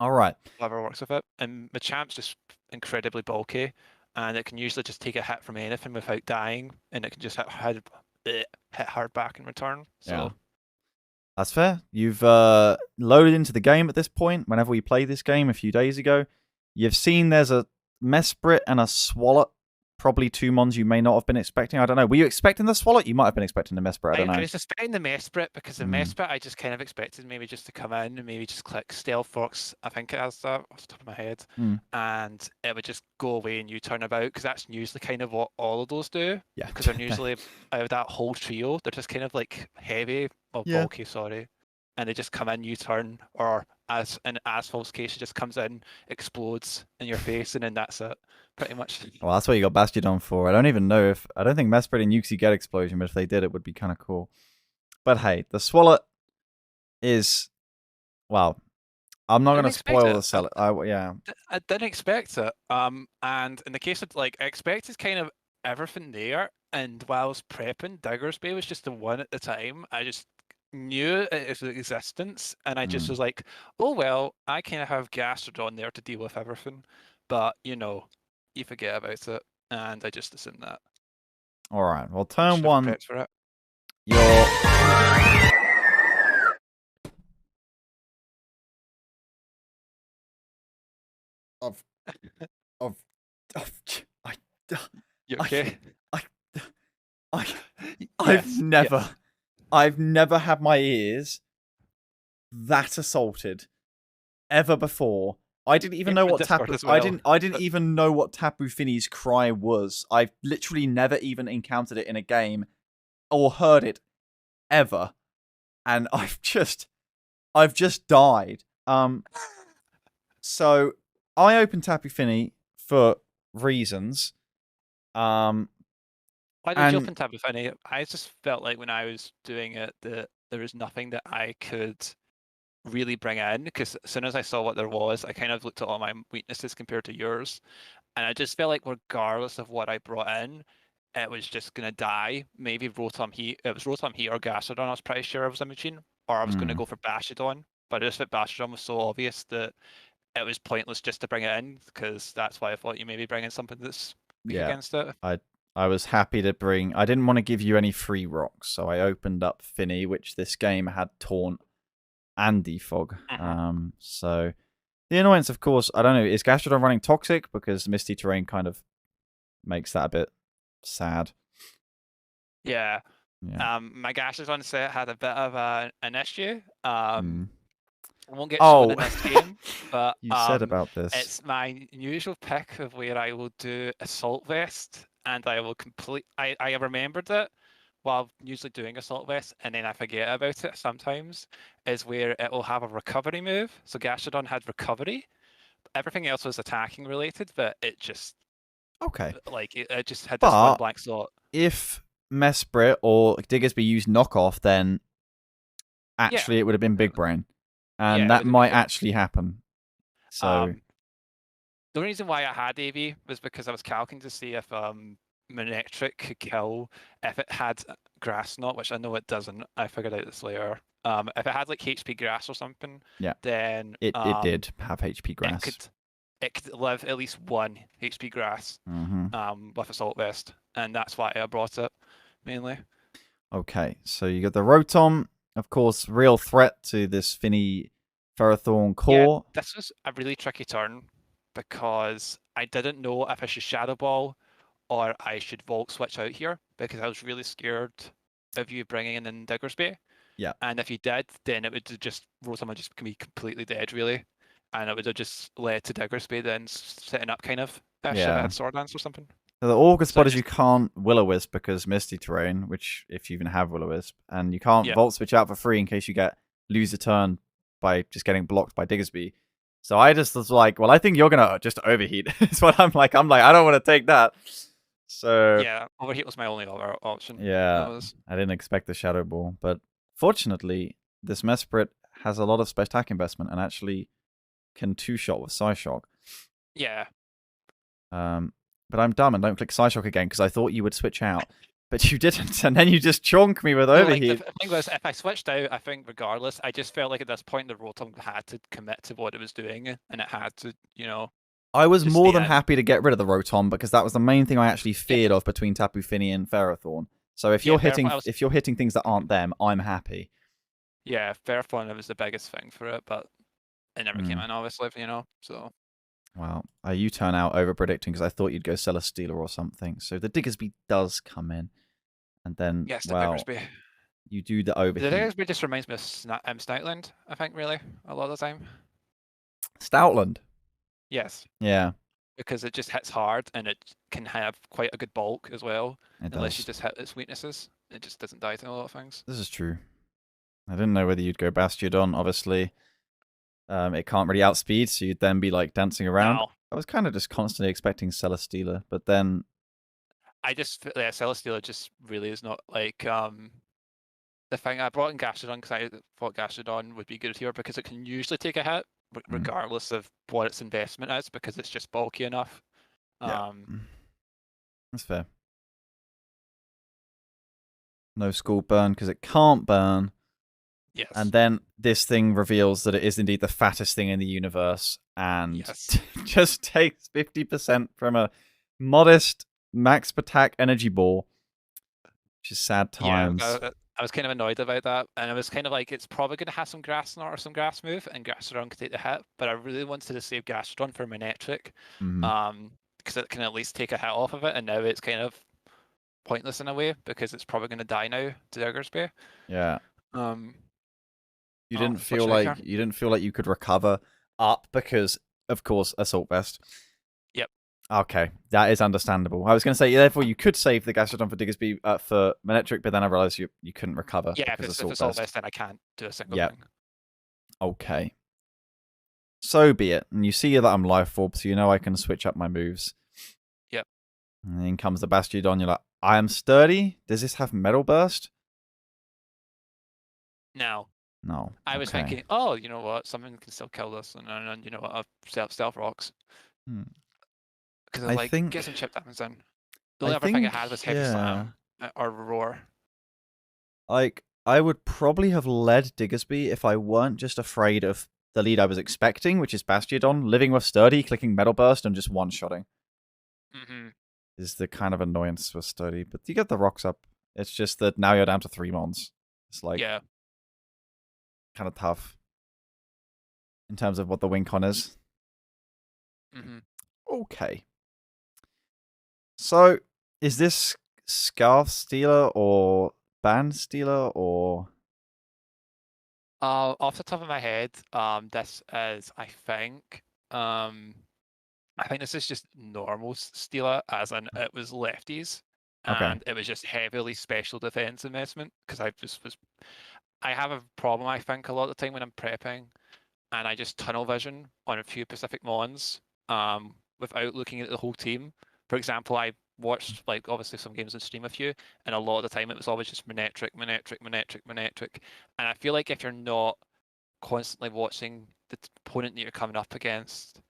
All right. Whatever works with it. And Machamp's just incredibly bulky, and it can usually just take a hit from anything without dying, and it can just hit hard back in return. So yeah. That's fair. You've loaded into the game at this point. Whenever we played this game a few days ago, you've seen there's a Mesprit and a Swalot. Probably two mons you may not have been expecting. I don't know. Were you expecting the Swalot? You might have been expecting the Mesprit. I don't know. I was expecting the Mesprit because the Mesprit I just kind of expected maybe just to come in and maybe just click Stealth Fox. I think it has that off the top of my head. And it would just go away and U-turn about because that's usually kind of what all of those do. Yeah. Because they're usually out of that whole trio, they're just kind of like heavy, or bulky, sorry. And they just come in, U-turn, or as in Asphalt's case, it just comes in, explodes in your face, and then that's it. Pretty much. Well, that's what you got Bastiodon for. I don't even know if... I don't think Mesprit and Uxie get Explosion, but if they did, it would be kind of cool. But hey, the Swalot is... Well, I'm not going to spoil the sell. I didn't expect it. And in the case of, like, I expected kind of everything there, and while I was prepping, Diggersby was just the one at the time. I just knew its existence, and I just was like, oh, well, I kind of have Gastrodon there to deal with everything. But, you know... You forget about it, and I just assumed that. All right. Well, turn one. For it. You okay? I've never had my ears that assaulted ever before. I didn't even know what Tapu. I didn't even know what Tapu Finney's cry was. I've literally never even encountered it in a game or heard it ever, and I've just died. So I opened Tapu Finney for reasons. Why did you open Tapu Finney? I just felt like when I was doing it that there was nothing that I could really bring in, because as soon as I saw what there was, I kind of looked at all my weaknesses compared to yours, and I just felt like regardless of what I brought in, it was just gonna die. Maybe Rotom Heat. It was Rotom Heat or Gastrodon. I was pretty sure I was in between, or I was gonna go for Bastiodon. But I just thought Bastiodon was so obvious that it was pointless just to bring it in, because that's why I thought you maybe bring in something that's weak against it. I was happy to bring. I didn't want to give you any free rocks, so I opened up Finney, which this game had Taunt and Defog. So the annoyance, of course, I don't know, is Gastrodon running Toxic? Because Misty Terrain kind of makes that a bit sad. Yeah. My Gastrodon set had a bit of an issue. I won't get shown in this game, but you said about this. It's my usual pick of where I will do Assault Vest, and I will I remembered it while usually doing Assault Vest, and then I forget about it sometimes, is where it will have a recovery move. So Gastrodon had recovery. Everything else was attacking related, but it just... Okay. Like, it just had this one blank slot. If Mesprit or Diggersby used knockoff, then actually it would have been Big Brain. And that might actually happen. So... The only reason why I had AV was because I was calculating to see if Manectric could kill if it had Grass Knot, which I know it doesn't. I figured out this later. If it had like HP Grass or something, Yeah. then It did have HP Grass. It could live at least 1 HP Grass with Assault Vest, and that's why I brought it mainly. Okay, so you got the Rotom, of course, real threat to this Finny Ferrothorn core. Yeah, this was a really tricky turn because I didn't know if I should Shadow Ball or I should Volt Switch out here because I was really scared of you bringing in Diggersby. Yeah. And if you did, then it would just Rotom would just be completely dead, really, and it would have just led to Diggersby then setting up kind of Sword Dance or something. So the awkward spot is you can't Will-O-Wisp because Misty Terrain, which if you even have Will-O-Wisp, and you can't Volt Switch out for free in case you lose a turn by just getting blocked by Diggersby. So I just was like, well, I think you're gonna just overheat. Is what I'm like. I don't want to take that. So yeah, overheat was my only other option. Yeah, I didn't expect the Shadow Ball, but fortunately, this Mesprit has a lot of special attack investment and actually can two-shot with Psyshock. Yeah. But I'm dumb and don't click Psyshock again because I thought you would switch out. But you didn't, and then you just chonk me with overheat. The thing was, if I switched out, I think regardless, I just felt like at this point the Rotom had to commit to what it was doing, and it had to, I was more than happy to get rid of the Rotom because that was the main thing I actually feared of between Tapu Fini and Ferrothorn. So if you're hitting things that aren't them, I'm happy. Yeah, Ferrothorn was the biggest thing for it, but it never came in, obviously, so. Well, you turn out over predicting because I thought you'd go Celesteela or something. So the Diggersby does come in, and then Diggersby. You do the overheat. The Diggersby just reminds me of Stoutland, I think, really, a lot of the time. Stoutland. Yes. Yeah. Because it just hits hard and it can have quite a good bulk as well. Unless you just hit its weaknesses, it just doesn't die to a lot of things. This is true. I didn't know whether you'd go Bastiodon, obviously. It can't really outspeed, so you'd then be like dancing around. No. I was kind of just constantly expecting Celesteela, but then Celesteela just really is not like the thing. I brought in Gastrodon because I thought Gastrodon would be good here because it can usually take a hit regardless of what its investment is because it's just bulky enough. Yeah. That's fair. No Skull Burn because it can't burn. Yes. And then this thing reveals that it is indeed the fattest thing in the universe and just takes 50% from a modest max attack energy ball, which is sad times. Yeah, I was kind of annoyed about that, and I was kind of like, it's probably going to have some Grass Knot or some Grass move, and Gastrodon could take the hit, but I really wanted to save Gastrodon for Manectric, because it can at least take a hit off of it, and now it's kind of pointless in a way, because it's probably going to die now to Diggersby. Yeah. You didn't feel like you could recover up because, of course, Assault Vest. Yep. Okay, that is understandable. I was going to say, therefore, you could save the Gastrodon for Diggersby for Manectric, but then I realized you couldn't recover. Yeah, if it's Assault Vest, then I can't do a single thing. Okay. So be it. And you see that I'm Life Orb, so you know I can switch up my moves. Yep. And then comes the Bastiodon. You're like, I am sturdy. Does this have Metal Burst? No. No. I was thinking, oh, you know what? Something can still kill this, and you know what? I'll Stealth Rocks. Because I think get some chip damage in. The only other thing it had was Heavy Slam or Roar. Like, I would probably have led Diggersby if I weren't just afraid of the lead I was expecting, which is Bastiodon, living with Sturdy, clicking Metal Burst, and just one-shotting. Is the kind of annoyance with Sturdy. But you get the rocks up. It's just that now you're down to 3 mons. It's like... Yeah. Kind of tough in terms of what the win con is. Okay. So, is this Scarf Stealer or Band Stealer or? Off the top of my head, this is I think this is just normal Stealer, as in it was lefties, and it was just heavily special defense investment because I have a problem, I think, a lot of the time when I'm prepping, and I just tunnel vision on a few specific mons without looking at the whole team. For example, I watched, obviously some games on stream with you, and a lot of the time it was always just Manectric. And I feel like if you're not constantly watching the opponent that you're coming up against,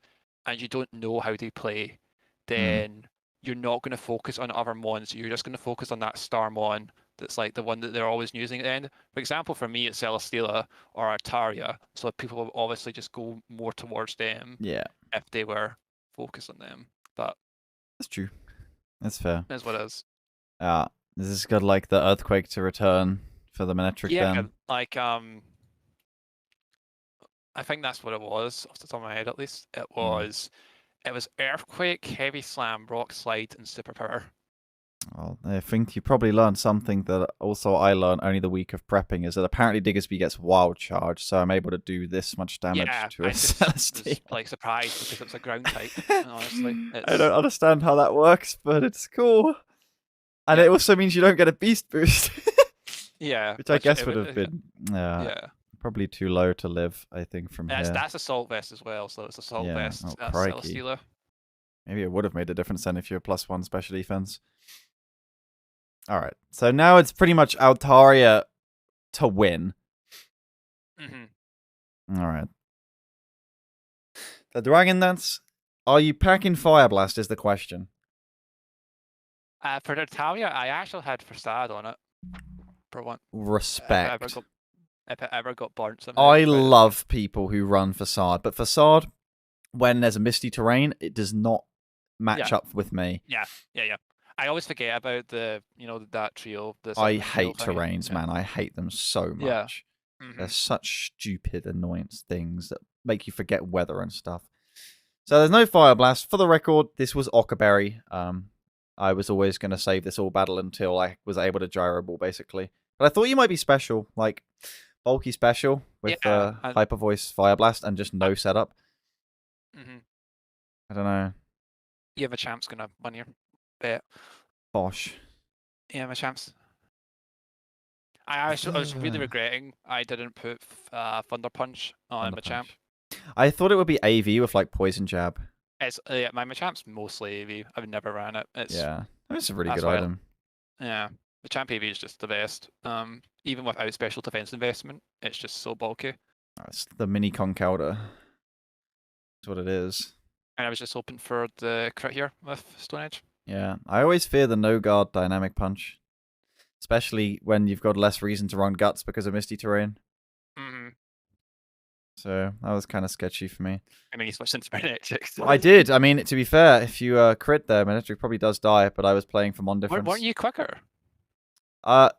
and you don't know how they play, then you're not going to focus on other mons. You're just going to focus on that star mon that's like the one that they're always using at the end. For example, for me, it's Celesteela or Altaria, so people will obviously just go more towards them if they were focused on them. But that's true. That's fair. That's what it is. This has got like the Earthquake to return for the Manectric then. Like I think that's what it was, off the top of my head at least. It was Earthquake, Heavy Slam, Rock Slide, and Super Power. Well, I think you probably learned something that also I learned only the week of prepping, is that apparently Diggersby gets Wild Charge, so I'm able to do this much damage to a Celesteela. Was like surprised because it's a ground type, honestly. I don't understand how that works, but it's cool. And it also means you don't get a Beast Boost. Which I guess would have been probably too low to live, I think, from here. That's Assault Vest as well, so it's Assault Vest Celesteela. Maybe it would have made a difference then if you're +1 special defense. Alright, so now it's pretty much Altaria to win. Alright. The Dragon Dance, are you packing Fire Blast is the question. For Altaria, I actually had Facade on it. For one. Respect. If it ever got burnt. I love people who run Facade, but Facade, when there's a misty terrain, it does not match up with me. Yeah. I always forget about that trio. I hate terrains, man. I hate them so much. They're such stupid annoyance things that make you forget weather and stuff. So there's no Fire Blast. For the record, this was Ockerberry. I was always going to save this all battle until I was able to Gyro Ball, basically. But I thought you might be special, like bulky special with Hyper Voice Fire Blast and just no setup. I don't know. Yeah, Machamp's going to win your bet. Bosh. Yeah, Machamp's. I was really regretting I didn't put Thunder Punch on Machamp. I thought it would be AV with like Poison Jab. It's my Machamp's mostly AV. I've never ran it. It's a really good item. Machamp AV is just the best. Even without special defense investment, it's just so bulky. It's the mini Conkeldurr. That's what it is. And I was just hoping for the crit here with Stone Edge. Yeah, I always fear the no guard dynamic punch, especially when you've got less reason to run Guts because of misty terrain. So that was kind of sketchy for me. I mean, you switched into Manectric. I did. I mean, to be fair, if you crit there, Manectric probably does die, but I was playing for Mon difference. Weren't you quicker? Was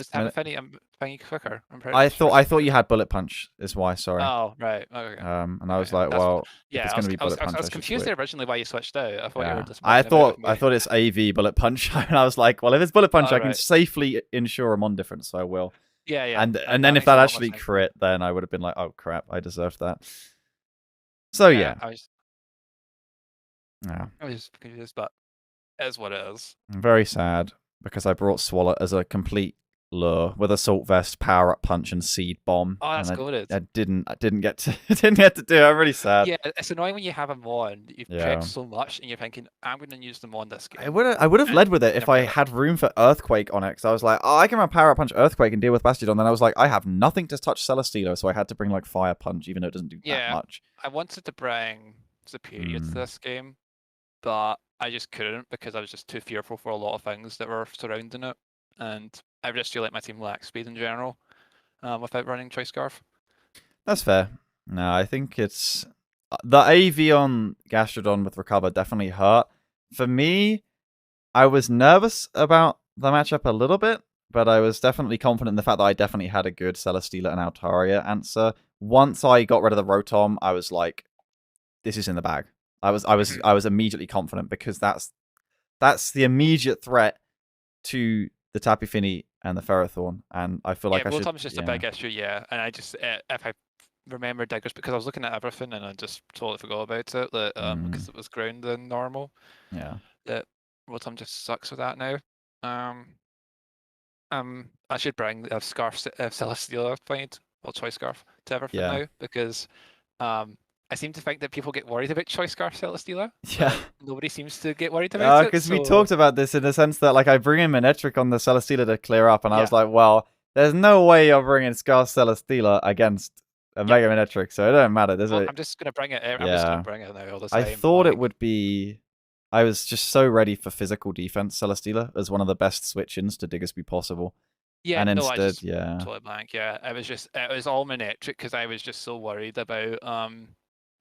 Tabafeni thingy quicker? I thought you had Bullet Punch, is why, sorry. Oh, right. Okay. And I was like, well, it's going to be Bullet Punch. I was confused there originally why you switched out. I thought you were just I thought it's AV Bullet Punch, and I was like, well, if it's Bullet Punch, I can safely ensure a Mon difference, so I will. Yeah. And then if that actually crit, then I would have been like, oh crap, I deserved that. So yeah. I was confused, but it is what it is. I'm very sad because I brought Swallow as a complete lure with Assault Vest, Power Up Punch, and Seed Bomb. Oh, that's good. I didn't get to do it. I'm really sad. Yeah, it's annoying when you have a Mon that you've prepped so much and you're thinking, I'm going to use the Mon this game. I would have led with it if I had room for Earthquake on it, because I was like, oh, I can run Power Up Punch, Earthquake, and deal with Bastiodon. Then I was like, I have nothing to touch Celesteela, so I had to bring like Fire Punch, even though it doesn't do that much. I wanted to bring Superior to this game, but I just couldn't because I was just too fearful for a lot of things that were surrounding it, and I just feel like my team lacks speed in general without running Choice Scarf. That's fair. No, I think it's the AV on Gastrodon with Recover definitely hurt. For me, I was nervous about the matchup a little bit, but I was definitely confident in the fact that I definitely had a good Celesteela and Altaria answer. Once I got rid of the Rotom, I was like, this is in the bag. I was immediately confident because that's the immediate threat to the Tapu Fini and the Ferrothorn, and I feel like I should. Rotom's just a big issue, and I just if I remember Diggers, because I was looking at everything and I just totally forgot about it that because it was ground than normal. Yeah. That Rotom just sucks with that now. I should bring a Scarf Celesteela find Choice Scarf to everything now because I seem to think that people get worried about Choice Scarf Celesteela. Yeah. Nobody seems to get worried about it. Because we talked about this in the sense that like I bring in Manectric on the Celesteela to clear up, and I was like, well, there's no way you're bringing Scarf Celesteela against a Mega Manectric, so it don't matter. I'm just gonna bring it. I'm just gonna bring it now all the time. I thought it would be. I was just so ready for physical defense Celesteela as one of the best switch-ins to Diggersby possible. Yeah, and no, instead, totally blank. Yeah, it was all Manectric because I was just so worried about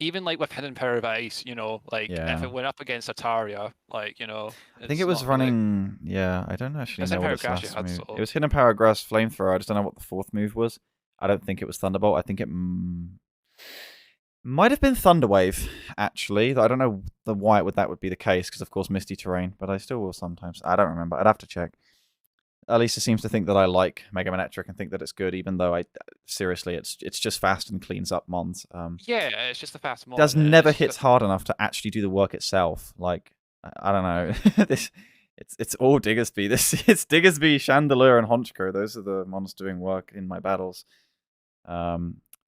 even like with Hidden Power of Ice, you know, like if it went up against Ataria, like, you know, I think it was running. Yeah, I don't actually know what its last move. It was Hidden Power Grass Flamethrower. I just don't know what the fourth move was. I don't think it was Thunderbolt. I think it might have been Thunderwave, actually. I don't know why that would be the case, because of course Misty Terrain, but I still will sometimes. I don't remember. I'd have to check. Alisa seems to think that I like Mega Manectric and think that it's good, even though seriously, it's just fast and cleans up mons. Yeah, it's just a fast mon. Does never hits hard enough to actually do the work itself. Like, I don't know. It's all Diggersby. It's Diggersby, Chandelure, and Honchkrow. Those are the mons doing work in my battles. But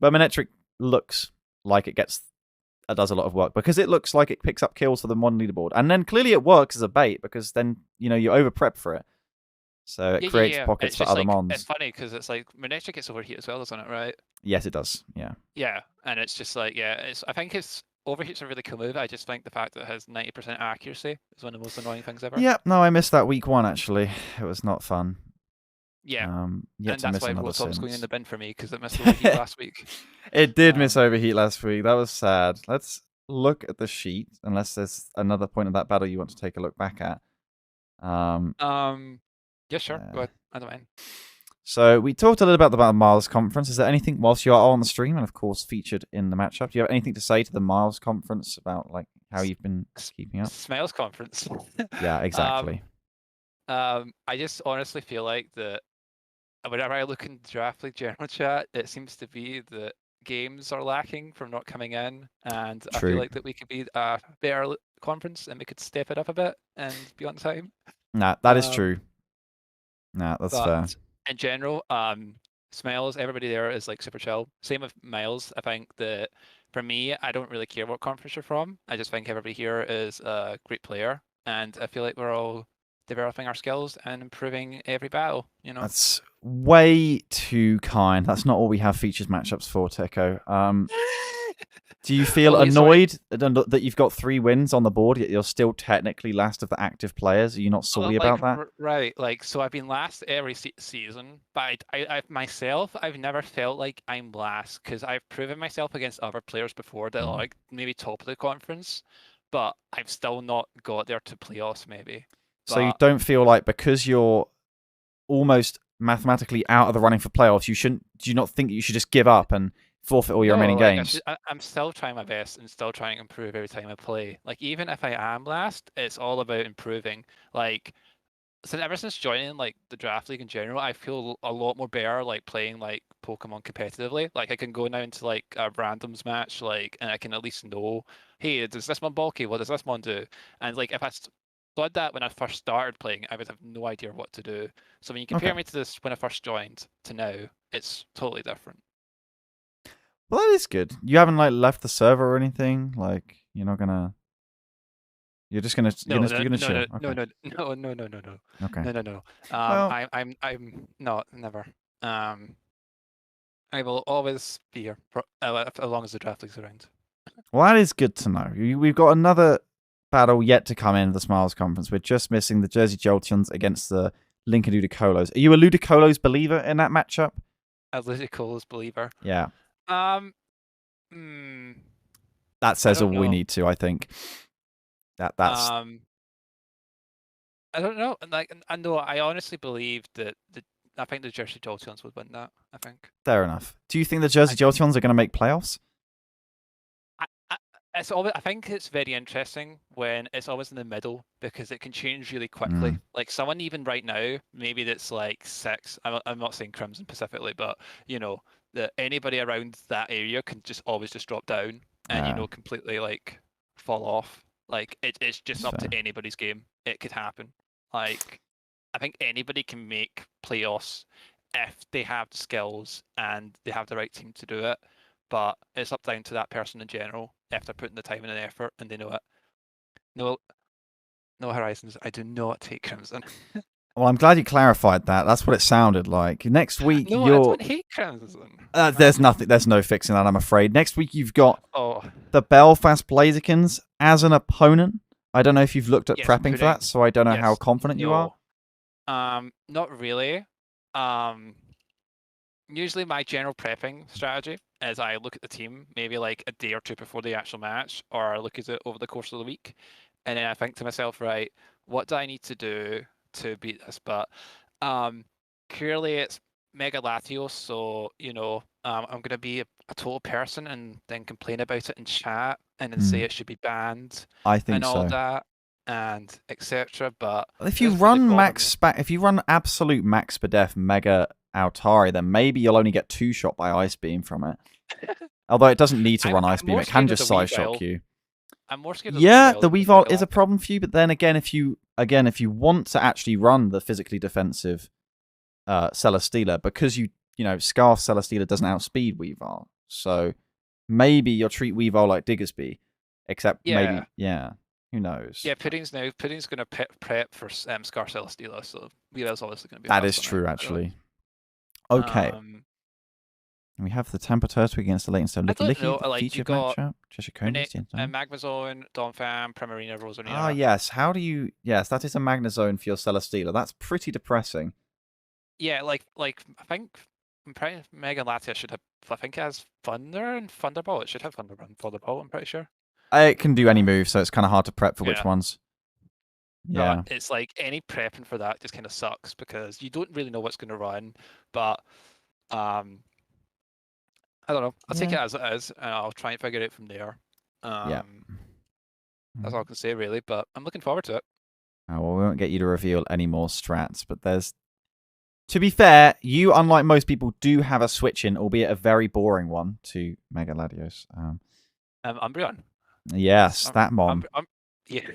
Manectric looks like it does a lot of work because it looks like it picks up kills for the mod leaderboard, and then clearly it works as a bait because then you over prep for it, so it creates pockets for other mons. It's funny because it's like Manectric gets overheat as well, doesn't it? Right? Yes, it does. Yeah, and it's just like I think it's overheat's a really cool move. I just think the fact that it has 90% accuracy is one of the most annoying things ever. Yeah, no, I missed that week 1 actually. It was not fun. Yeah, and that's why Robotop's going in the bin for me, because it missed overheat last week. It did miss overheat last week. That was sad. Let's look at the sheet, unless there's another point of that battle you want to take a look back at. Yeah, sure. Go ahead. I don't mind. So we talked a little bit about the Miles Conference. Is there anything, whilst you are on the stream and of course featured in the matchup, do you have anything to say to the Miles Conference about like how you've been keeping up? Smiles Conference. Yeah, exactly. I just honestly feel like that whenever I look in the Draft League general chat, it seems to be that games are lacking from not coming in, and I feel like that we could be a better conference and we could step it up a bit and be on time. Nah, that is true. Nah, that's fair. In general, Smiles, everybody there is like super chill. Same with Miles. I think that for me, I don't really care what conference you're from. I just think everybody here is a great player, and I feel like we're all developing our skills and improving every battle. You know, that's way too kind. That's not all we have features matchups for, Techo. Do you feel annoyed that you've got 3 wins on the board, yet you're still technically last of the active players? Are you not salty about that? Right. Like, so I've been last every season, but I myself, I've never felt like I'm last because I've proven myself against other players before that are like maybe top of the conference, but I've still not got there to playoffs maybe. So you don't feel like because you're almost mathematically out of the running for playoffs, do you not think that you should just give up and forfeit all your remaining games? I'm still trying my best and still trying to improve every time I play. Like, even if I am last, it's all about improving. Like, ever since joining like the Draft League in general, I feel a lot more better like playing like Pokemon competitively. Like, I can go now into like a randoms match, like, and I can at least know, hey, does this one bulky? What does this one do? And like, if I thought that when I first started playing, I would have no idea what to do. So when you compare me to this when I first joined to now, it's totally different. Well, that is good. You haven't like left the server or anything. Like, you're not gonna. You're just gonna. You're gonna chill. No. Okay. No. Well, I'm not never. I will always be here as long as the Draft League's around. Well, that is good to know. We've got another battle yet to come in the Smiles Conference. We're just missing the Jersey Jolteons against the Lincoln Ludicolo's. Are you a Ludicolo's believer in that matchup? A Ludicolo's believer. Yeah. That says all we need to, I think. That's. I don't know. Like, I know. I honestly believe that I think the Jersey Jolteons would win that. I think. Fair enough. Do you think the Jersey Jolteons are going to make playoffs? It's always, I think it's very interesting when it's always in the middle because it can change really quickly. Like, someone even right now, maybe that's like 6. I'm not saying Crimson specifically, but you know that anybody around that area can just always just drop down and completely like fall off. Like, it's just up to anybody's game. It could happen. Like, I think anybody can make playoffs if they have the skills and they have the right team to do it. But it's up down to that person in general if they're putting the time and the effort and they know it. No Horizons. I do not take Crimson. Well, I'm glad you clarified that. That's what it sounded like. Next week, No, I don't hate Crimson. there's nothing. There's no fixing that, I'm afraid. Next week, you've got Oh, the Belfast Blazikens as an opponent. I don't know if you've looked at yes, prepping for that, so I don't know how yes, confident you are. Not really. Usually my general prepping strategy is I look at the team maybe like a day or two before the actual match, or I look at it over the course of the week, and then I think to myself, right, what do I need to do to beat this? But clearly it's Mega Latios, so I'm gonna be a total person and then complain about it in chat and then say it should be banned I think and all so. that and etc. But If you run if you run absolute max Spadef Mega Altari, then maybe you'll only get 2 shot by Ice Beam from it. Although it doesn't need to run Ice Beam, it can just side shock you. I'm more scared of the Weavile is a problem for you, but then again, if you want to actually run the physically defensive Celesteela, because Scarf Celesteela doesn't outspeed Weavile, so maybe you'll treat Weavile like Diggersby, except maybe who knows? Yeah, Pudding's gonna prep for Scar Celesteela, so Weavile's obviously gonna be. That is true, actually. Okay. We have the Temper Turtwig against the Leytonstone. Lickilicky, the featured matchup. Cheshire Combees, Magmazone, Donphan, Primarina, Rosalina. Ah, yes. How do you... Yes, that is a Magnezone for your Celesteela. That's pretty depressing. Yeah, like I think Mega Latias should have... I think it has Thunder and Thunderbolt. It should have Thunder and Thunderbolt, I'm pretty sure. It can do any move, so it's kind of hard to prep for which ones. Yeah. But it's like any prepping for that just kind of sucks because you don't really know what's going to run, but... I don't know. I'll take it as it is, and I'll try and figure it out from there. That's all I can say, really, but I'm looking forward to it. Oh, well, we won't get you to reveal any more strats, but there's... To be fair, you, unlike most people, do have a switch-in, albeit a very boring one, to Mega Latios. Umbreon. Yes, that mom. Yeah.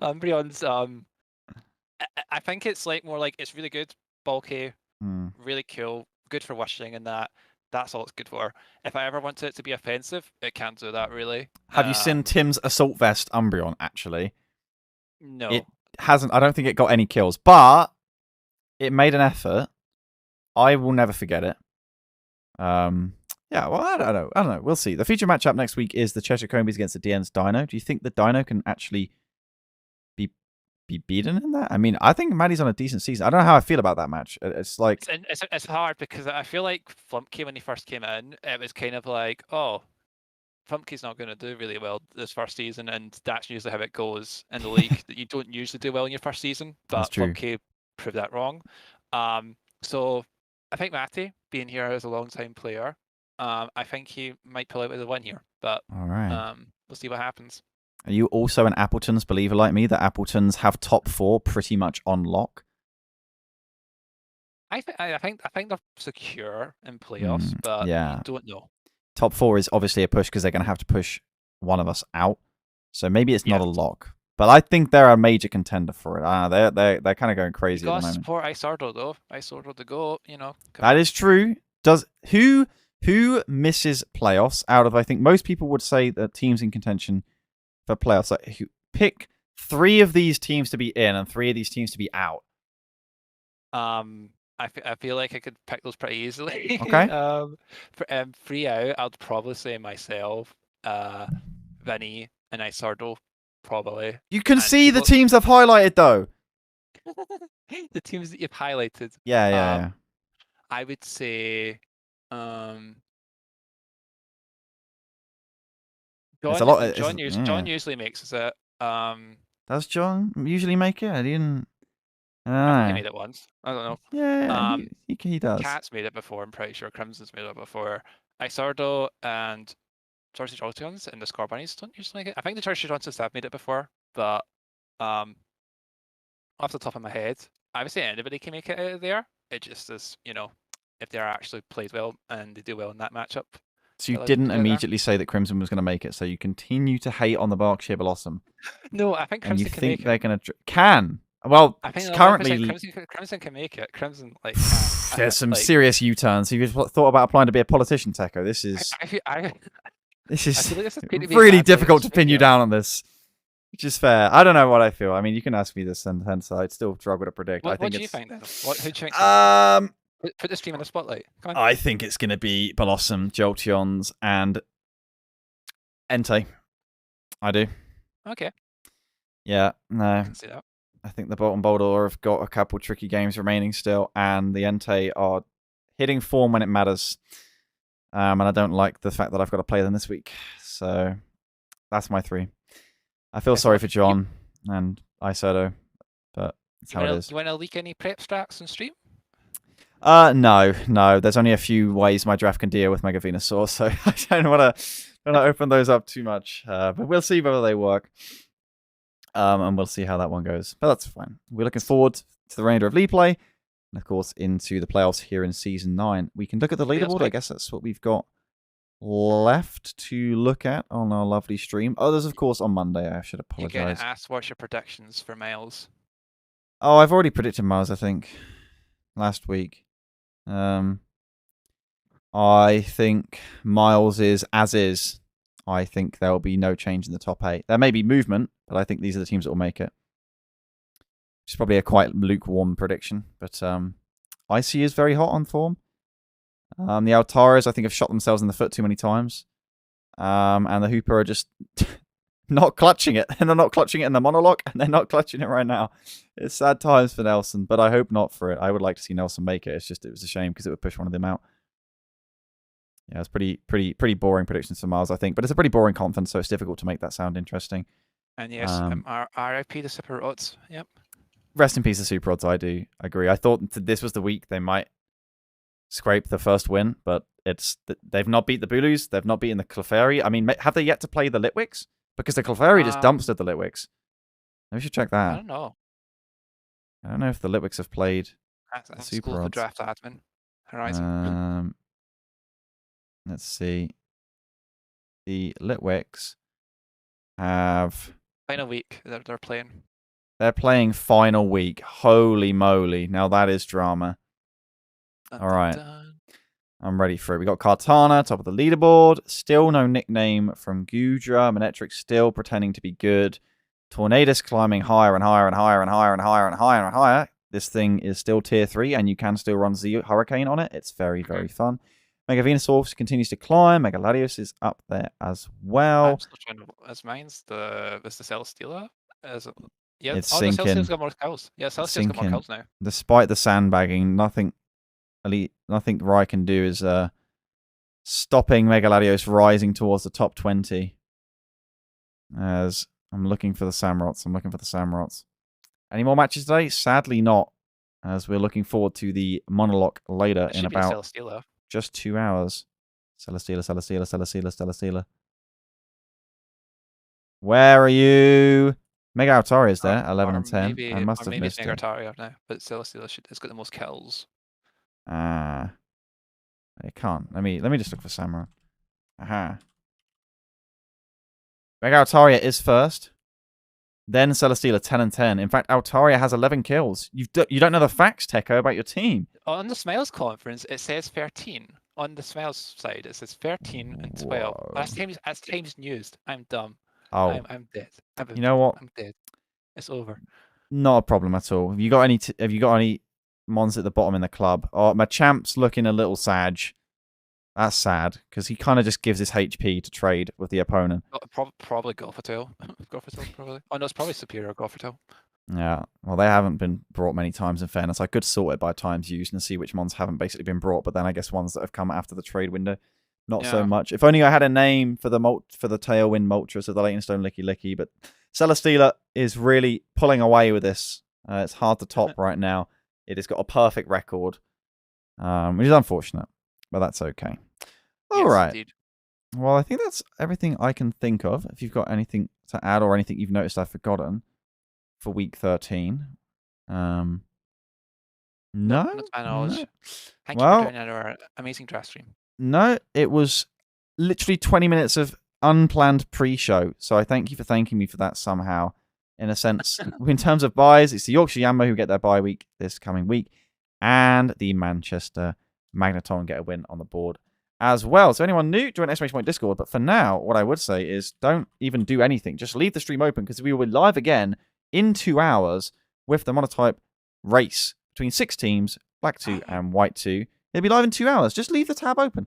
Umbreon's... I think it's more like it's really good, bulky, really cool, good for wishing and that. That's all it's good for. If I ever want it to be offensive, it can't do that, really. Have you seen Tim's Assault Vest Umbreon, actually? No. It hasn't. I don't think it got any kills, but it made an effort. I will never forget it. Yeah, well, I don't know. We'll see. The feature matchup next week is the Cheshire Combees against the DN's Deino. Do you think the Deino can actually be beaten in that? I mean, I think Maddie's on a decent season. I don't know how I feel about that match. It's like it's hard because I feel like Flumpkey, when he first came in, it was kind of like, oh, Flumpkey's not going to do really well this first season, and that's usually how it goes in the league. That you don't usually do well in your first season, but Flumpkey proved that wrong. So I think Matty, being here as a long-time player, I think he might pull out with a win here. But all right, we'll see what happens. Are you also an Appletuns believer like me, that Appletons have top 4 pretty much on lock? I think they're secure in playoffs, but you don't know. Top 4 is obviously a push because they're going to have to push one of us out. So maybe it's not a lock. But I think they're a major contender for it. They're kind of going crazy at the moment. Support Isordo though. Isordo to go, That is true. Who misses playoffs out of, I think most people would say that teams in contention for playoffs, like, pick 3 of these teams to be in and 3 of these teams to be out. I feel like I could pick those pretty easily. Okay. For 3 out, I'd probably say myself, Vinny, and Isordo, probably. You can see the teams I've highlighted, though. The teams that you've highlighted. Yeah. I would say, John usually makes it. Does John usually make it? I didn't. I think he made it once. I don't know. Yeah, he does. Cat's made it before, I'm pretty sure. Crimson's made it before. Isordo and Churchy Johnsons and the Scorbunnies don't usually make it. I think the Churchy Johnsons have made it before, but off the top of my head, I would say anybody can make it out of there. It just is, if they're actually played well and they do well in that matchup. So you didn't immediately say that Crimson was going to make it, so you continue to hate on the Berkshire Blossom. No, I think Crimson can make it. They're going to... Can? Well, I think currently... Crimson can make it. Crimson, There's some serious U-turns. Have you thought about applying to be a politician, Techo? This is... This is really difficult to pin you down on this. Which is fair. I don't know what I feel. I mean, you can ask me this, and hence I'd still struggle to predict. What I think do you think then? Who do you think? Put the stream in the spotlight. Come on. I think it's going to be Blossom, Jolteons, and Entei. I do. Okay. Yeah, no. I can see that. I think the Bolt and Boldore have got a couple tricky games remaining still, and the Entei are hitting form when it matters. And I don't like the fact that I've got to play them this week. So that's my 3. I feel sorry for John and Isoto, but that's how it is. You want to leak any prep strats on stream? No. There's only a few ways my draft can deal with Mega Venusaur, so I don't want to open those up too much. But we'll see whether they work. And we'll see how that one goes. But that's fine. We're looking forward to the remainder of League Play, and of course into the playoffs here in Season 9. We can look at the leaderboard. I guess that's what we've got left to look at on our lovely stream. Oh, there's of course on Monday. I should apologize. You're going to ask what's your predictions for Miles? Oh, I've already predicted Miles, I think, last week. I think Miles is as is. I think there will be no change in the top 8. There may be movement, but I think these are the teams that will make it. It's probably a quite lukewarm prediction, but Icy is very hot on form. The Altarias, I think, have shot themselves in the foot too many times. And the Hoopa are just not clutching it. And they're not clutching it in the monologue, and they're not clutching it right now. It's sad times for Nelson, but I hope not for it. I would like to see Nelson make it. It's just, it was a shame because it would push one of them out. Yeah, it's pretty boring predictions for Miles, I think. But it's a pretty boring conference, so it's difficult to make that sound interesting. And yes, RIP the SuperRods. Yep. Rest in peace, the SuperRods. I do agree. I thought this was the week they might scrape the first win, but they've not beat the Bulus. They've not beaten the Clefairy. I mean, have they yet to play the Litwicks? Because the Clefairy just dumpstered the Litwicks. Maybe we should check that. I don't know. I don't know if the Litwicks have played the SuperRods. Draft admin. Horizon. Let's see. The Litwicks have final week they're playing. They're playing final week. Holy moly. Now that is drama. All right. I'm ready for it. We got Kartana, top of the leaderboard. Still no nickname from Gudra. Manetrix still pretending to be good. Tornadus climbing higher and higher and higher and higher and higher and higher and higher. This thing is still tier 3, and you can still run the Hurricane on it. It's very, very fun. Mega Venusaur continues to climb. Mega Latios is up there as well. I'm still trying to, as mine's the Celesteela. Yeah, it's sinking. The Celesteela's got more kills. Yeah, Celesteela's got more kills now. Despite the sandbagging, nothing Rai can do is stopping Mega Latios rising towards the top 20. As I'm looking for the Samurotts. Any more matches today? Sadly not. As we're looking forward to the monologue later in about just 2 hours. Celesteela. Where are you? Mega Altarias there, 11 and 10. Maybe, I must have missed Mega it. Altaria now, but Celesteela has got the most kills. I can't. Let me just look for Samurott. Aha. Mega Altaria is first. Then Celesteela 10 and 10. In fact, Altaria has 11 kills. You don't know the facts, Techo, about your team. On the Smiles conference, it says 13. On the Smiles side, it says 13 and 12. That's times news. I'm dumb. Oh, I'm dead. You know what? I'm dead. It's over. Not a problem at all. Have you got any mons at the bottom in the club? Oh, my champ's looking a little sad. That's sad because he kind of just gives his HP to trade with the opponent. Probably Gothortail. Gothortail probably. Oh no, it's probably Superior Gothortail. Yeah. Well, they haven't been brought many times. In fairness, I could sort it by times used and see which mons haven't basically been brought. But then I guess ones that have come after the trade window. Not so much. If only I had a name for the Tailwind Moltres of the Leightonstone Lickilicky, but Celesteela is really pulling away with this. It's hard to top right now. It has got a perfect record, which is unfortunate, but that's okay. All right. Indeed. Well, I think that's everything I can think of. If you've got anything to add or anything you've noticed I've forgotten for week 13. No? That's my knowledge. Thank you for doing our amazing draft stream. No, it was literally 20 minutes of unplanned pre-show. So I thank you for thanking me for that somehow. In a sense, in terms of buys, it's the Yorkshire Yanma who get their bye week this coming week. And the Manchester Magneton get a win on the board as well. So anyone new, join !Discord. But for now, what I would say is don't even do anything. Just leave the stream open because we will be live again in 2 hours with the monotype race between 6 teams, black 2 and white 2. They'll be live in 2 hours. Just leave the tab open.